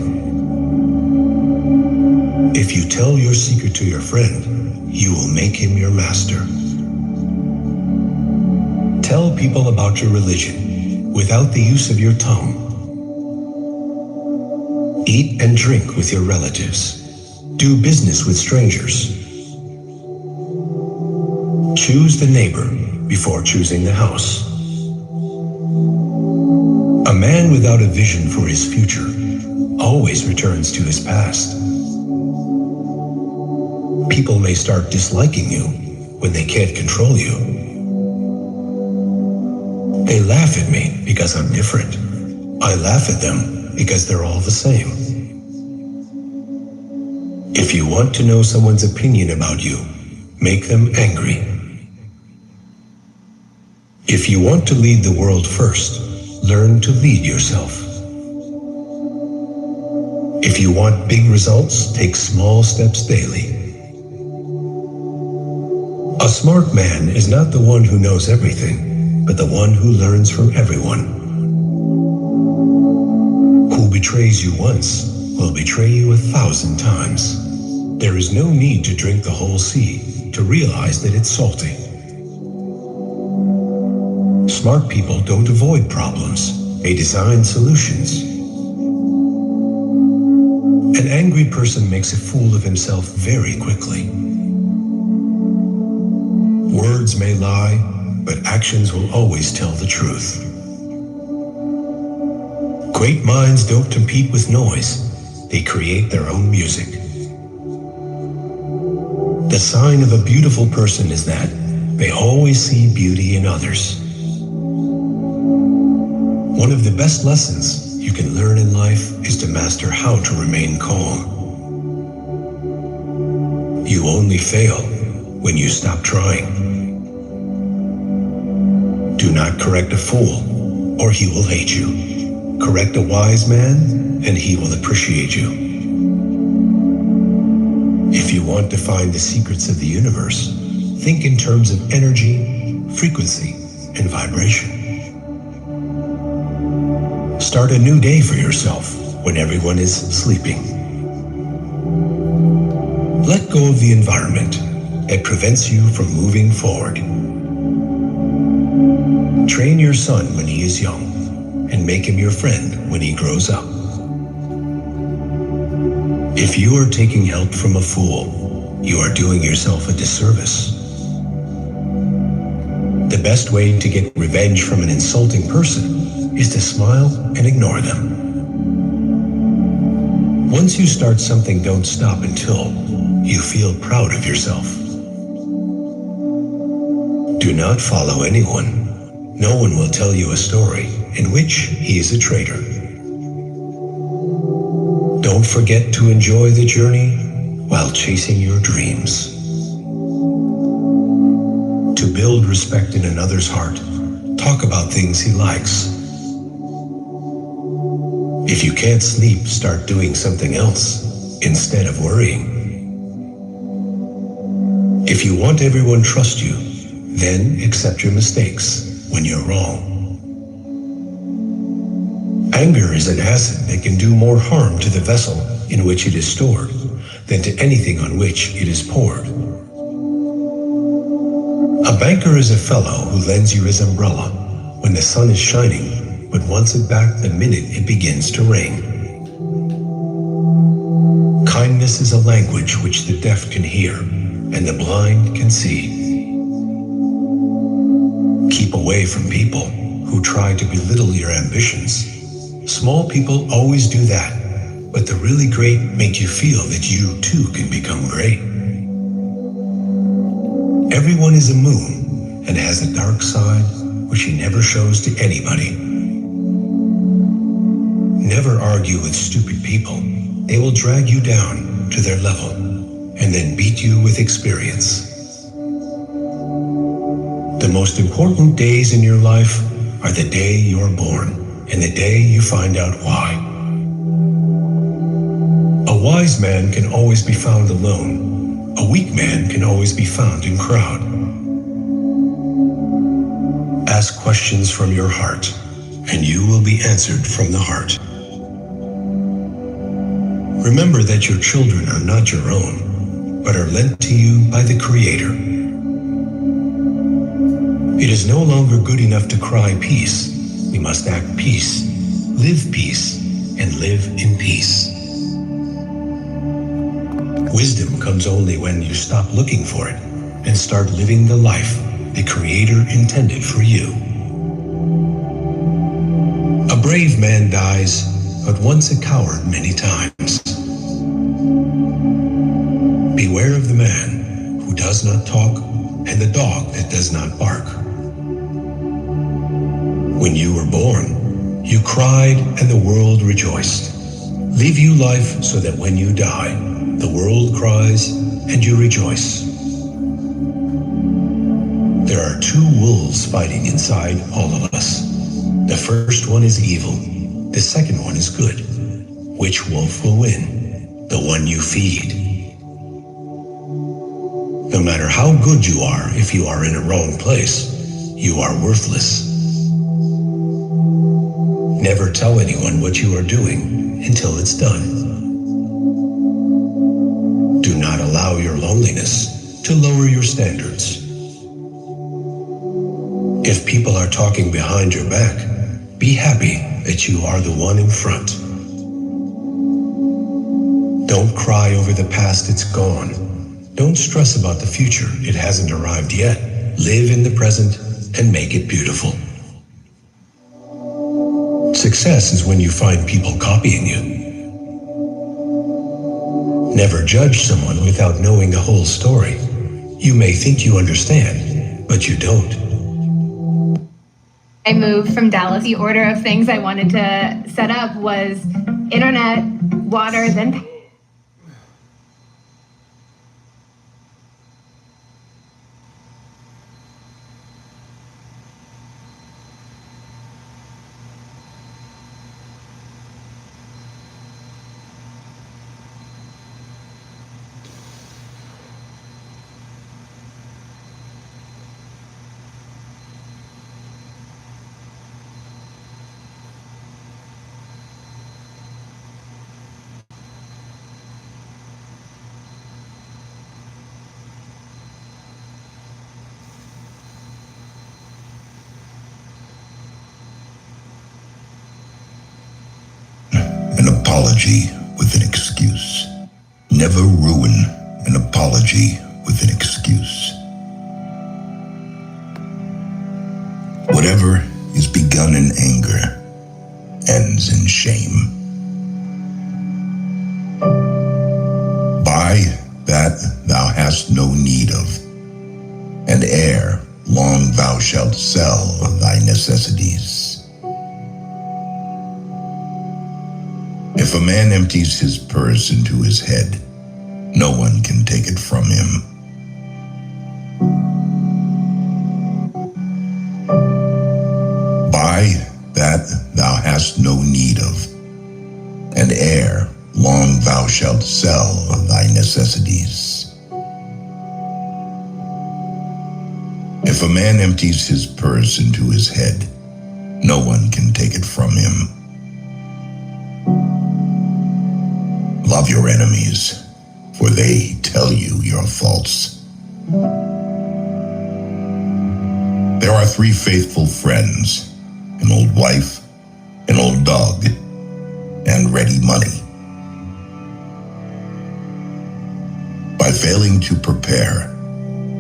If you tell your secret to your friend, you will make him your master. Tell people about your religion without the use of your tongue. Eat and drink with your relatives. Do business with strangers. Choose the neighbor before choosing the house. A man without a vision for his future always returns to his past. People may start disliking you when they can't control you. They laugh at me because I'm different. I laugh at them because they're all the same. If you want to know someone's opinion about you, make them angry. If you want to lead the world first, learn to lead yourself. If you want big results, take small steps daily. A smart man is not the one who knows everything, but the one who learns from everyone. Who betrays you once will betray you 1,000 times. There is no need to drink the whole sea to realize that it's salty. Smart people don't avoid problems, they design solutions. An angry person makes a fool of himself very quickly. Words may lie, but actions will always tell the truth. Great minds don't compete with noise, they create their own music. The sign of a beautiful person is that they always see beauty in others. One of the best lessons you can learn in life is to master how to remain calm. You only fail when you stop trying. Do not correct a fool, or he will hate you. Correct a wise man, and he will appreciate you. If you want to find the secrets of the universe, think in terms of energy, frequency, and vibration. Start a new day for yourself when everyone is sleeping. Let go of the environment that prevents you from moving forward. Train your son when he is young and make him your friend when he grows up. If you are taking help from a fool, you are doing yourself a disservice. The best way to get revenge from an insulting person is to smile and ignore them. Once you start something, don't stop until you feel proud of yourself. Do not follow anyone. No one will tell you a story in which he is a traitor. Don't forget to enjoy the journey while chasing your dreams. To build respect in another's heart, talk about things he likes. If you can't sleep, start doing something else instead of worrying. If you want everyone to trust you, then accept your mistakes when you're wrong. Anger is an acid that can do more harm to the vessel in which it is stored than to anything on which it is poured. A banker is a fellow who lends you his umbrella when the sun is shining, but wants it back the minute it begins to rain. Kindness is a language which the deaf can hear and the blind can see. Keep away from people who try to belittle your ambitions. Small people always do that, but the really great make you feel that you too can become great. Everyone is a moon and has a dark side which he never shows to anybody. Never argue with stupid people. They will drag you down to their level and then beat you with experience. The most important days in your life are the day you're born and the day you find out why. A wise man can always be found alone. A weak man can always be found in crowd. Ask questions from your heart, and you will be answered from the heart. Remember that your children are not your own, but are lent to you by the Creator. It is no longer good enough to cry peace. We must act peace, live peace, and live in peace. Wisdom comes only when you stop looking for it and start living the life the Creator intended for you. A brave man dies, but once a coward many times. Beware of the man who does not talk and the dog that does not bark. When you were born, you cried and the world rejoiced. Live you life so that when you die, the world cries and you rejoice. There are two wolves fighting inside all of us. The first one is evil. The second one is good. Which wolf will win? The one you feed. No matter how good you are, if you are in a wrong place, you are worthless. Never tell anyone what you are doing until it's done. Do not allow your loneliness to lower your standards. If people are talking behind your back, be happy that you are the one in front. Don't cry over the past, it's gone. Don't stress about the future, it hasn't arrived yet. Live in the present and make it beautiful. Success is when you find people copying you. Never judge someone without knowing the whole story. You may think you understand, but you don't. I moved from Dallas. The order of things I wanted to set up was internet, water, then An apology with an excuse. Never ruin an apology with an excuse. Whatever is begun in anger ends in shame. Buy that thou hast no need of, and ere long thou shalt sell thy necessities. If a man empties his purse into his head, no one can take it from him. Buy that thou hast no need of, and ere long thou shalt sell thy necessities. If a man empties his purse into his head, no one can take it from him. Love your enemies, for they tell you you're false. There are 3 faithful friends, an old wife, an old dog, and ready money. By failing to prepare,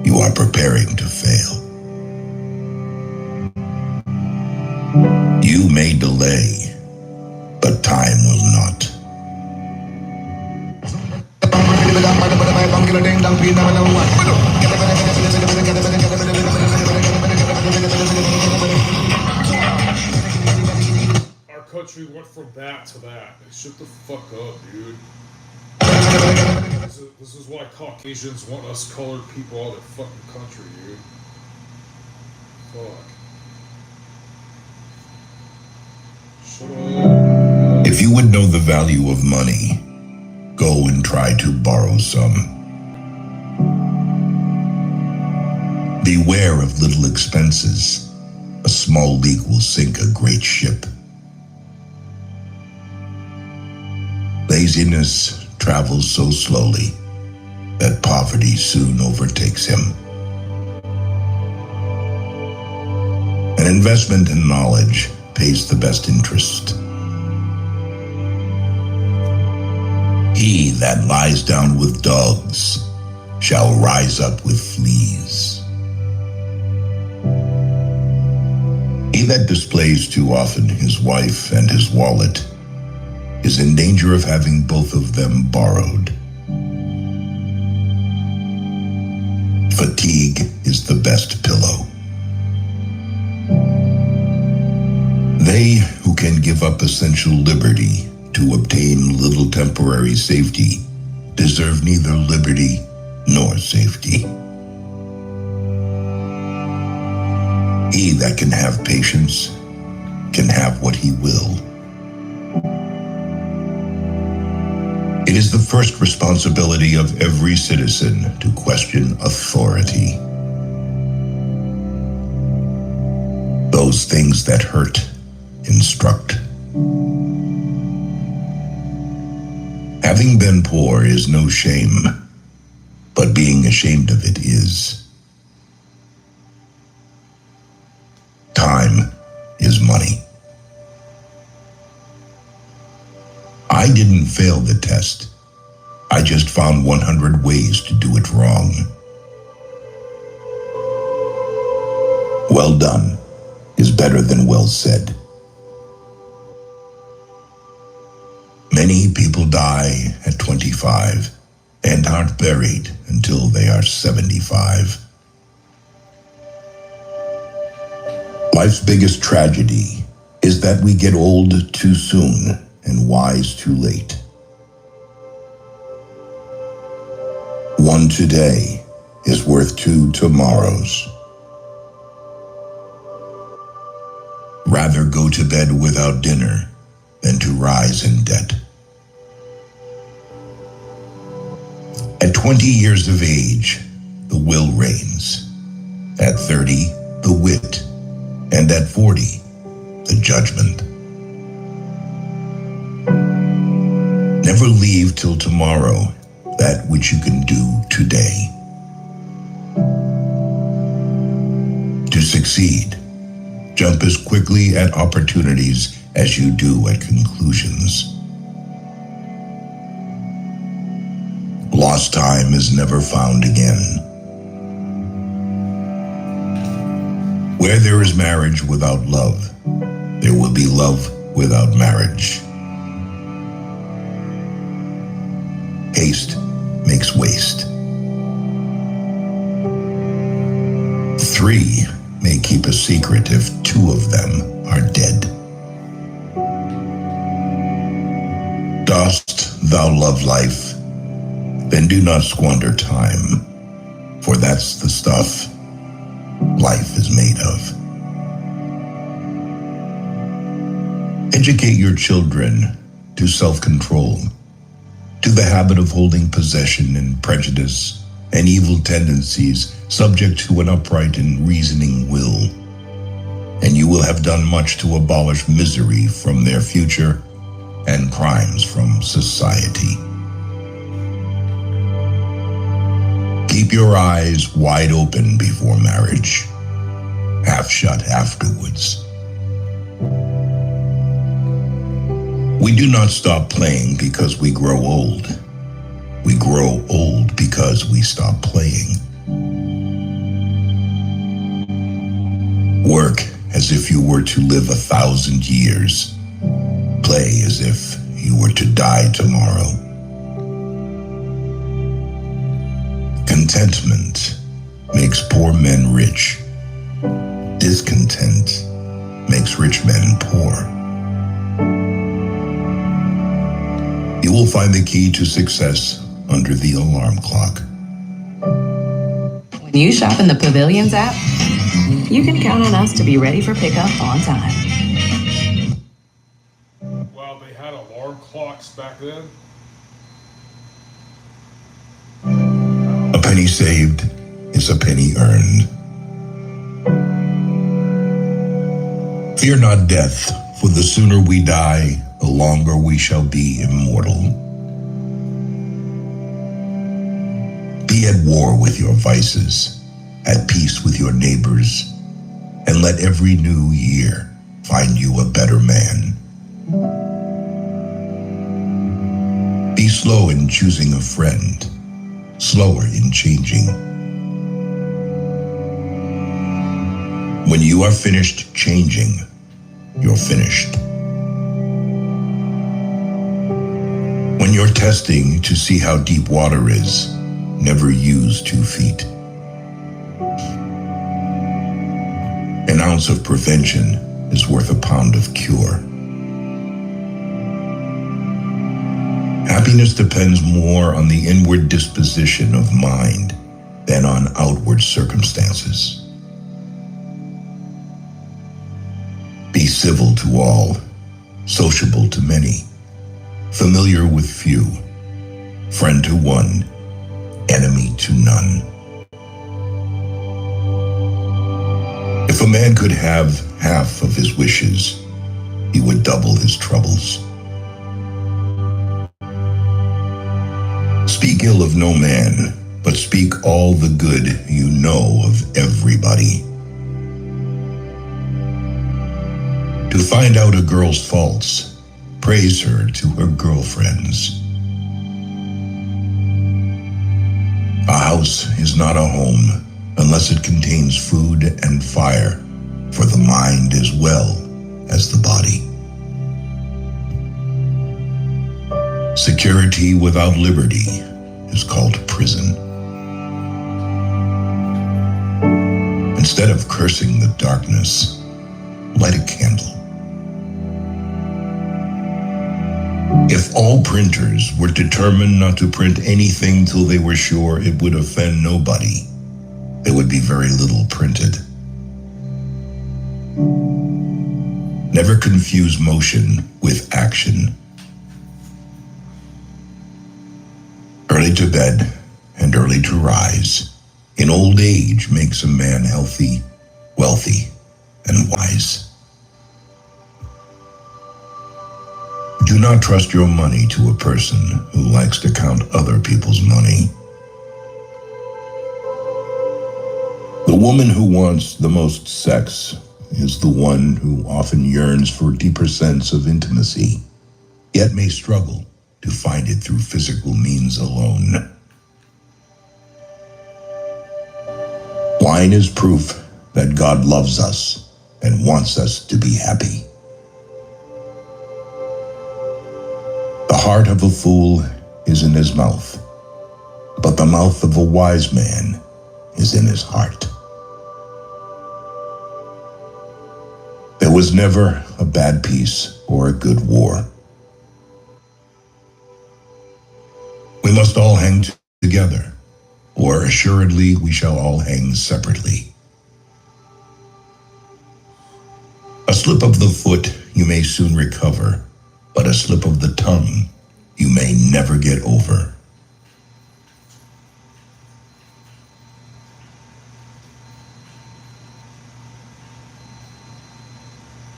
you are preparing to fail. You may delay, but time will not. Our country went from that to that. Shut the fuck up, dude. This is why Caucasians want us colored people out of their fucking country, dude. Fuck. Shut up. If you would know the value of money, go and try to borrow some. Beware of little expenses. A small leak will sink a great ship. Laziness travels so slowly that poverty soon overtakes him. An investment in knowledge pays the best interest. He that lies down with dogs shall rise up with fleas. He that displays too often his wife and his wallet is in danger of having both of them borrowed. Fatigue is the best pillow. They who can give up essential liberty to obtain little temporary safety deserve neither liberty nor safety. He that can have patience can have what he will. It is the first responsibility of every citizen to question authority. Those things that hurt instruct. Having been poor is no shame, but being ashamed of it is. Time is money. I didn't fail the test. I just found 100 ways to do it wrong. Well done is better than well said. Many people die at 25 and aren't buried until they are 75. Life's biggest tragedy is that we get old too soon and wise too late. One today is worth 2 tomorrows. Rather go to bed without dinner than to rise in debt. At 20 years of age, the will reigns. At 30, the wit. And at 40, the judgment. Never leave till tomorrow that which you can do today. To succeed, jump as quickly at opportunities as you do at conclusions. Lost time is never found again. Where there is marriage without love, there will be love without marriage. Haste makes waste. 3 may keep a secret if 2 of them are dead. Dost thou love life? Then do not squander time, for that's the stuff life is made of. Educate your children to self-control, to the habit of holding possession and prejudice and evil tendencies subject to an upright and reasoning will, and you will have done much to abolish misery from their future and crimes from society. Keep your eyes wide open before marriage, half shut afterwards. We do not stop playing because we grow old. We grow old because we stop playing. Work as if you were to live 1,000 years. Play as if you were to die tomorrow. Contentment makes poor men rich. Discontent makes rich men poor. You will find the key to success under the alarm clock. When you shop in the Pavilions app, you can count on us to be ready for pickup on time. Well, they had alarm clocks back then. A penny saved is a penny earned. Fear not death, for the sooner we die, the longer we shall be immortal. Be at war with your vices, at peace with your neighbors, and let every new year find you a better man. Be slow in choosing a friend, slower in changing. When you are finished changing, you're finished. When you're testing to see how deep water is, never use 2 feet. An ounce of prevention is worth a pound of cure. Happiness depends more on the inward disposition of mind than on outward circumstances. Be civil to all, sociable to many, familiar with few, friend to one, enemy to none. If a man could have half of his wishes, he would double his troubles. Speak ill of no man, but speak all the good you know of everybody. To find out a girl's faults, praise her to her girlfriends. A house is not a home unless it contains food and fire for the mind as well as the body. Security without liberty is called prison. Instead of cursing the darkness, light a candle. If all printers were determined not to print anything till they were sure it would offend nobody, there would be very little printed. Never confuse motion with action. Early to bed and early to rise in old age makes a man healthy, wealthy, and wise. Do not trust your money to a person who likes to count other people's money. The woman who wants the most sex is the one who often yearns for a deeper sense of intimacy, yet may struggle to find it through physical means alone. Wine is proof that God loves us and wants us to be happy. The heart of a fool is in his mouth, but the mouth of a wise man is in his heart. There was never a bad peace or a good war. We must all hang together, or assuredly we shall all hang separately. A slip of the foot you may soon recover, but a slip of the tongue you may never get over.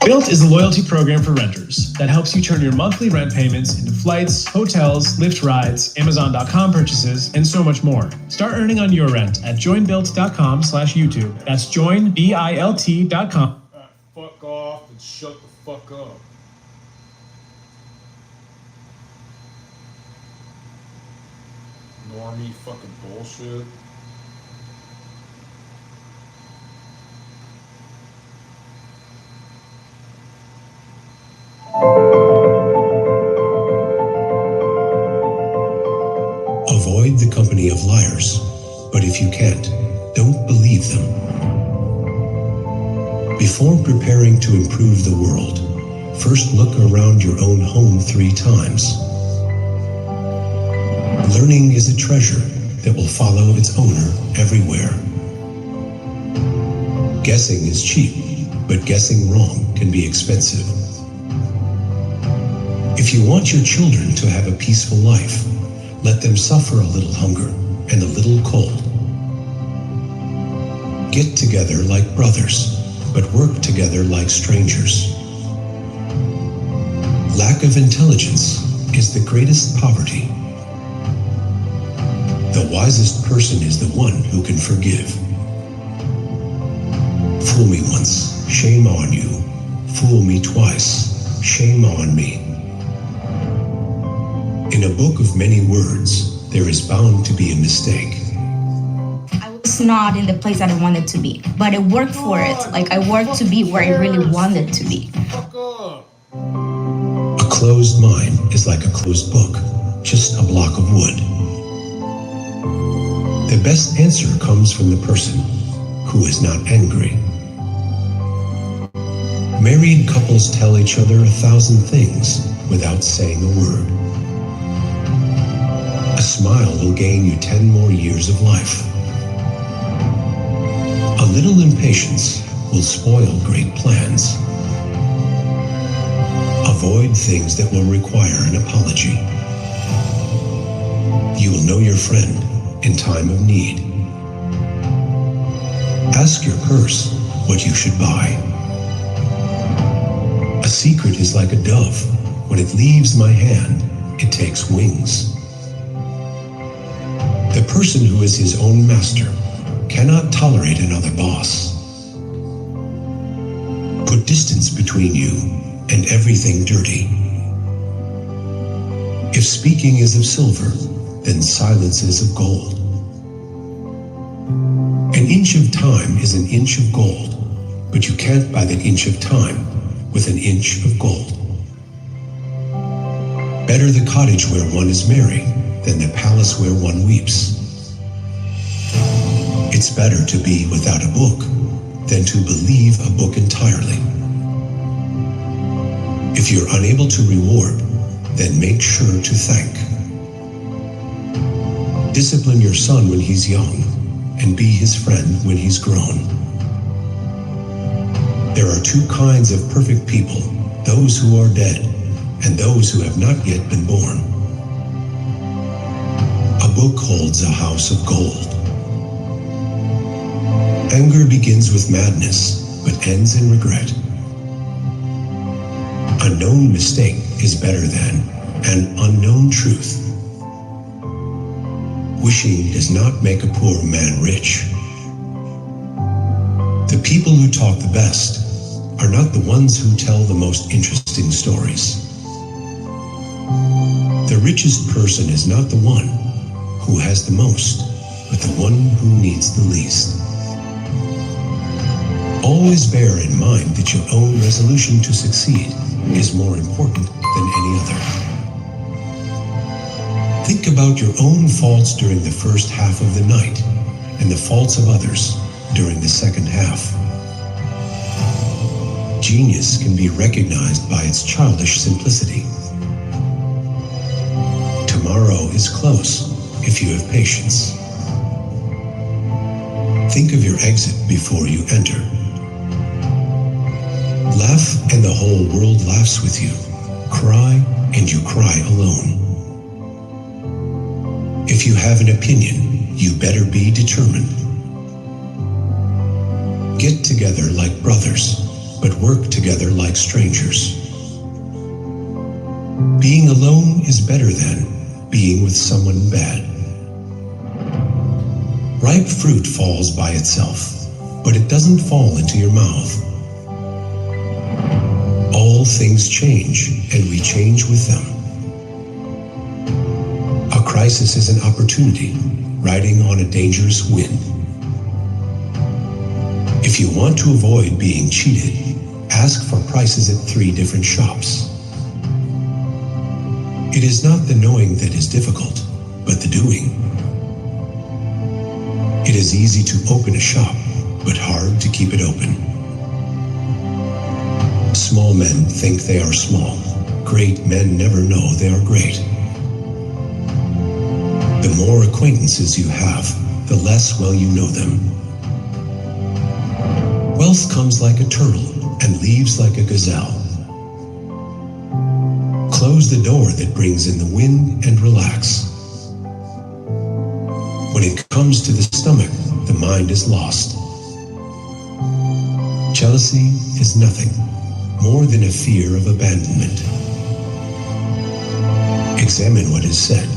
Built is a loyalty program for renters that helps you turn your monthly rent payments into flights, hotels, Lyft rides, Amazon.com purchases, and so much more. Start earning on your rent at joinbuilt.com/YouTube. That's joinbilt.com. Fuck off and shut the fuck up. Normie fucking bullshit. Avoid the company of liars, but if you can't, don't believe them. Before preparing to improve the world, first look around your own home 3 times. Learning is a treasure that will follow its owner everywhere. Guessing is cheap, but guessing wrong can be expensive. If you want your children to have a peaceful life, let them suffer a little hunger and a little cold. Get together like brothers, but work together like strangers. Lack of intelligence is the greatest poverty. The wisest person is the one who can forgive. Fool me once, shame on you. Fool me twice, shame on me. In a book of many words, there is bound to be a mistake. I was not in the place that I wanted to be, but I worked for it. Like, I worked to be where I really wanted to be. A closed mind is like a closed book, just a block of wood. The best answer comes from the person who is not angry. Married couples tell each other 1,000 things without saying a word. A smile will gain you 10 more years of life. A little impatience will spoil great plans. Avoid things that will require an apology. You will know your friend in time of need. Ask your purse what you should buy. A secret is like a dove. When it leaves my hand, it takes wings. The person who is his own master cannot tolerate another boss. Put distance between you and everything dirty. If speaking is of silver, then silence is of gold. An inch of time is an inch of gold, but you can't buy that inch of time with an inch of gold. Better the cottage where one is merry than the palace where one weeps. It's better to be without a book than to believe a book entirely. If you're unable to reward, then make sure to thank. Discipline your son when he's young, and be his friend when he's grown. There are 2 kinds of perfect people, those who are dead, and those who have not yet been born. A book holds a house of gold. Anger begins with madness, but ends in regret. A known mistake is better than an unknown truth. Wishing does not make a poor man rich. The people who talk the best are not the ones who tell the most interesting stories. The richest person is not the one who has the most, but the one who needs the least. Always bear in mind that your own resolution to succeed is more important than any other. Think about your own faults during the first half of the night and the faults of others during the second half. Genius can be recognized by its childish simplicity. Tomorrow is close if you have patience. Think of your exit before you enter. Laugh and the whole world laughs with you. Cry and you cry alone. If you have an opinion, you better be determined. Get together like brothers, but work together like strangers. Being alone is better than being with someone bad. Ripe fruit falls by itself, but it doesn't fall into your mouth. All things change, and we change with them. A crisis is an opportunity, riding on a dangerous wind. If you want to avoid being cheated, ask for prices at 3 different shops. It is not the knowing that is difficult, but the doing. It is easy to open a shop, but hard to keep it open. Small men think they are small. Great men never know they are great. The more acquaintances you have, the less well you know them. Wealth comes like a turtle and leaves like a gazelle. Close the door that brings in the wind and relax. When it comes to the stomach, the mind is lost. Jealousy is nothing more than a fear of abandonment. Examine what is said,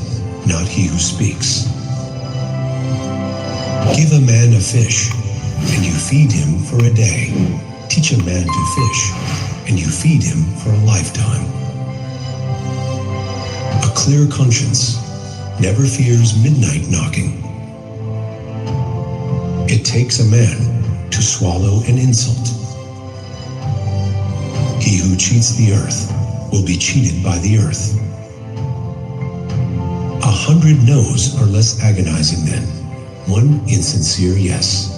not he who speaks. Give a man a fish, and you feed him for a day. Teach a man to fish, and you feed him for a lifetime. A clear conscience never fears midnight knocking. It takes a man to swallow an insult. He who cheats the earth will be cheated by the earth. 100 no's are less agonizing than 1 insincere yes.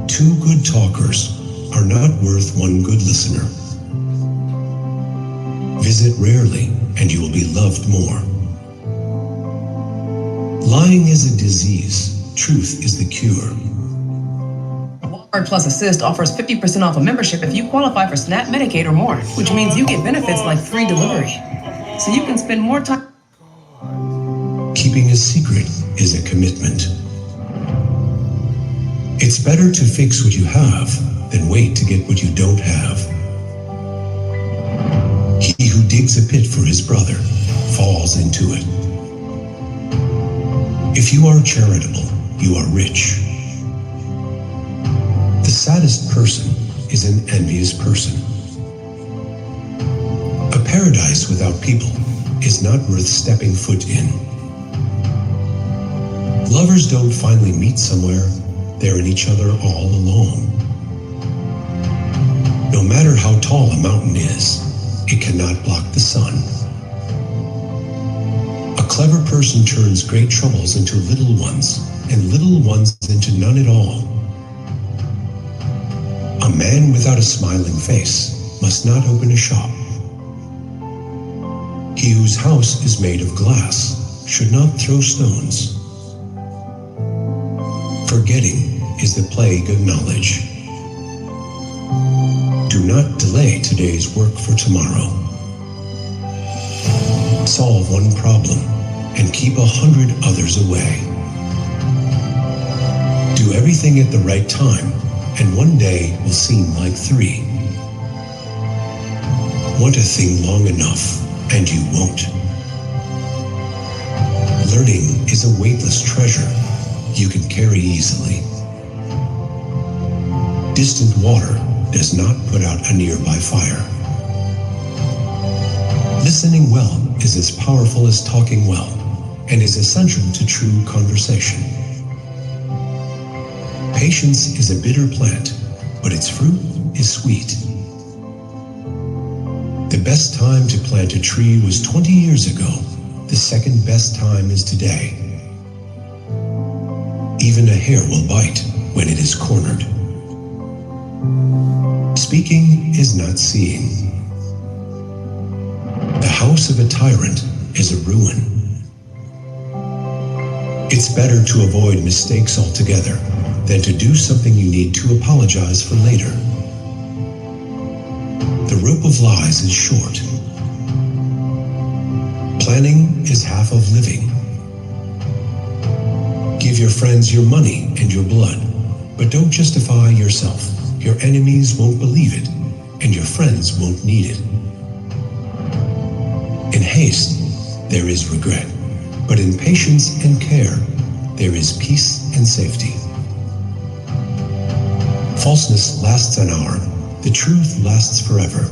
2 good talkers are not worth 1 good listener. Visit rarely, and you will be loved more. Lying is a disease. Truth is the cure. Walmart Plus Assist offers 50% off a membership if you qualify for SNAP, Medicaid, or more, which means you get benefits like free delivery. So you can spend more time. Keeping a secret is a commitment. It's better to fix what you have than wait to get what you don't have. He who digs a pit for his brother falls into it. If you are charitable, you are rich. The saddest person is an envious person. A paradise without people is not worth stepping foot in. Lovers don't finally meet somewhere, they're in each other all along. No matter how tall a mountain is, it cannot block the sun. A clever person turns great troubles into little ones, and little ones into none at all. A man without a smiling face must not open a shop. He whose house is made of glass should not throw stones. Forgetting is the plague of knowledge. Do not delay today's work for tomorrow. Solve 1 problem and keep 100 others away. Do everything at the right time, and one day will seem like 3. Want a thing long enough, and you won't. Learning is a weightless treasure you can carry easily. Distant water does not put out a nearby fire. Listening well is as powerful as talking well, and is essential to true conversation. Patience is a bitter plant, but its fruit is sweet. The best time to plant a tree was 20 years ago. The second best time is today. Even a hare will bite when it is cornered. Speaking is not seeing. The house of a tyrant is a ruin. It's better to avoid mistakes altogether than to do something you need to apologize for later. The rope of lies is short. Planning is half of living. Give your friends your money and your blood, but don't justify yourself. your enemies won't believe it, and your friends won't need it. In haste, there is regret, but in patience and care, there is peace and safety. Falseness lasts an hour, the truth lasts forever.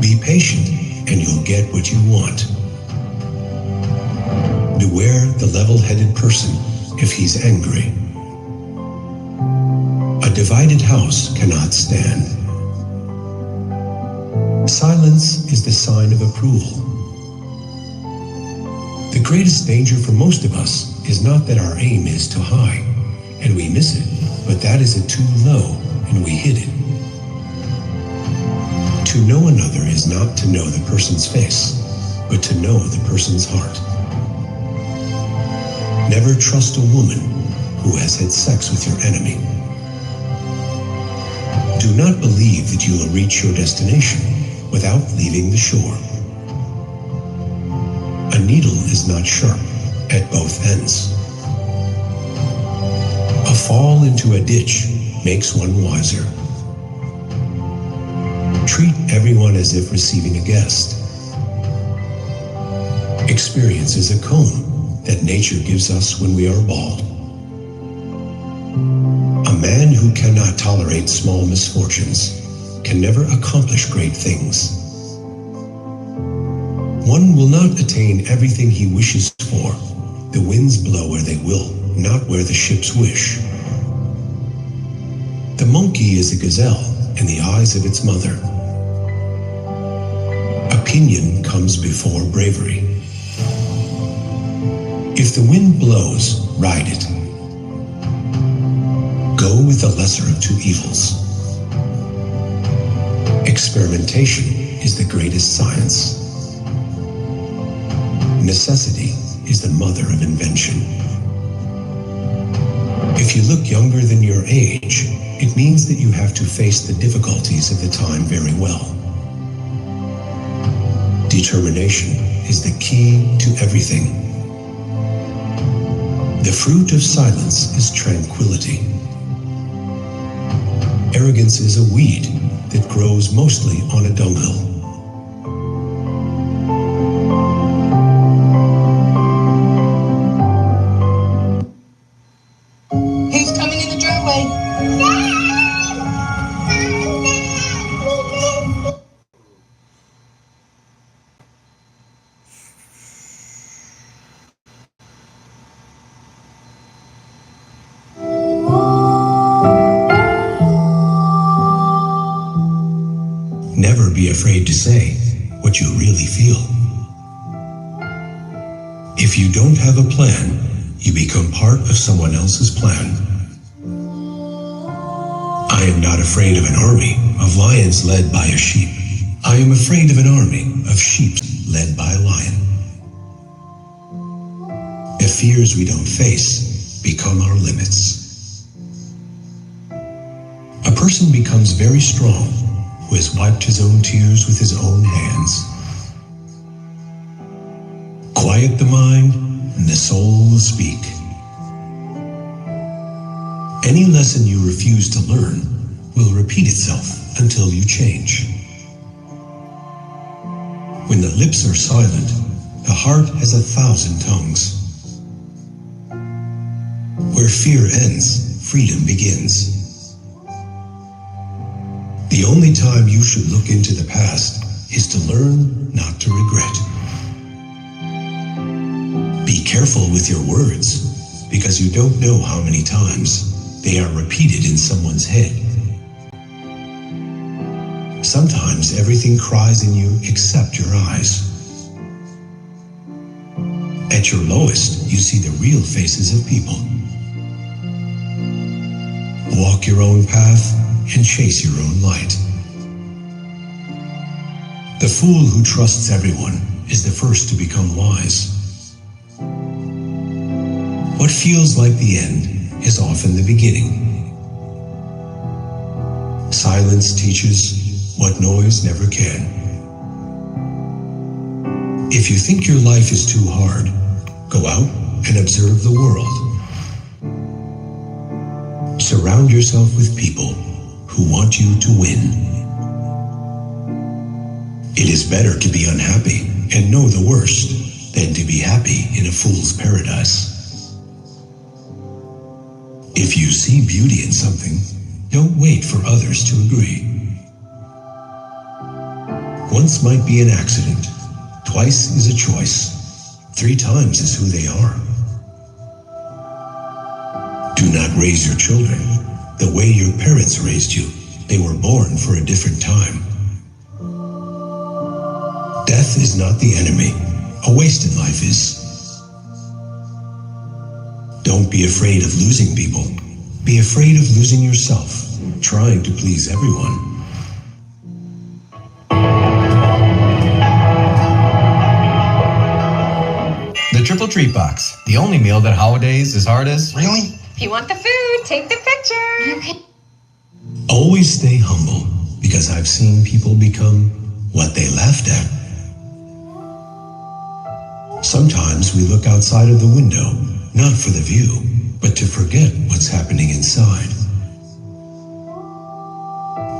Be patient, and you'll get what you want. Beware the level-headed person if he's angry. A divided house cannot stand. Silence is the sign of approval. The greatest danger for most of us is not that our aim is too high, and we miss it, but that is it too low, and we hit it. To know another is not to know the person's face, but to know the person's heart. Never trust a woman who has had sex with your enemy. Do not believe that you will reach your destination without leaving the shore. A needle is not sharp at both ends. A fall into a ditch makes one wiser. Treat everyone as if receiving a guest. Experience is a comb that nature gives us when we are bald. A man who cannot tolerate small misfortunes can never accomplish great things. One will not attain everything he wishes for. The winds blow where they will, not where the ships wish. The monkey is a gazelle in the eyes of its mother. Opinion comes before bravery. If the wind blows, ride it. Go with the lesser of two evils. Experimentation is the greatest science. Necessity is the mother of invention. If you look younger than your age, it means that you have to face the difficulties of the time very well. Determination is the key to everything. The fruit of silence is tranquility. Arrogance is a weed that grows mostly on a dunghill. Who's coming in the driveway? Never be afraid to say what you really feel. If you don't have a plan, you become part of someone else's plan. I am not afraid of an army of lions led by a sheep. I am afraid of an army of sheep led by a lion. The fears we don't face become our limits. A person becomes very strong who has wiped his own tears with his own hands. Quiet the mind, and the soul will speak. Any lesson you refuse to learn will repeat itself until you change. When the lips are silent, the heart has 1,000 tongues. Where fear ends, freedom begins. The only time you should look into the past is to learn not to regret. Be careful with your words, because you don't know how many times they are repeated in someone's head. Sometimes everything cries in you except your eyes. At your lowest, you see the real faces of people. Walk your own path and chase your own light. The fool who trusts everyone is the first to become wise. What feels like the end is often the beginning. Silence teaches what noise never can. If you think your life is too hard, go out and observe the world. Surround yourself with people who want you to win. It is better to be unhappy and know the worst than to be happy in a fool's paradise. If you see beauty in something, don't wait for others to agree. Once might be an accident, twice is a choice, 3 times is who they are. Do not raise your children the way your parents raised you. They were born for a different time. Death is not the enemy. A wasted life is. Don't be afraid of losing people. Be afraid of losing yourself, trying to please everyone. The Triple Treat Box, the only meal that holidays as hard as... Really? If you want the food, take the picture. Okay. Always stay humble, because I've seen people become what they laughed at. Sometimes we look outside of the window, not for the view, but to forget what's happening inside.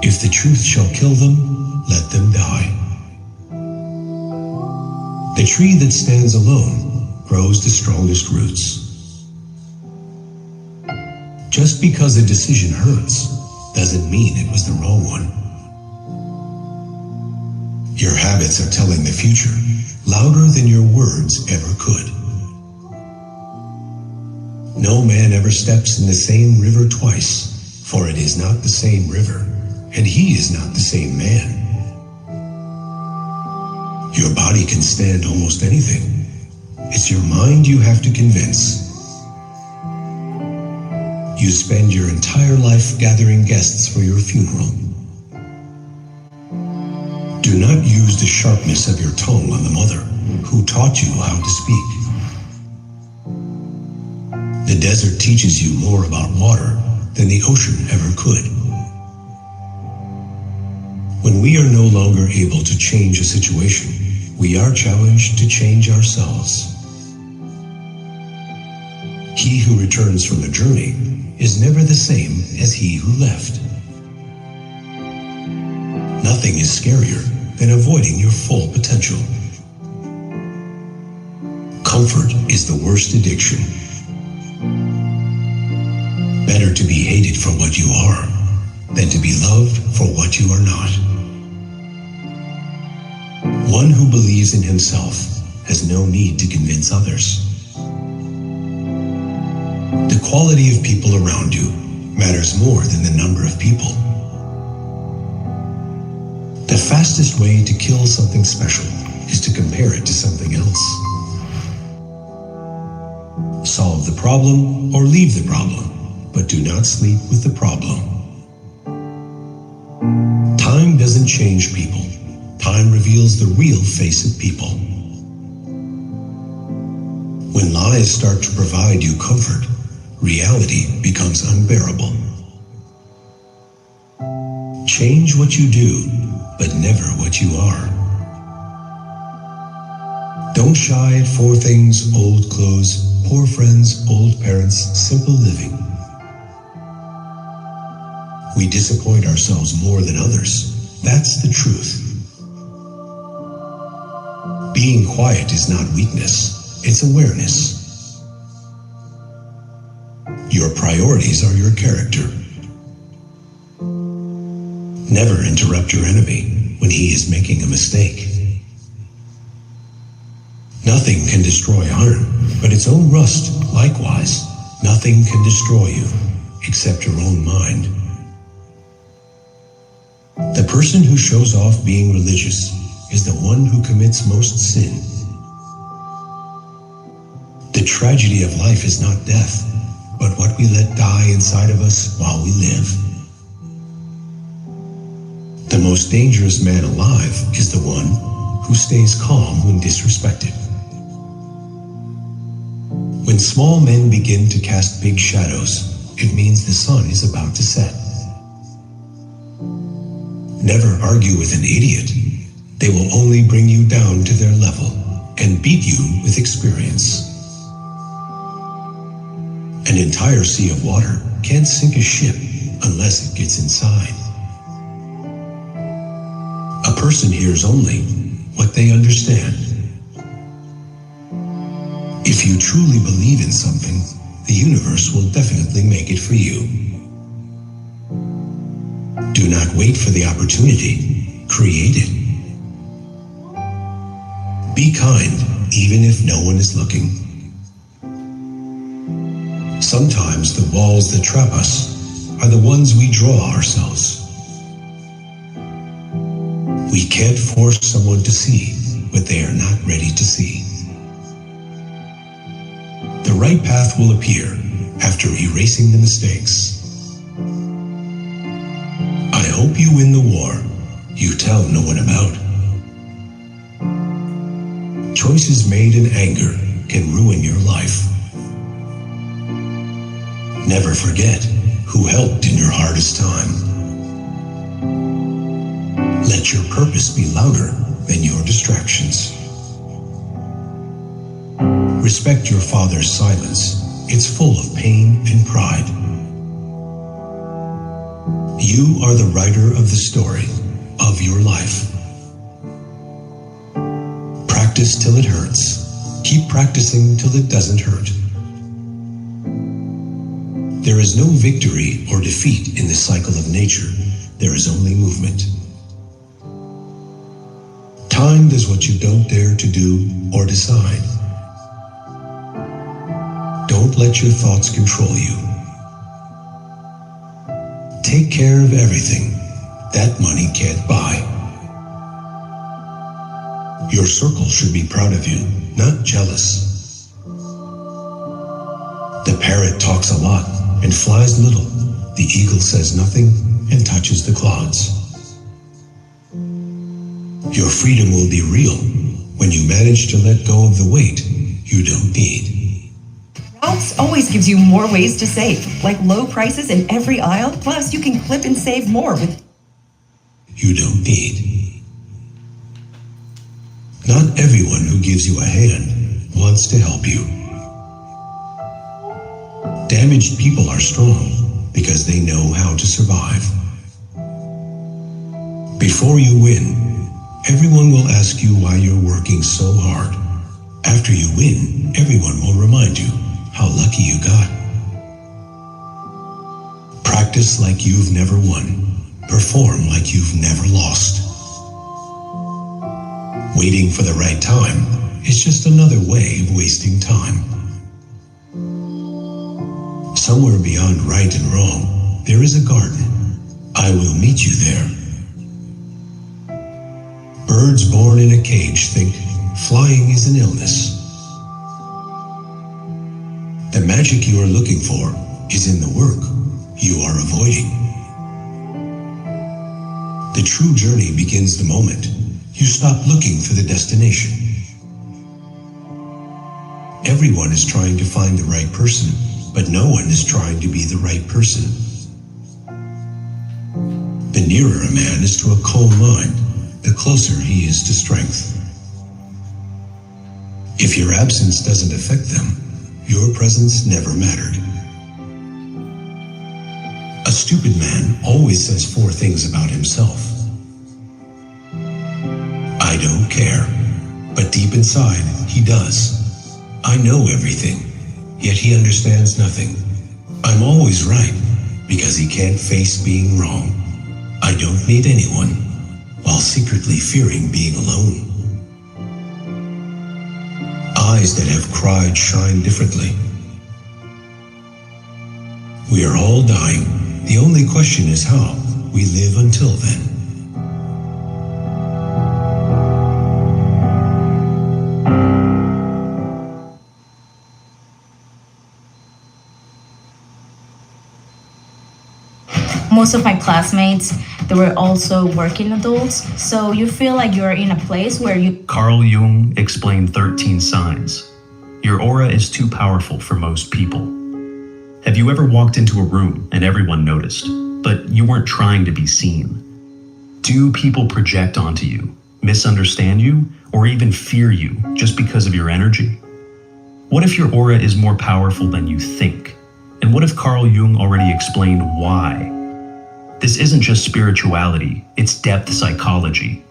If the truth shall kill them, let them die. The tree that stands alone grows the strongest roots. Just because a decision hurts doesn't mean it was the wrong one. Your habits are telling the future louder than your words ever could. No man ever steps in the same river twice, for it is not the same river, and he is not the same man. Your body can stand almost anything. It's your mind you have to convince. You spend your entire life gathering guests for your funeral. Do not use the sharpness of your tongue on the mother who taught you how to speak. The desert teaches you more about water than the ocean ever could. When we are no longer able to change a situation, we are challenged to change ourselves. He who returns from a journey is never the same as he who left. Nothing is scarier than avoiding your full potential. Comfort is the worst addiction. Better to be hated for what you are than to be loved for what you are not. One who believes in himself has no need to convince others. The quality of people around you matters more than the number of people. The fastest way to kill something special is to compare it to something else. Solve the problem or leave the problem, but do not sleep with the problem. Time doesn't change people. Time reveals the real face of people. When lies start to provide you comfort, reality becomes unbearable. Change what you do, but never what you are. Don't shy at 4 things: old clothes, poor friends, old parents, simple living. We disappoint ourselves more than others. That's the truth. Being quiet is not weakness, it's awareness. Your priorities are your character. Never interrupt your enemy when he is making a mistake. Nothing can destroy iron, but its own rust. Likewise, nothing can destroy you except your own mind. The person who shows off being religious is the one who commits most sin. The tragedy of life is not death, but what we let die inside of us while we live. The most dangerous man alive is the one who stays calm when disrespected. When small men begin to cast big shadows, it means the sun is about to set. Never argue with an idiot. They will only bring you down to their level and beat you with experience. An entire sea of water can't sink a ship unless it gets inside. A person hears only what they understand. If you truly believe in something, the universe will definitely make it for you. Do not wait for the opportunity. Create it. Be kind, even if no one is looking. Sometimes the walls that trap us are the ones we draw ourselves. We can't force someone to see what they are not ready to see. The right path will appear after erasing the mistakes. I hope you win the war you tell no one about. Choices made in anger can ruin your life. Never forget who helped in your hardest time. Let your purpose be louder than your distractions. Respect your father's silence. It's full of pain and pride. You are the writer of the story of your life. Practice till it hurts. Keep practicing till it doesn't hurt. There is no victory or defeat in the cycle of nature. There is only movement. Time does what you don't dare to do or decide. Don't let your thoughts control you. Take care of everything that money can't buy. Your circle should be proud of you, not jealous. The parrot talks a lot and flies little. The eagle says nothing and touches the clouds. Your freedom will be real when you manage to let go of the weight you don't need. Ralph's always gives you more ways to save, like low prices in every aisle, plus you can clip and save more with You don't need. Not everyone who gives you a hand wants to help you. Damaged people are strong because they know how to survive. Before you win, everyone will ask you why you're working so hard. After you win, everyone will remind you how lucky you got. Practice like you've never won. Perform like you've never lost. Waiting for the right time is just another way of wasting time. Somewhere beyond right and wrong, there is a garden. I will meet you there. Birds born in a cage think flying is an illness. The magic you are looking for is in the work you are avoiding. The true journey begins the moment you stop looking for the destination. Everyone is trying to find the right person, but no one is trying to be the right person. The nearer a man is to a calm mind, the closer he is to strength. If your absence doesn't affect them, your presence never mattered. A stupid man always says 4 things about himself. I don't care, but deep inside, he does. I know everything, yet he understands nothing. I'm always right, because he can't face being wrong. I don't need anyone, while secretly fearing being alone. Eyes that have cried shine differently. We are all dying. The only question is how we live until then. Most of my classmates, they were also working adults, so you feel like you're in a place where you... Carl Jung explained 13 signs. Your aura is too powerful for most people. Have you ever walked into a room and everyone noticed, but you weren't trying to be seen? Do people project onto you, misunderstand you, or even fear you just because of your energy? What if your aura is more powerful than you think? And what if Carl Jung already explained why? This isn't just spirituality, it's depth psychology.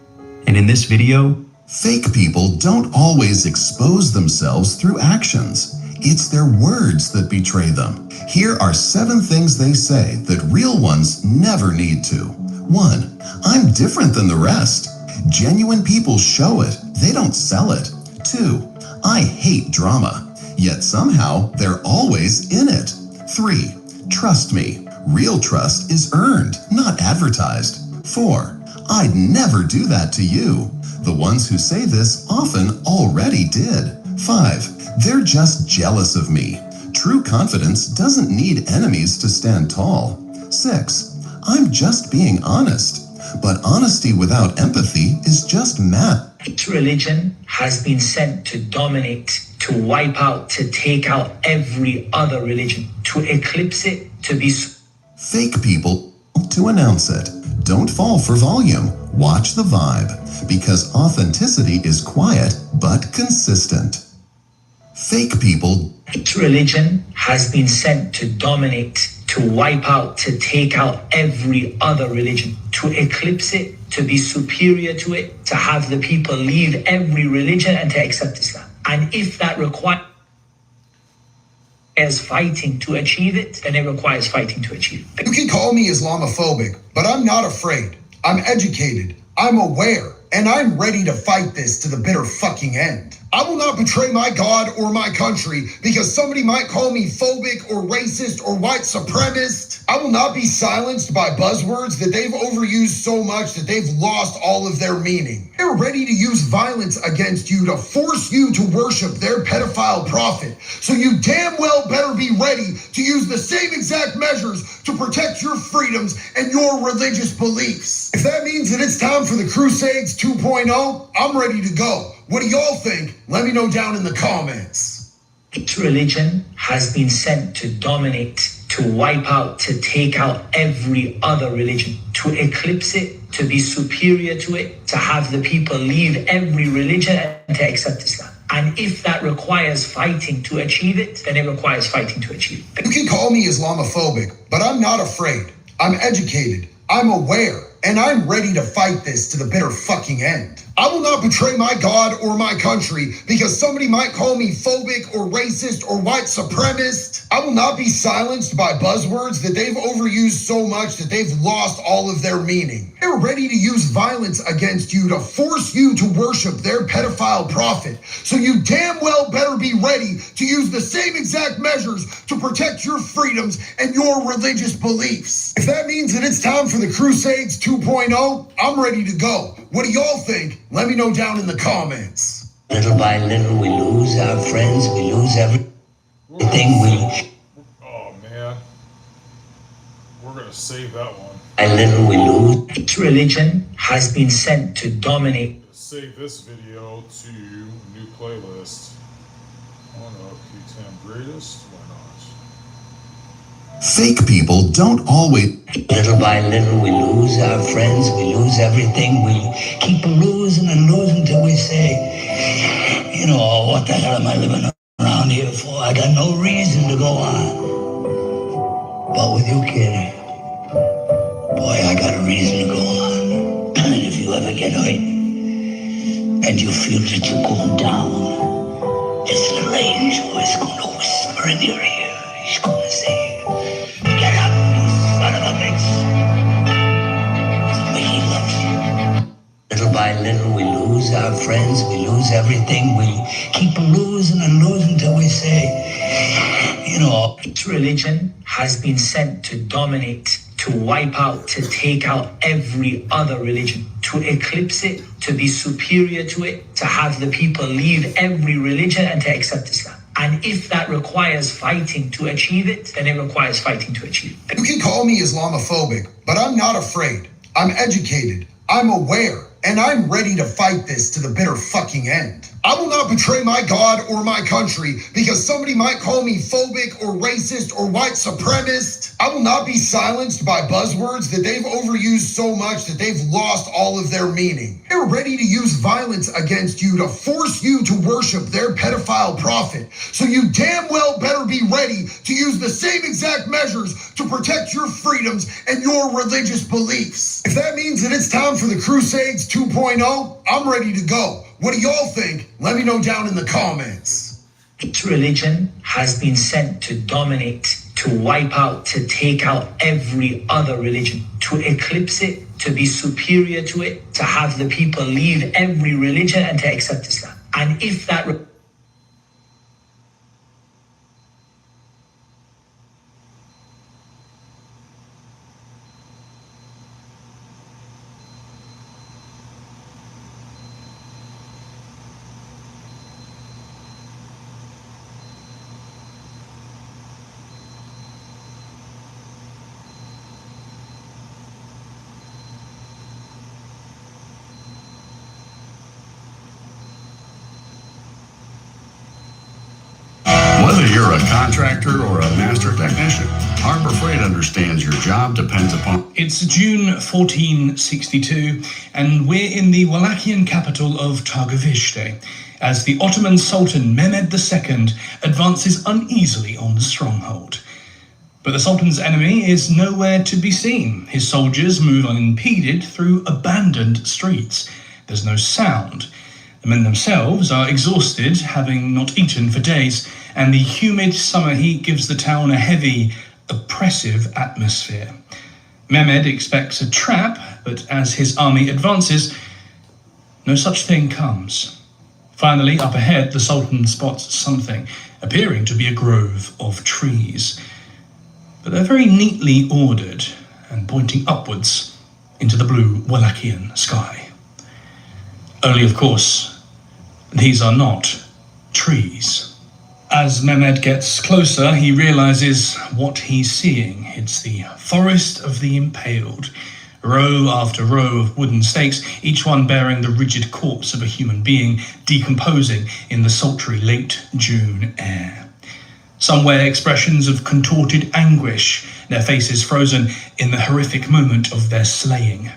And in this video, fake people don't always expose themselves through actions. It's their words that betray them. Here are 7 things they say that real ones never need to. 1. I'm different than the rest. Genuine people show it, they don't sell it. 2. I hate drama, yet somehow they're always in it. 3. Trust me. Real trust is earned, not advertised. 4. I'd never do that to you. The ones who say this often already did. 5. They're just jealous of me. True confidence doesn't need enemies to stand tall. 6. I'm just being honest. But honesty without empathy is just math. Religion has been sent to dominate, to wipe out, to take out every other religion, to eclipse it, to be... Fake people to announce it. Don't fall for volume. Watch the vibe. Because authenticity is quiet but consistent. Fake people. Religion has been sent to dominate, to wipe out, to take out every other religion, to eclipse it, to be superior to it, to have the people leave every religion and to accept Islam. And if that requires fighting to achieve it, then it requires fighting to achieve it. You can call me Islamophobic, but I'm not afraid. I'm educated, I'm aware, and I'm ready to fight this to the bitter fucking end. I will not betray my God or my country because somebody might call me phobic or racist or white supremacist. I will not be silenced by buzzwords that they've overused so much that they've lost all of their meaning. They're ready to use violence against you to force you to worship their pedophile prophet. So you damn well better be ready to use the same exact measures to protect your freedoms and your religious beliefs. If that means that it's time for the Crusades 2.0, I'm ready to go. What do y'all think? Let me know down in the comments. Religion has been sent to dominate, to wipe out, to take out every other religion, to eclipse it, to be superior to it, to have the people leave every religion and to accept Islam. And if that requires fighting to achieve it, then it requires fighting to achieve it. You can call me Islamophobic, but I'm not afraid. I'm educated, I'm aware, and I'm ready to fight this to the bitter fucking end. I will not betray my God or my country because somebody might call me phobic or racist or white supremacist. I will not be silenced by buzzwords that they've overused so much that they've lost all of their meaning. They're ready to use violence against you to force you to worship their pedophile prophet. So you damn well better be ready to use the same exact measures to protect your freedoms and your religious beliefs. If that means that it's time for the Crusades 2.0, I'm ready to go. What do y'all think? Let me know down in the comments. Little by little, we lose our friends, we lose everything Oh man, we're gonna save that one. By little, we lose. Religion has been sent to dominate. Save this video to new playlist. On up, Q10 greatest. Why not? Fake people don't always. Little by little, we lose our friends, we lose everything. We keep losing and losing till we say, you know, what the hell am I living around here for? I got no reason to go on. But with you, kid, boy, I got a reason to go on. And if you ever get hurt and you feel that you're going down, this little angel is going to whisper in your ear. He's going to say, get up, you son of a bitch. He loves you. Little by little, we lose our friends, we lose everything. We keep losing and losing till we say, you know, religion has been sent to dominate, to wipe out, to take out every other religion, to eclipse it, to be superior to it, to have the people leave every religion and to accept Islam. And if that requires fighting to achieve it, then it requires fighting to achieve it. You can call me Islamophobic, but I'm not afraid. I'm educated, I'm aware, and I'm ready to fight this to the bitter fucking end. I will not betray my God or my country because somebody might call me phobic or racist or white supremacist. I will not be silenced by buzzwords that they've overused so much that they've lost all of their meaning. They're ready to use violence against you to force you to worship their pedophile prophet. So you damn well better be be ready to use the same exact measures to protect your freedoms and your religious beliefs. If that means that it's time for the Crusades 2.0, I'm ready to go. What do y'all think? Let me know down in the comments. Each religion has been sent to dominate, to wipe out, to take out every other religion, to eclipse it, to be superior to it, to have the people leave every religion and to accept Islam. And if that Whether you're a contractor or a master technician, Harbor Freight understands your job depends upon... It's June 1462, and we're in the Wallachian capital of Targovishte, as the Ottoman Sultan Mehmed II advances uneasily on the stronghold. But the Sultan's enemy is nowhere to be seen. His soldiers move unimpeded through abandoned streets. There's no sound. The men themselves are exhausted, having not eaten for days, and the humid summer heat gives the town a heavy, oppressive atmosphere. Mehmed expects a trap, but as his army advances, no such thing comes. Finally, up ahead, the Sultan spots something, appearing to be a grove of trees. But they're very neatly ordered and pointing upwards into the blue Wallachian sky. Only, of course, these are not trees. As Mehmed gets closer, he realizes what he's seeing. It's the Forest of the Impaled. Row after row of wooden stakes, each one bearing the rigid corpse of a human being decomposing in the sultry late June air. Some wear expressions of contorted anguish, their faces frozen in the horrific moment of their slaying.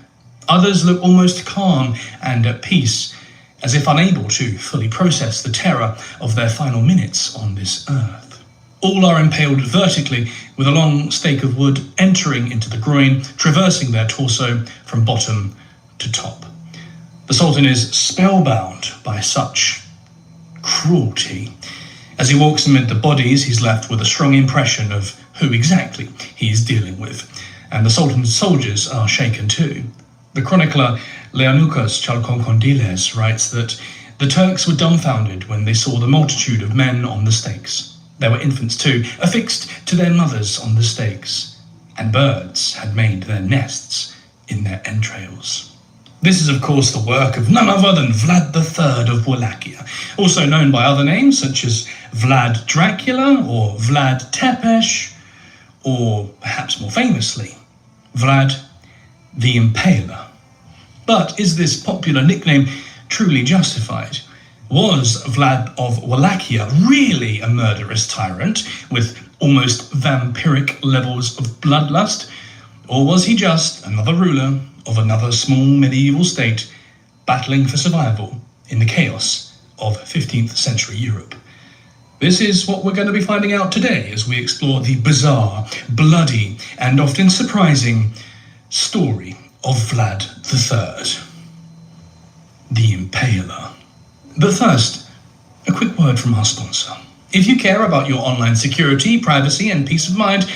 Others look almost calm and at peace, as if unable to fully process the terror of their final minutes on this earth. All are impaled vertically, with a long stake of wood entering into the groin, traversing their torso from bottom to top. The Sultan is spellbound by such cruelty. As he walks amid the bodies, he's left with a strong impression of who exactly he's dealing with, and the Sultan's soldiers are shaken too. The chronicler Leonukas Chalkonkondiles writes that the Turks were dumbfounded when they saw the multitude of men on the stakes. There were infants too, affixed to their mothers on the stakes, and birds had made their nests in their entrails. This is, of course, the work of none other than Vlad III of Wallachia, also known by other names such as Vlad Dracula or Vlad Tepes, or perhaps more famously, Vlad the Impaler. But is this popular nickname truly justified? Was Vlad of Wallachia really a murderous tyrant with almost vampiric levels of bloodlust? Or was he just another ruler of another small medieval state battling for survival in the chaos of 15th century Europe? This is what we're going to be finding out today as we explore the bizarre, bloody, and often surprising story of Vlad III, the Impaler. But first, a quick word from our sponsor. If you care about your online security, privacy, and peace of mind,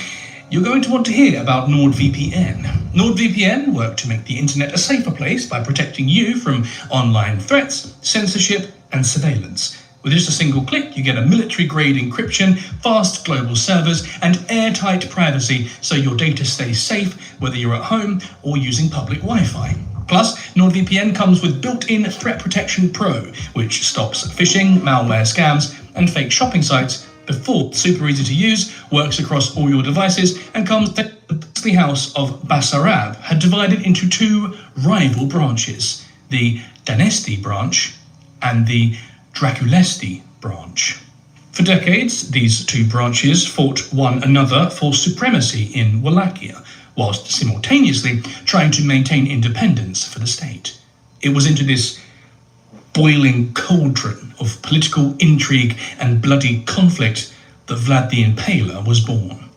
you're going to want to hear about NordVPN. NordVPN work to make the internet a safer place by protecting you from online threats, censorship, and surveillance. With just a single click, you get a military-grade encryption, fast global servers, and airtight privacy so your data stays safe whether you're at home or using public Wi-Fi. Plus, NordVPN comes with built-in Threat Protection Pro, which stops phishing, malware scams, and fake shopping sites before. Super easy to use, works across all your devices, and comes the princely house of Basarab had divided into two rival branches, the Danesti branch and the Draculesti branch. For decades, these two branches fought one another for supremacy in Wallachia, whilst simultaneously trying to maintain independence for the state. It was into this boiling cauldron of political intrigue and bloody conflict that Vlad the Impaler was born.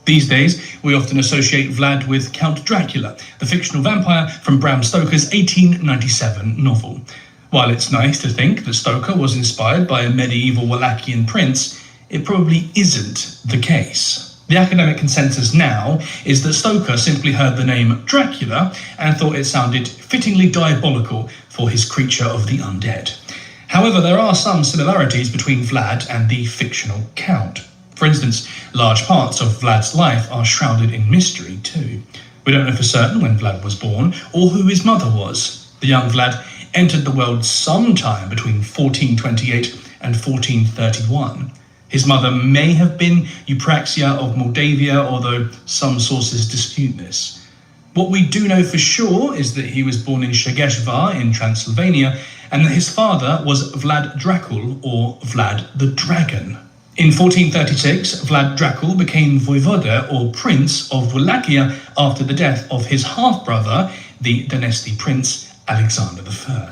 These days, we often associate Vlad with Count Dracula, the fictional vampire from Bram Stoker's 1897 novel. While it's nice to think that Stoker was inspired by a medieval Wallachian prince, it probably isn't the case. The academic consensus now is that Stoker simply heard the name Dracula and thought it sounded fittingly diabolical for his creature of the undead. However, there are some similarities between Vlad and the fictional Count. For instance, large parts of Vlad's life are shrouded in mystery too. We don't know for certain when Vlad was born or who his mother was. The young Vlad entered the world sometime between 1428 and 1431. His mother may have been Eupraxia of Moldavia, although some sources dispute this. What we do know for sure is that he was born in Szegeshvar in Transylvania, and that his father was Vlad Dracul, or Vlad the Dragon. In 1436, Vlad Dracul became voivode, or prince, of Wallachia after the death of his half-brother, the dynasty prince Alexander I.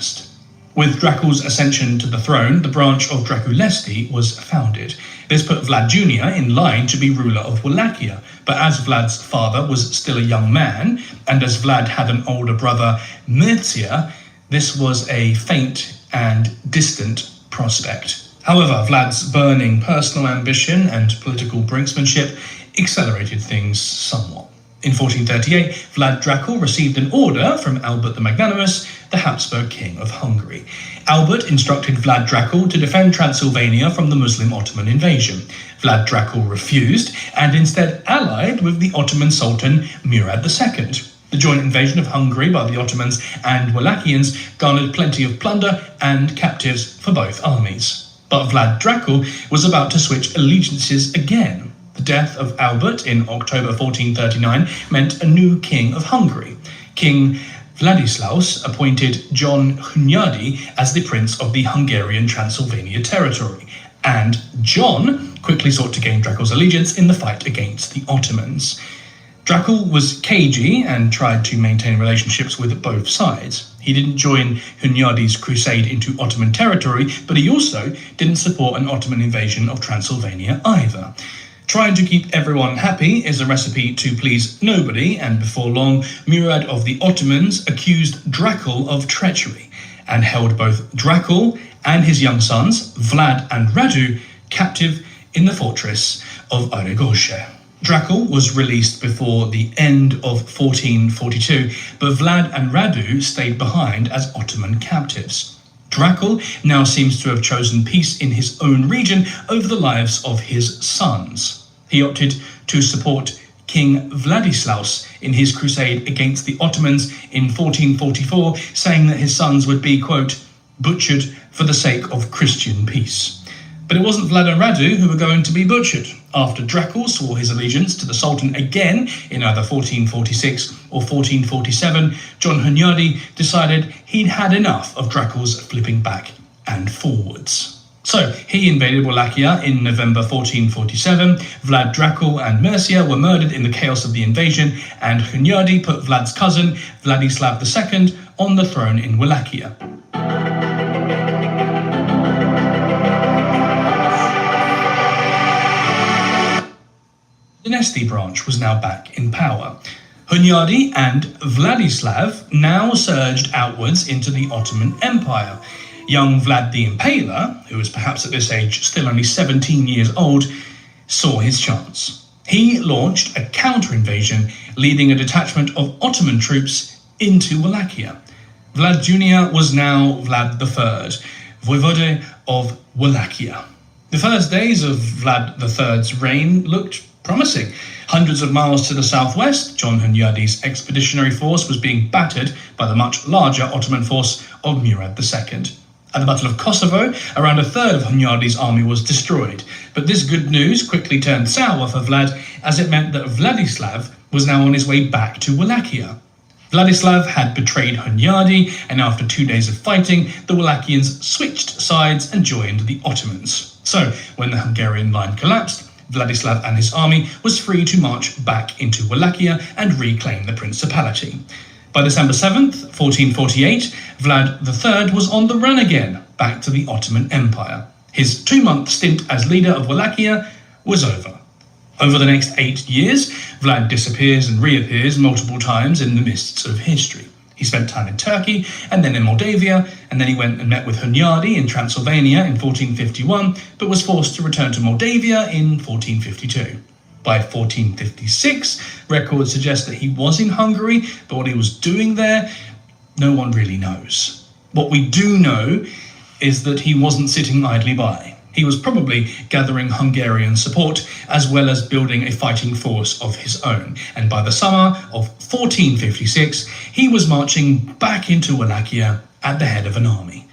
With Dracul's ascension to the throne, the branch of Draculesti was founded. This put Vlad Jr. in line to be ruler of Wallachia, but as Vlad's father was still a young man, and as Vlad had an older brother, Mircea, this was a faint and distant prospect. However, Vlad's burning personal ambition and political brinksmanship accelerated things somewhat. In 1438, Vlad Dracul received an order from Albert the Magnanimous, the Habsburg King of Hungary. Albert instructed Vlad Dracul to defend Transylvania from the Muslim Ottoman invasion. Vlad Dracul refused and instead allied with the Ottoman Sultan Murad II. The joint invasion of Hungary by the Ottomans and Wallachians garnered plenty of plunder and captives for both armies. But Vlad Dracul was about to switch allegiances again. The death of Albert in October 1439 meant a new king of Hungary. King Vladislaus appointed John Hunyadi as the prince of the Hungarian Transylvania territory, and John quickly sought to gain Dracul's allegiance in the fight against the Ottomans. Dracul was cagey and tried to maintain relationships with both sides. He didn't join Hunyadi's crusade into Ottoman territory, but he also didn't support an Ottoman invasion of Transylvania either. Trying to keep everyone happy is a recipe to please nobody, and before long, Murad of the Ottomans accused Dracul of treachery and held both Dracul and his young sons, Vlad and Radu, captive in the fortress of Aragoshe. Dracul was released before the end of 1442, but Vlad and Radu stayed behind as Ottoman captives. Dracul now seems to have chosen peace in his own region over the lives of his sons. He opted to support King Vladislaus in his crusade against the Ottomans in 1444, saying that his sons would be, quote, butchered for the sake of Christian peace. But it wasn't Vlad and Radu who were going to be butchered. After Dracul swore his allegiance to the Sultan again in either 1446 or 1447, John Hunyadi decided he'd had enough of Dracul's flipping back and forwards. So he invaded Wallachia in November 1447. Vlad Dracul and Mircea were murdered in the chaos of the invasion, and Hunyadi put Vlad's cousin, Vladislav II, on the throne in Wallachia. The dynasty branch was now back in power. Hunyadi and Vladislav now surged outwards into the Ottoman Empire. Young Vlad the Impaler, who was perhaps at this age still only 17 years old, saw his chance. He launched a counter-invasion, leading a detachment of Ottoman troops into Wallachia. Vlad Jr. was now Vlad III, voivode of Wallachia. The first days of Vlad III's reign looked promising. Hundreds of miles to the southwest, John Hunyadi's expeditionary force was being battered by the much larger Ottoman force of Murad II. At the Battle of Kosovo, around a third of Hunyadi's army was destroyed, but this good news quickly turned sour for Vlad, as it meant that Vladislav was now on his way back to Wallachia. Vladislav had betrayed Hunyadi, and after 2 days of fighting, the Wallachians switched sides and joined the Ottomans. So, when the Hungarian line collapsed, Vladislav and his army was free to march back into Wallachia and reclaim the principality. By December 7th, 1448, Vlad III was on the run again, back to the Ottoman Empire. His 2-month stint as leader of Wallachia was over. Over the next 8 years, Vlad disappears and reappears multiple times in the mists of history. He spent time in Turkey, and then in Moldavia, and then he went and met with Hunyadi in Transylvania in 1451, but was forced to return to Moldavia in 1452. By 1456, records suggest that he was in Hungary, but what he was doing there, no one really knows. What we do know is that he wasn't sitting idly by. He was probably gathering Hungarian support, as well as building a fighting force of his own. And by the summer of 1456, he was marching back into Wallachia at the head of an army.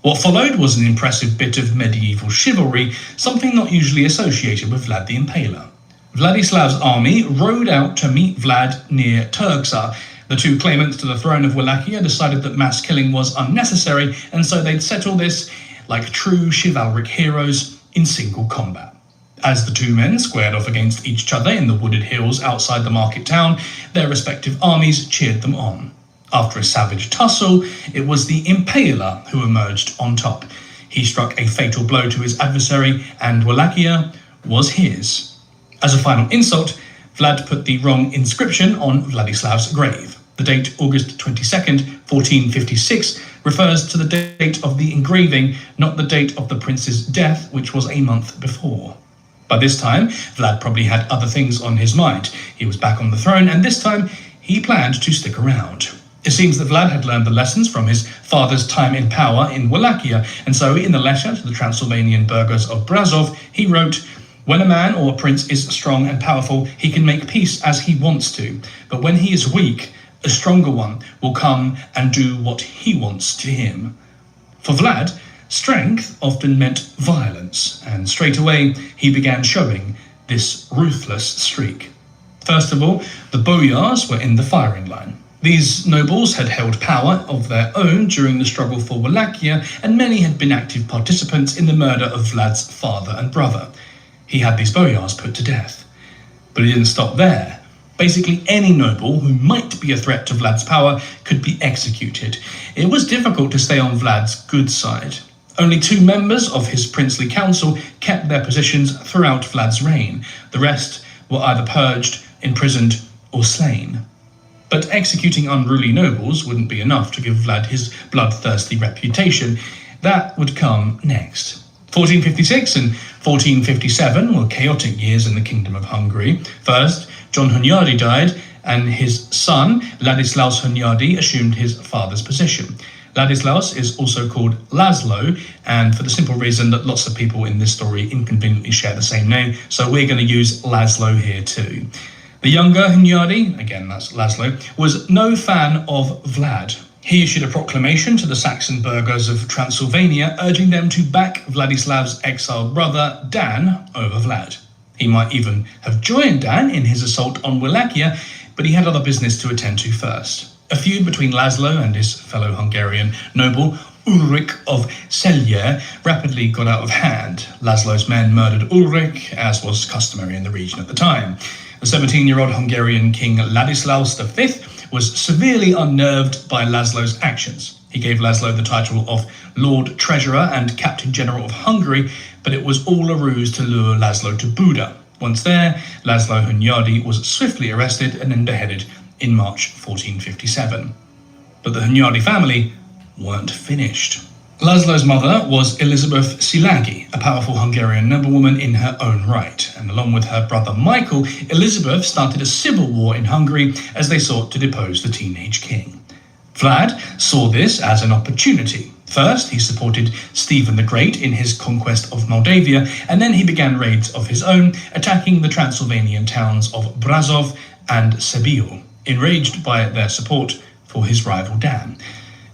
What followed was an impressive bit of medieval chivalry, something not usually associated with Vlad the Impaler. Vladislav's army rode out to meet Vlad near Turgsa. The two claimants to the throne of Wallachia decided that mass killing was unnecessary, and so they'd settle this like true chivalric heroes in single combat. As the two men squared off against each other in the wooded hills outside the market town, their respective armies cheered them on. After a savage tussle, it was the Impaler who emerged on top. He struck a fatal blow to his adversary, and Wallachia was his. As a final insult, Vlad put the wrong inscription on Vladislav's grave. The date August 22nd, 1456, refers to the date of the engraving, not the date of the prince's death, which was a month before. By this time, Vlad probably had other things on his mind. He was back on the throne, and this time he planned to stick around. It seems that Vlad had learned the lessons from his father's time in power in Wallachia, and so in the letter to the Transylvanian burghers of Brazov, he wrote, "When a man or a prince is strong and powerful, he can make peace as he wants to, but when he is weak, a stronger one will come and do what he wants to him." For Vlad, strength often meant violence, and straight away he began showing this ruthless streak. First of all, the boyars were in the firing line. These nobles had held power of their own during the struggle for Wallachia, and many had been active participants in the murder of Vlad's father and brother. He had these boyars put to death. But he didn't stop there. Basically, any noble who might be a threat to Vlad's power could be executed. It was difficult to stay on Vlad's good side. Only 2 members of his princely council kept their positions throughout Vlad's reign. The rest were either purged, imprisoned, or slain. But executing unruly nobles wouldn't be enough to give Vlad his bloodthirsty reputation. That would come next. 1456 and 1457 were chaotic years in the Kingdom of Hungary. First, John Hunyadi died, and his son, Ladislaus Hunyadi, assumed his father's position. Ladislaus is also called Laszlo, and for the simple reason that lots of people in this story inconveniently share the same name, so we're going to use Laszlo here too. The younger Hunyadi, again that's Laszlo, was no fan of Vlad. He issued a proclamation to the Saxon burghers of Transylvania urging them to back Vladislav's exiled brother Dan over Vlad. He might even have joined Dan in his assault on Wallachia, but he had other business to attend to first. A feud between Laszlo and his fellow Hungarian noble Ulrich of Celje rapidly got out of hand. Laszlo's men murdered Ulrich, as was customary in the region at the time. The 17-year-old Hungarian king Ladislaus V was severely unnerved by Laszlo's actions. He gave Laszlo the title of Lord Treasurer and Captain General of Hungary, but it was all a ruse to lure Laszlo to Buda. Once there, Laszlo Hunyadi was swiftly arrested and then beheaded in March 1457. But the Hunyadi family weren't finished. Laszlo's mother was Elizabeth Szilágyi, a powerful Hungarian noblewoman in her own right, and along with her brother Michael, Elizabeth started a civil war in Hungary as they sought to depose the teenage king. Vlad saw this as an opportunity. First, he supported Stephen the Great in his conquest of Moldavia, and then he began raids of his own, attacking the Transylvanian towns of Brazov and Sibiu, enraged by their support for his rival Dan.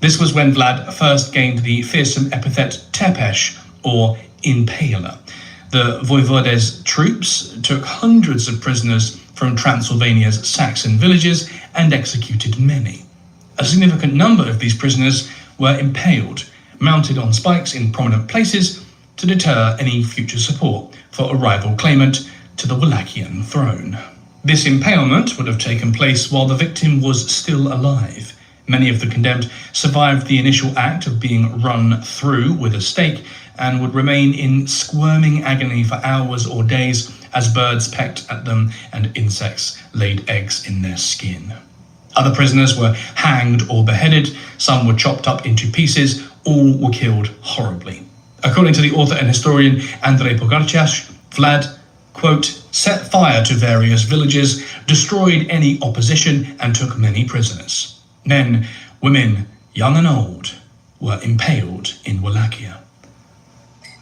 This was when Vlad first gained the fearsome epithet Tepes, or Impaler. The voivode's troops took hundreds of prisoners from Transylvania's Saxon villages and executed many. A significant number of these prisoners were impaled, mounted on spikes in prominent places to deter any future support for a rival claimant to the Wallachian throne. This impalement would have taken place while the victim was still alive. Many of the condemned survived the initial act of being run through with a stake and would remain in squirming agony for hours or days as birds pecked at them and insects laid eggs in their skin. Other prisoners were hanged or beheaded, some were chopped up into pieces, all were killed horribly. According to the author and historian Andrei Pogačar, Vlad, quote, set fire to various villages, destroyed any opposition, and took many prisoners. Men, women, young and old, were impaled in Wallachia.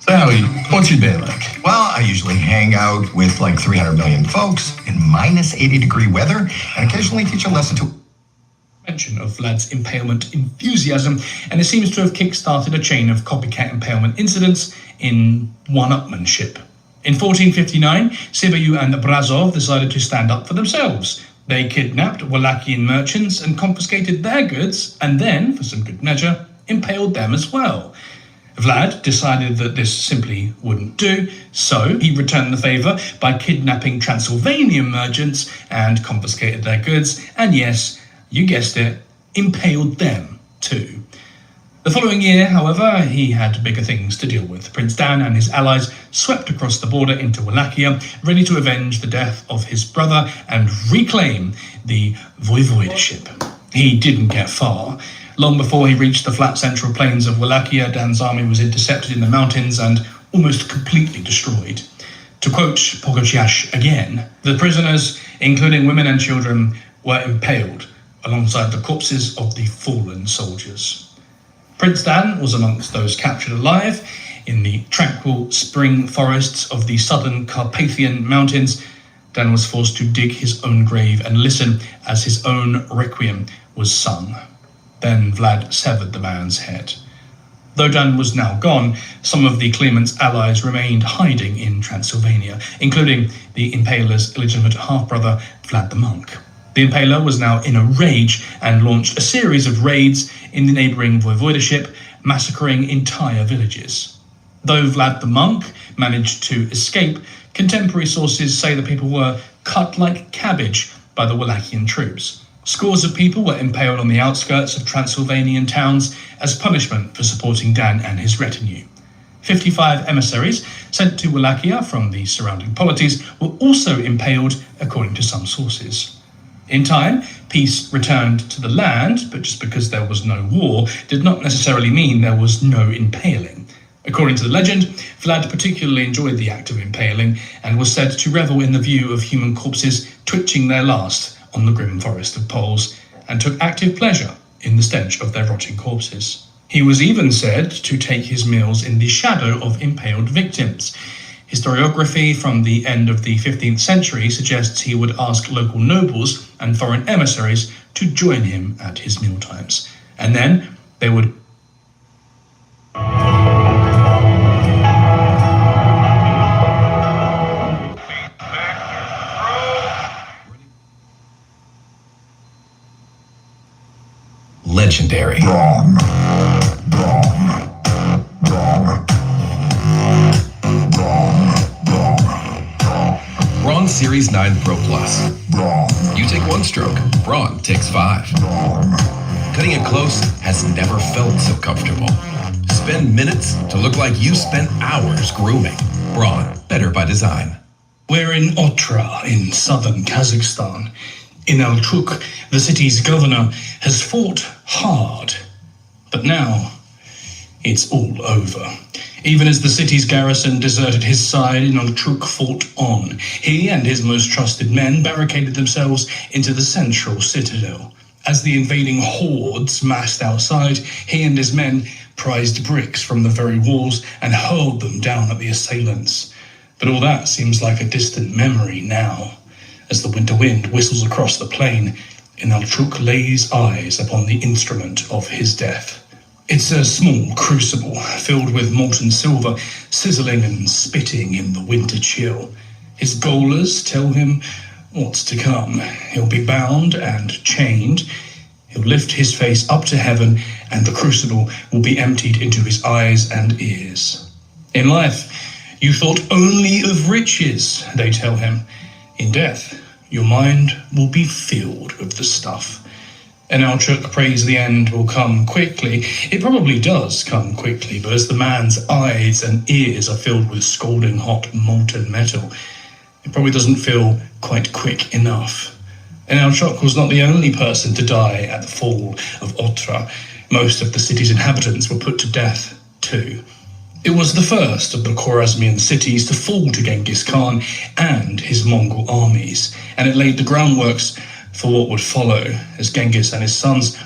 So what's your day like? Well, I usually hang out with like 300 million folks in minus 80-degree weather and occasionally teach a lesson to... Mention of Vlad's impalement enthusiasm, and it seems to have kick-started a chain of copycat impalement incidents in one-upmanship. In 1459, Sibiu and Brazov decided to stand up for themselves. They kidnapped Wallachian merchants and confiscated their goods, and then, for some good measure, impaled them as well. Vlad decided that this simply wouldn't do, so he returned the favour by kidnapping Transylvanian merchants and confiscated their goods, and yes, you guessed it, impaled them too. The following year, however, he had bigger things to deal with. Prince Dan and his allies swept across the border into Wallachia, ready to avenge the death of his brother and reclaim the voivodeship. He didn't get far. Long before he reached the flat central plains of Wallachia, Dan's army was intercepted in the mountains and almost completely destroyed. To quote Pogačar again, the prisoners, including women and children, were impaled alongside the corpses of the fallen soldiers. Prince Dan was amongst those captured alive in the tranquil spring forests of the southern Carpathian mountains. Dan was forced to dig his own grave and listen as his own requiem was sung. Then Vlad severed the man's head. Though Dan was now gone, some of the claimant's allies remained hiding in Transylvania, including the impaler's illegitimate half-brother, Vlad the Monk. The impaler was now in a rage and launched a series of raids in the neighbouring voivodeship, massacring entire villages. Though Vlad the Monk managed to escape, contemporary sources say the people were cut like cabbage by the Wallachian troops. Scores of people were impaled on the outskirts of Transylvanian towns as punishment for supporting Dan and his retinue. 55 emissaries sent to Wallachia from the surrounding polities were also impaled, according to some sources. In time, peace returned to the land, but just because there was no war did not necessarily mean there was no impaling. According to the legend, Vlad particularly enjoyed the act of impaling and was said to revel in the view of human corpses twitching their last on the grim forest of poles, and took active pleasure in the stench of their rotting corpses. He was even said to take his meals in the shadow of impaled victims. Historiography from the end of the 15th century suggests he would ask local nobles and foreign emissaries to join him at his mealtimes, and then they would legendary. Braun Series 9 Pro Plus. You take one stroke, Braun takes 5. Cutting it close has never felt so comfortable. Spend minutes to look like you spent hours grooming. Braun, better by design. We're in Otra in southern Kazakhstan. In Alchuk, the city's governor has fought hard, but now it's all over. Even as the city's garrison deserted his side, Alchuk fought on. He and his most trusted men barricaded themselves into the central citadel. As the invading hordes massed outside, he and his men prized bricks from the very walls and hurled them down at the assailants. But all that seems like a distant memory now. As the winter wind whistles across the plain, Inalchuk lays eyes upon the instrument of his death. It's a small crucible filled with molten silver, sizzling and spitting in the winter chill. His gaolers tell him what's to come. He'll be bound and chained. He'll lift his face up to heaven, and the crucible will be emptied into his eyes and ears. In life, you thought only of riches, they tell him. In death, your mind will be filled with the stuff. Inalchuk prays the end will come quickly. It probably does come quickly, but as the man's eyes and ears are filled with scalding hot molten metal, It probably doesn't feel quite quick enough. Inalchok was not the only person to die at the fall of Otra. Most of the city's inhabitants were put to death too. It was the first of the Khwarezmian cities to fall to Genghis Khan and his Mongol armies, and it laid the groundworks for what would follow as Genghis and his sons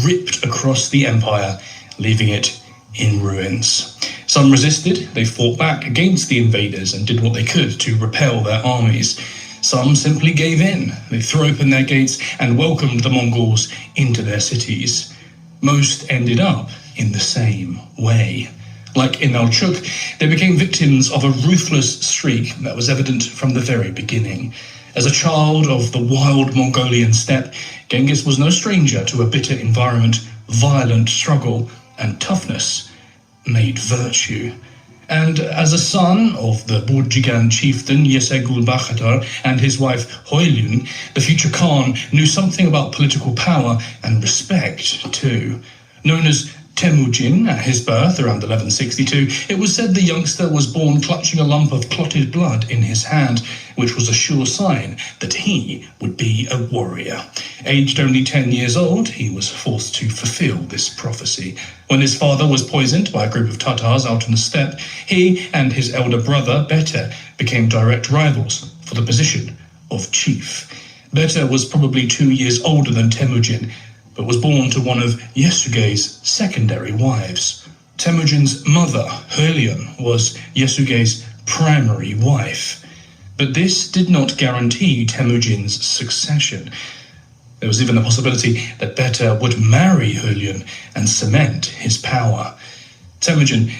ripped across the empire, leaving it in ruins. Some resisted, they fought back against the invaders and did what they could to repel their armies. Some simply gave in, they threw open their gates and welcomed the Mongols into their cities. Most ended up in the same way. Like Inalchuk, they became victims of a ruthless streak that was evident from the very beginning. As a child of the wild Mongolian steppe, Genghis was no stranger to a bitter environment, violent struggle, and toughness made virtue. And as a son of the Burjigan chieftain Yesegul Bakhadar and his wife Hoylun, the future Khan knew something about political power and respect too. Known as Temujin at his birth around 1162, it was said the youngster was born clutching a lump of clotted blood in his hand, which was a sure sign that he would be a warrior. Aged only 10 years old, he was forced to fulfill this prophecy. When his father was poisoned by a group of Tatars out in the steppe, he and his elder brother, Bete, became direct rivals for the position of chief. Bete was probably 2 years older than Temujin, but was born to one of Yesugei's secondary wives. Temujin's mother, Hoylun, was Yesugei's primary wife. But this did not guarantee Temujin's succession. There was even the possibility that Bete would marry Hoylun and cement his power. Temujin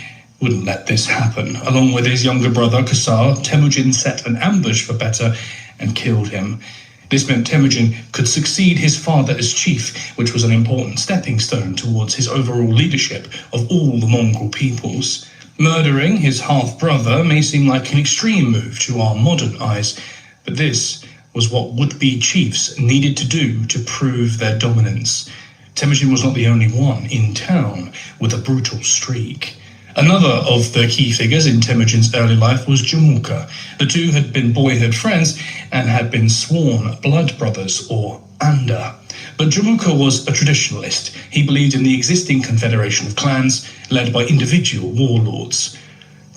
wouldn't let this happen. Along with his younger brother, Kasar, Temujin set an ambush for Bete and killed him. This meant Temujin could succeed his father as chief, which was an important stepping stone towards his overall leadership of all the Mongol peoples. Murdering his half-brother may seem like an extreme move to our modern eyes, but this was what would-be chiefs needed to do to prove their dominance. Temujin was not the only one in town with a brutal streak. Another of the key figures in Temujin's early life was Jamukha. The two had been boyhood friends and had been sworn blood brothers, or Anda. But Jamukha was a traditionalist. He believed in the existing confederation of clans led by individual warlords.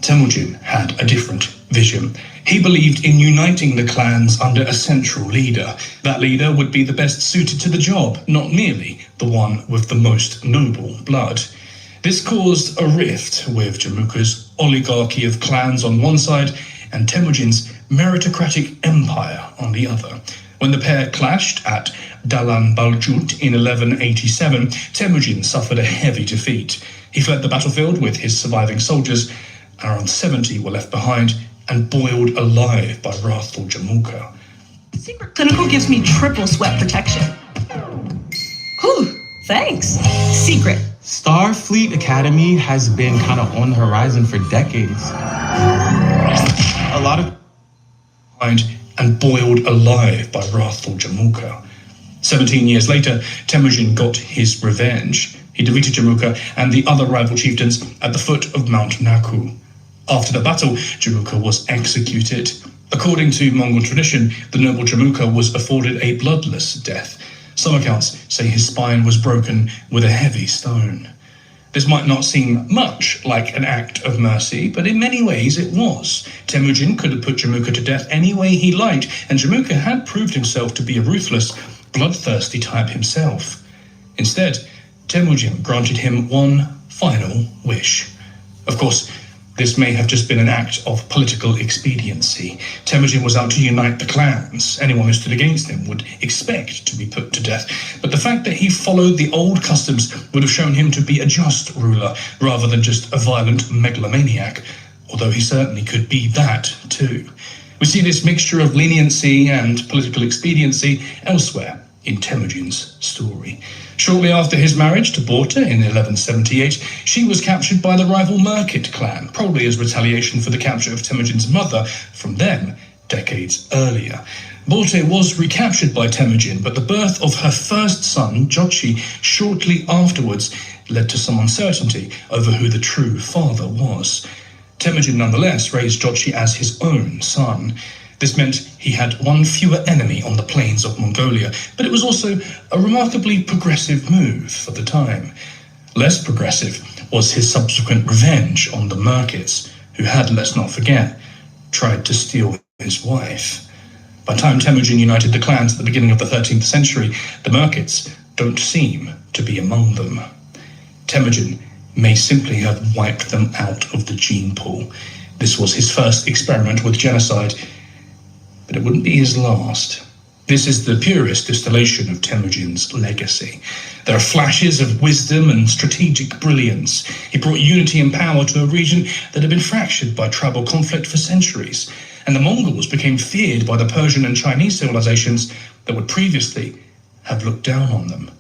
Temujin had a different vision. He believed in uniting the clans under a central leader. That leader would be the best suited to the job, not merely the one with the most noble blood. This caused a rift with Jamukha's oligarchy of clans on one side and Temujin's meritocratic empire on the other. When the pair clashed at Dalan Baljut in 1187, Temujin suffered a heavy defeat. He fled the battlefield with his surviving soldiers, and around 70 were left behind and boiled alive by wrathful Jamukha. Secret Clinical gives me triple sweat protection. Whew, thanks. Secret. Starfleet Academy has been kind of on the horizon for decades. A lot of and boiled alive by wrathful Jamukha. 17 years later, Temujin got his revenge. He defeated Jamukha and the other rival chieftains at the foot of Mount Naku. After the battle, Jamukha was executed. According to Mongol tradition, the noble Jamukha was afforded a bloodless death. Some accounts say his spine was broken with a heavy stone. This might not seem much like an act of mercy, but in many ways it was. Temujin could have put Jamukha to death any way he liked, and Jamukha had proved himself to be a ruthless, bloodthirsty type himself. Instead, Temujin granted him one final wish. Of course, this may have just been an act of political expediency. Temujin was out to unite the clans. Anyone who stood against him would expect to be put to death. But the fact that he followed the old customs would have shown him to be a just ruler, rather than just a violent megalomaniac, although he certainly could be that too. We see this mixture of leniency and political expediency elsewhere in Temujin's story. Shortly after his marriage to Borte in 1178, she was captured by the rival Merkit clan, probably as retaliation for the capture of Temujin's mother from them decades earlier. Borte was recaptured by Temujin, but the birth of her first son, Jochi, shortly afterwards led to some uncertainty over who the true father was. Temujin nonetheless raised Jochi as his own son. This meant he had one fewer enemy on the plains of Mongolia, but it was also a remarkably progressive move for the time. Less progressive was his subsequent revenge on the Merkits, who had, let's not forget, tried to steal his wife. By the time Temujin united the clans at the beginning of the 13th century, the Merkits don't seem to be among them. Temujin may simply have wiped them out of the gene pool. This was his first experiment with genocide, but it wouldn't be his last. This is the purest distillation of Temujin's legacy. There are flashes of wisdom and strategic brilliance. He brought unity and power to a region that had been fractured by tribal conflict for centuries, and the Mongols became feared by the Persian and Chinese civilizations that would previously have looked down on them.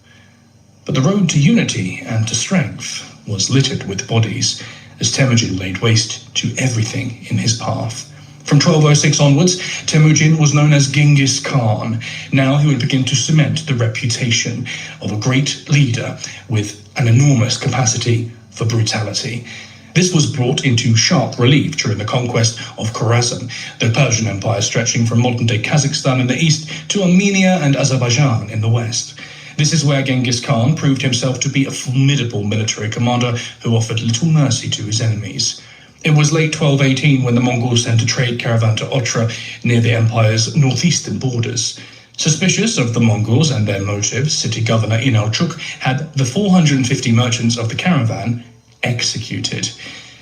But the road to unity and to strength was littered with bodies, as Temujin laid waste to everything in his path. From 1206 onwards, Temujin was known as Genghis Khan. Now he would begin to cement the reputation of a great leader with an enormous capacity for brutality. This was brought into sharp relief during the conquest of Khorasan, the Persian Empire stretching from modern-day Kazakhstan in the east to Armenia and Azerbaijan in the west. This is where Genghis Khan proved himself to be a formidable military commander who offered little mercy to his enemies. It was late 1218 when the Mongols sent a trade caravan to Otra near the empire's northeastern borders. Suspicious of the Mongols and their motives, city governor Inalchuk had the 450 merchants of the caravan executed.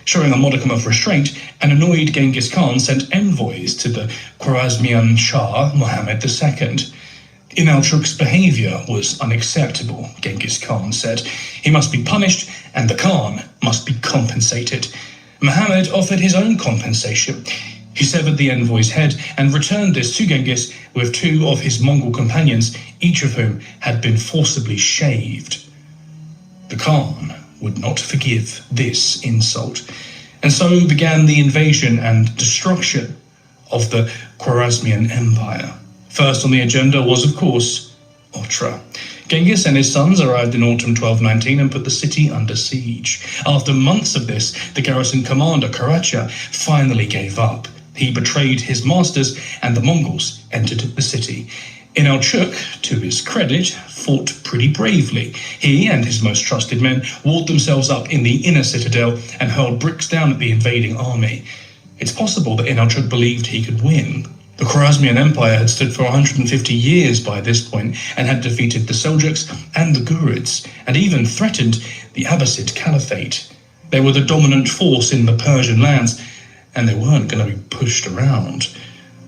Showing a modicum of restraint, an annoyed Genghis Khan sent envoys to the Khwarezmian Shah Mohammed II. Inalchuk's behavior was unacceptable, Genghis Khan said. He must be punished and the Khan must be compensated. Muhammad offered his own compensation. He severed the envoy's head and returned this to Genghis with two of his Mongol companions, each of whom had been forcibly shaved. The Khan would not forgive this insult, and so began the invasion and destruction of the Khwarezmian Empire. First on the agenda was, of course, Otra. Genghis and his sons arrived in autumn 1219 and put the city under siege. After months of this, the garrison commander, Karacha, finally gave up. He betrayed his masters, and the Mongols entered the city. Inalchuk, to his credit, fought pretty bravely. He and his most trusted men walled themselves up in the inner citadel and hurled bricks down at the invading army. It's possible that Inalchuk believed he could win. The Khwarezmian Empire had stood for 150 years by this point and had defeated the Seljuks and the Ghurids, and even threatened the Abbasid Caliphate. They were the dominant force in the Persian lands, and they weren't going to be pushed around.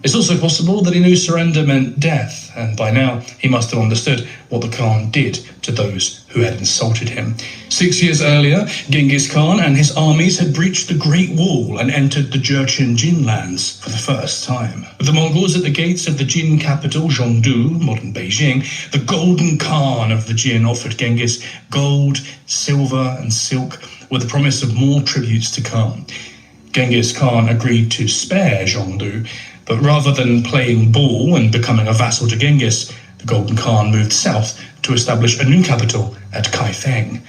It's also possible that he knew surrender meant death, and by now he must have understood what the Khan did to those who had insulted him. 6 years earlier, Genghis Khan and his armies had breached the Great Wall and entered the Jurchen Jin lands for the first time. With the Mongols at the gates of the Jin capital, Zhongdu, modern Beijing, the Golden Khan of the Jin offered Genghis gold, silver, and silk with the promise of more tributes to come. Genghis Khan agreed to spare Zhongdu, but rather than playing ball and becoming a vassal to Genghis, the Golden Khan moved south to establish a new capital at Kaifeng.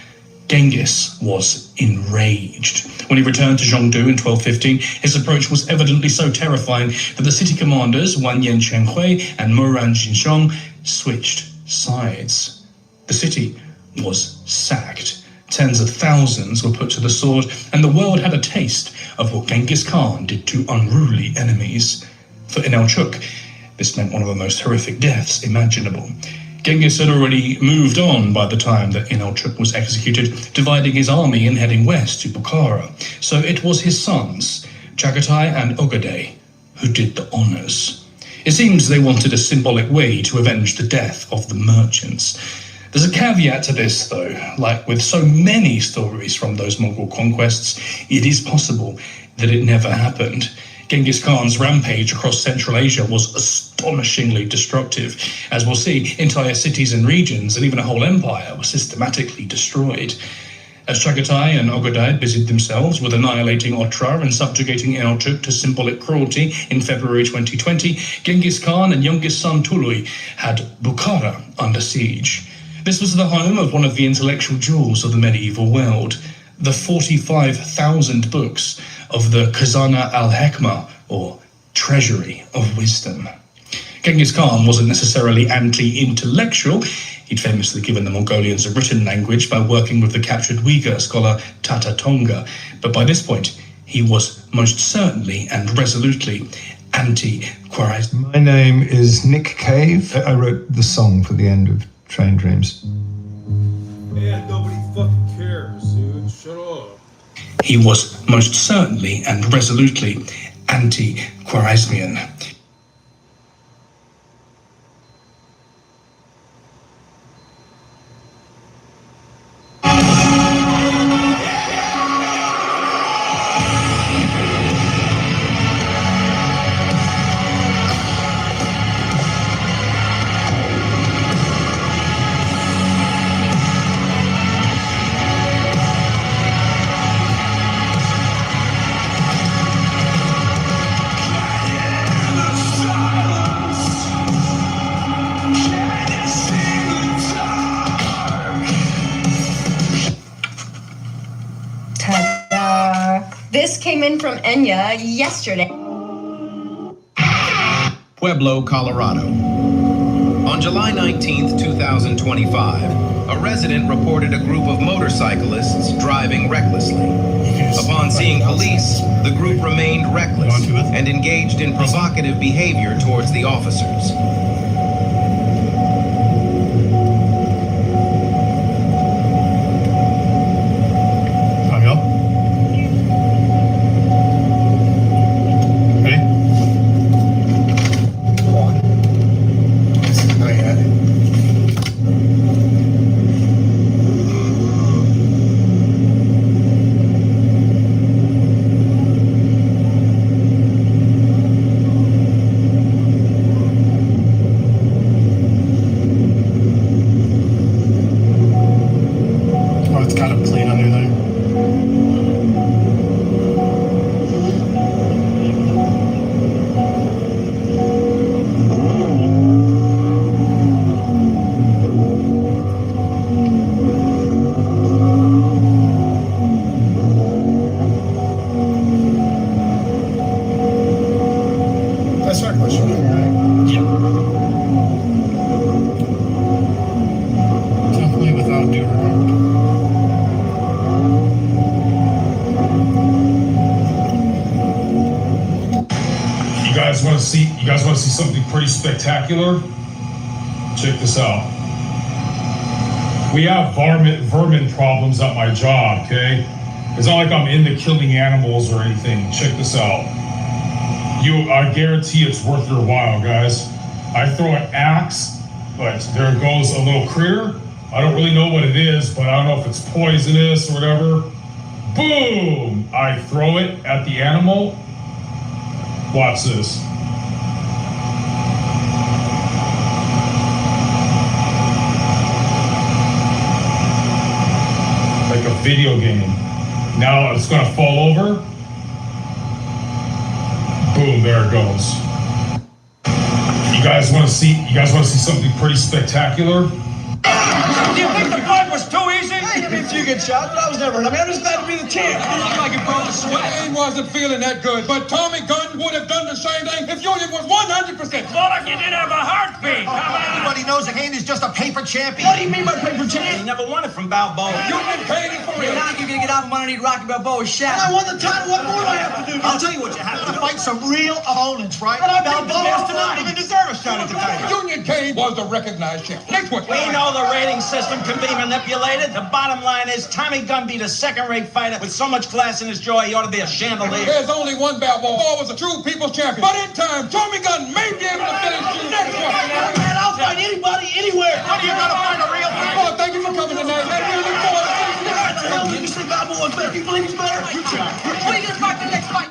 Genghis was enraged. When he returned to Zhongdu in 1215, his approach was evidently so terrifying that the city commanders Wanyan Chenghui and Moran Jinshong switched sides. The city was sacked. Tens of thousands were put to the sword, and the world had a taste of what Genghis Khan did to unruly enemies. For Inalchuk, this meant one of the most horrific deaths imaginable. Genghis had already moved on by the time that Inalchuk was executed, dividing his army and heading west to Bukhara. So it was his sons, Chagatai and Ogadai, who did the honors. It seems they wanted a symbolic way to avenge the death of the merchants. There's a caveat to this, though. Like with so many stories from those Mongol conquests, it is possible that it never happened. Genghis Khan's rampage across Central Asia was astonishingly destructive. As we'll see, entire cities and regions, and even a whole empire, were systematically destroyed. As Chagatai and Ogadai busied themselves with annihilating Otra and subjugating Inalchuk to symbolic cruelty in February 2020, Genghis Khan and youngest son Tului had Bukhara under siege. This was the home of one of the intellectual jewels of the medieval world, the 45,000 books of the Khazana al-Hekmah, or treasury of wisdom. Genghis Khan wasn't necessarily anti-intellectual. He'd famously given the Mongolians a written language by working with the captured Uyghur scholar Tata Tonga. But by this point, he was most certainly and resolutely anti-Khwarezm. My name is Nick Cave. I wrote the song for the end of Train Dreams. Man, nobody fucking cares, dude. Shut up. He was most certainly and resolutely anti-Khwarezmian. This came in from Enya yesterday. Pueblo, Colorado. On July 19th, 2025, a resident reported a group of motorcyclists driving recklessly. Upon seeing police, the group remained reckless and engaged in provocative behavior towards the officers. You guys want to see something pretty spectacular? Check this out. We have vermin problems at my job, okay? It's not like I'm into killing animals or anything. Check this out. I guarantee it's worth your while, guys. I throw an axe, but there goes a little critter. I don't really know what it is, but I don't know if it's poisonous or whatever. Boom! I throw it at the animal. Watch this. Like a video game. Now it's gonna fall over. Boom, there it goes. You guys wanna see something pretty spectacular? Do you think the fight was too easy? Hey, give me a few good shots, but I was never hurt. I mean, I'm just glad to be the champ. You look like you broke a sweat. He wasn't feeling that good, but Tommy Gunn would have done the same thing if Union was 100%. Well, if you did have a heartbeat. Everybody knows that Andy's just a paper champion. What do you mean by paper champion? He never won it from Balboa. Union paid him for real. Now you're gonna get out from underneath Rocky Balboa's shadow. I won the title. What more do I have to do? I'll tell you what you have to do. Fight some real opponents, right? Balboa's tonight. Even deserve a shot at the title. Union Cage was the recognized champ. Next one. We know the rating system can be manipulated. The bottom line is Tommy Gunn beat a second-rate fighter with so much class in his jaw he ought to be a chandelier. There's only one Balboa. Balboa was a true people's champion. But in time, Tommy Gunn may be able to finish you. Next one. Man, I'll fight anybody, anywhere. What are you gonna find a real fight? Oh, thank you for coming tonight, man. We look forward to seeing you. What the hell do you think Balboa's better? You believe he's better? You try. What are you gonna fight the next fight?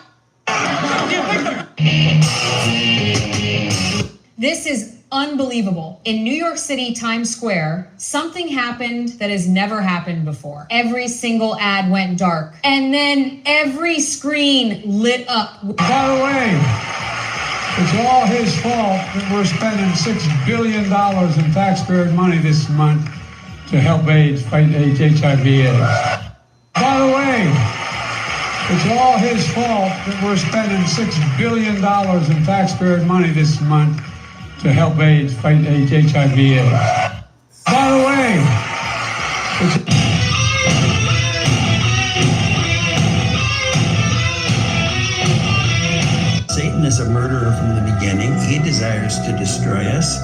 This is unbelievable. In New York City, Times Square, something happened that has never happened before. Every single ad went dark, and then every screen lit up. By the way, it's all his fault that we're spending $6 billion in taxpayer money this month to help fight HIV/AIDS. By the way, It's all his fault that we're spending $6 billion in taxpayer money this month to help AIDS fight HIV/AIDS. By the way, Satan is a murderer from the beginning. He desires to destroy us.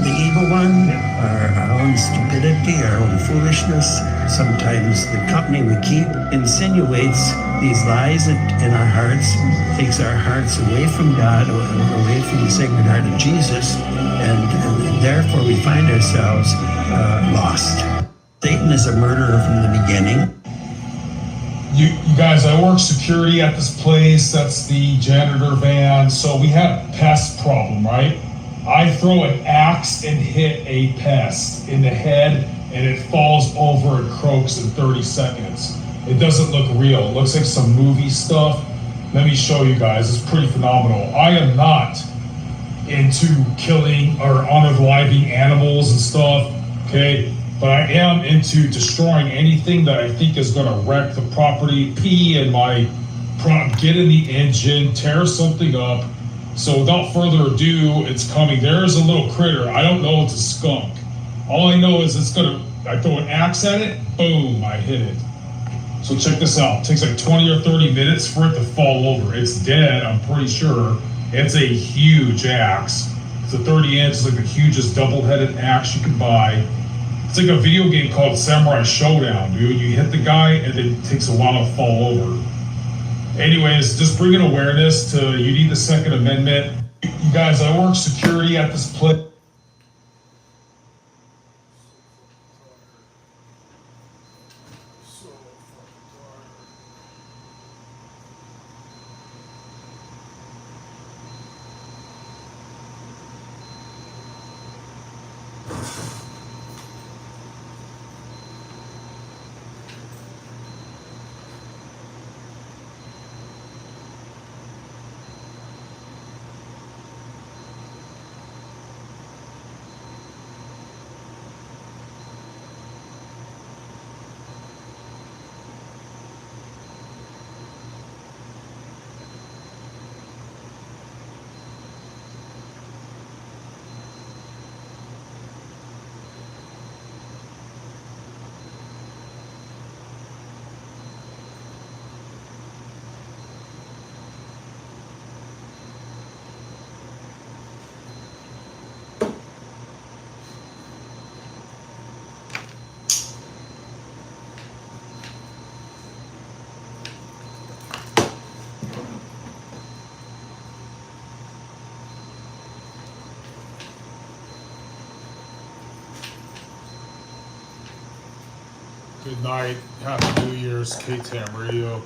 The evil one, our own stupidity, our own foolishness, sometimes the company we keep insinuates these lies in our hearts, takes our hearts away from God, away from the Sacred Heart of Jesus, and therefore we find ourselves lost. Satan is a murderer from the beginning. You guys, I work security at this place. That's the janitor van. So we have a pest problem, right? I throw an axe and hit a pest in the head, and it falls over and croaks in 30 seconds. It doesn't look real. It looks like some movie stuff. Let me show you guys. It's pretty phenomenal. I am not into killing or unaliving animals and stuff, okay? But I am into destroying anything that I think is going to wreck the property, pee in my get in the engine, tear something up. So without further ado, it's coming. There's a little critter. I don't know it's a skunk. All I know is I throw an axe at it, boom, I hit it. So check this out. It takes like 20 or 30 minutes for it to fall over. It's dead, I'm pretty sure. It's a huge axe. It's a 30-inch, it's like the hugest double-headed axe you can buy. It's like a video game called Samurai Showdown, dude. You hit the guy and it takes a while to fall over. Anyways, just bringing awareness to you need the Second Amendment. You guys, I work security at this place. Good night. Happy New Year's, KTAM Radio.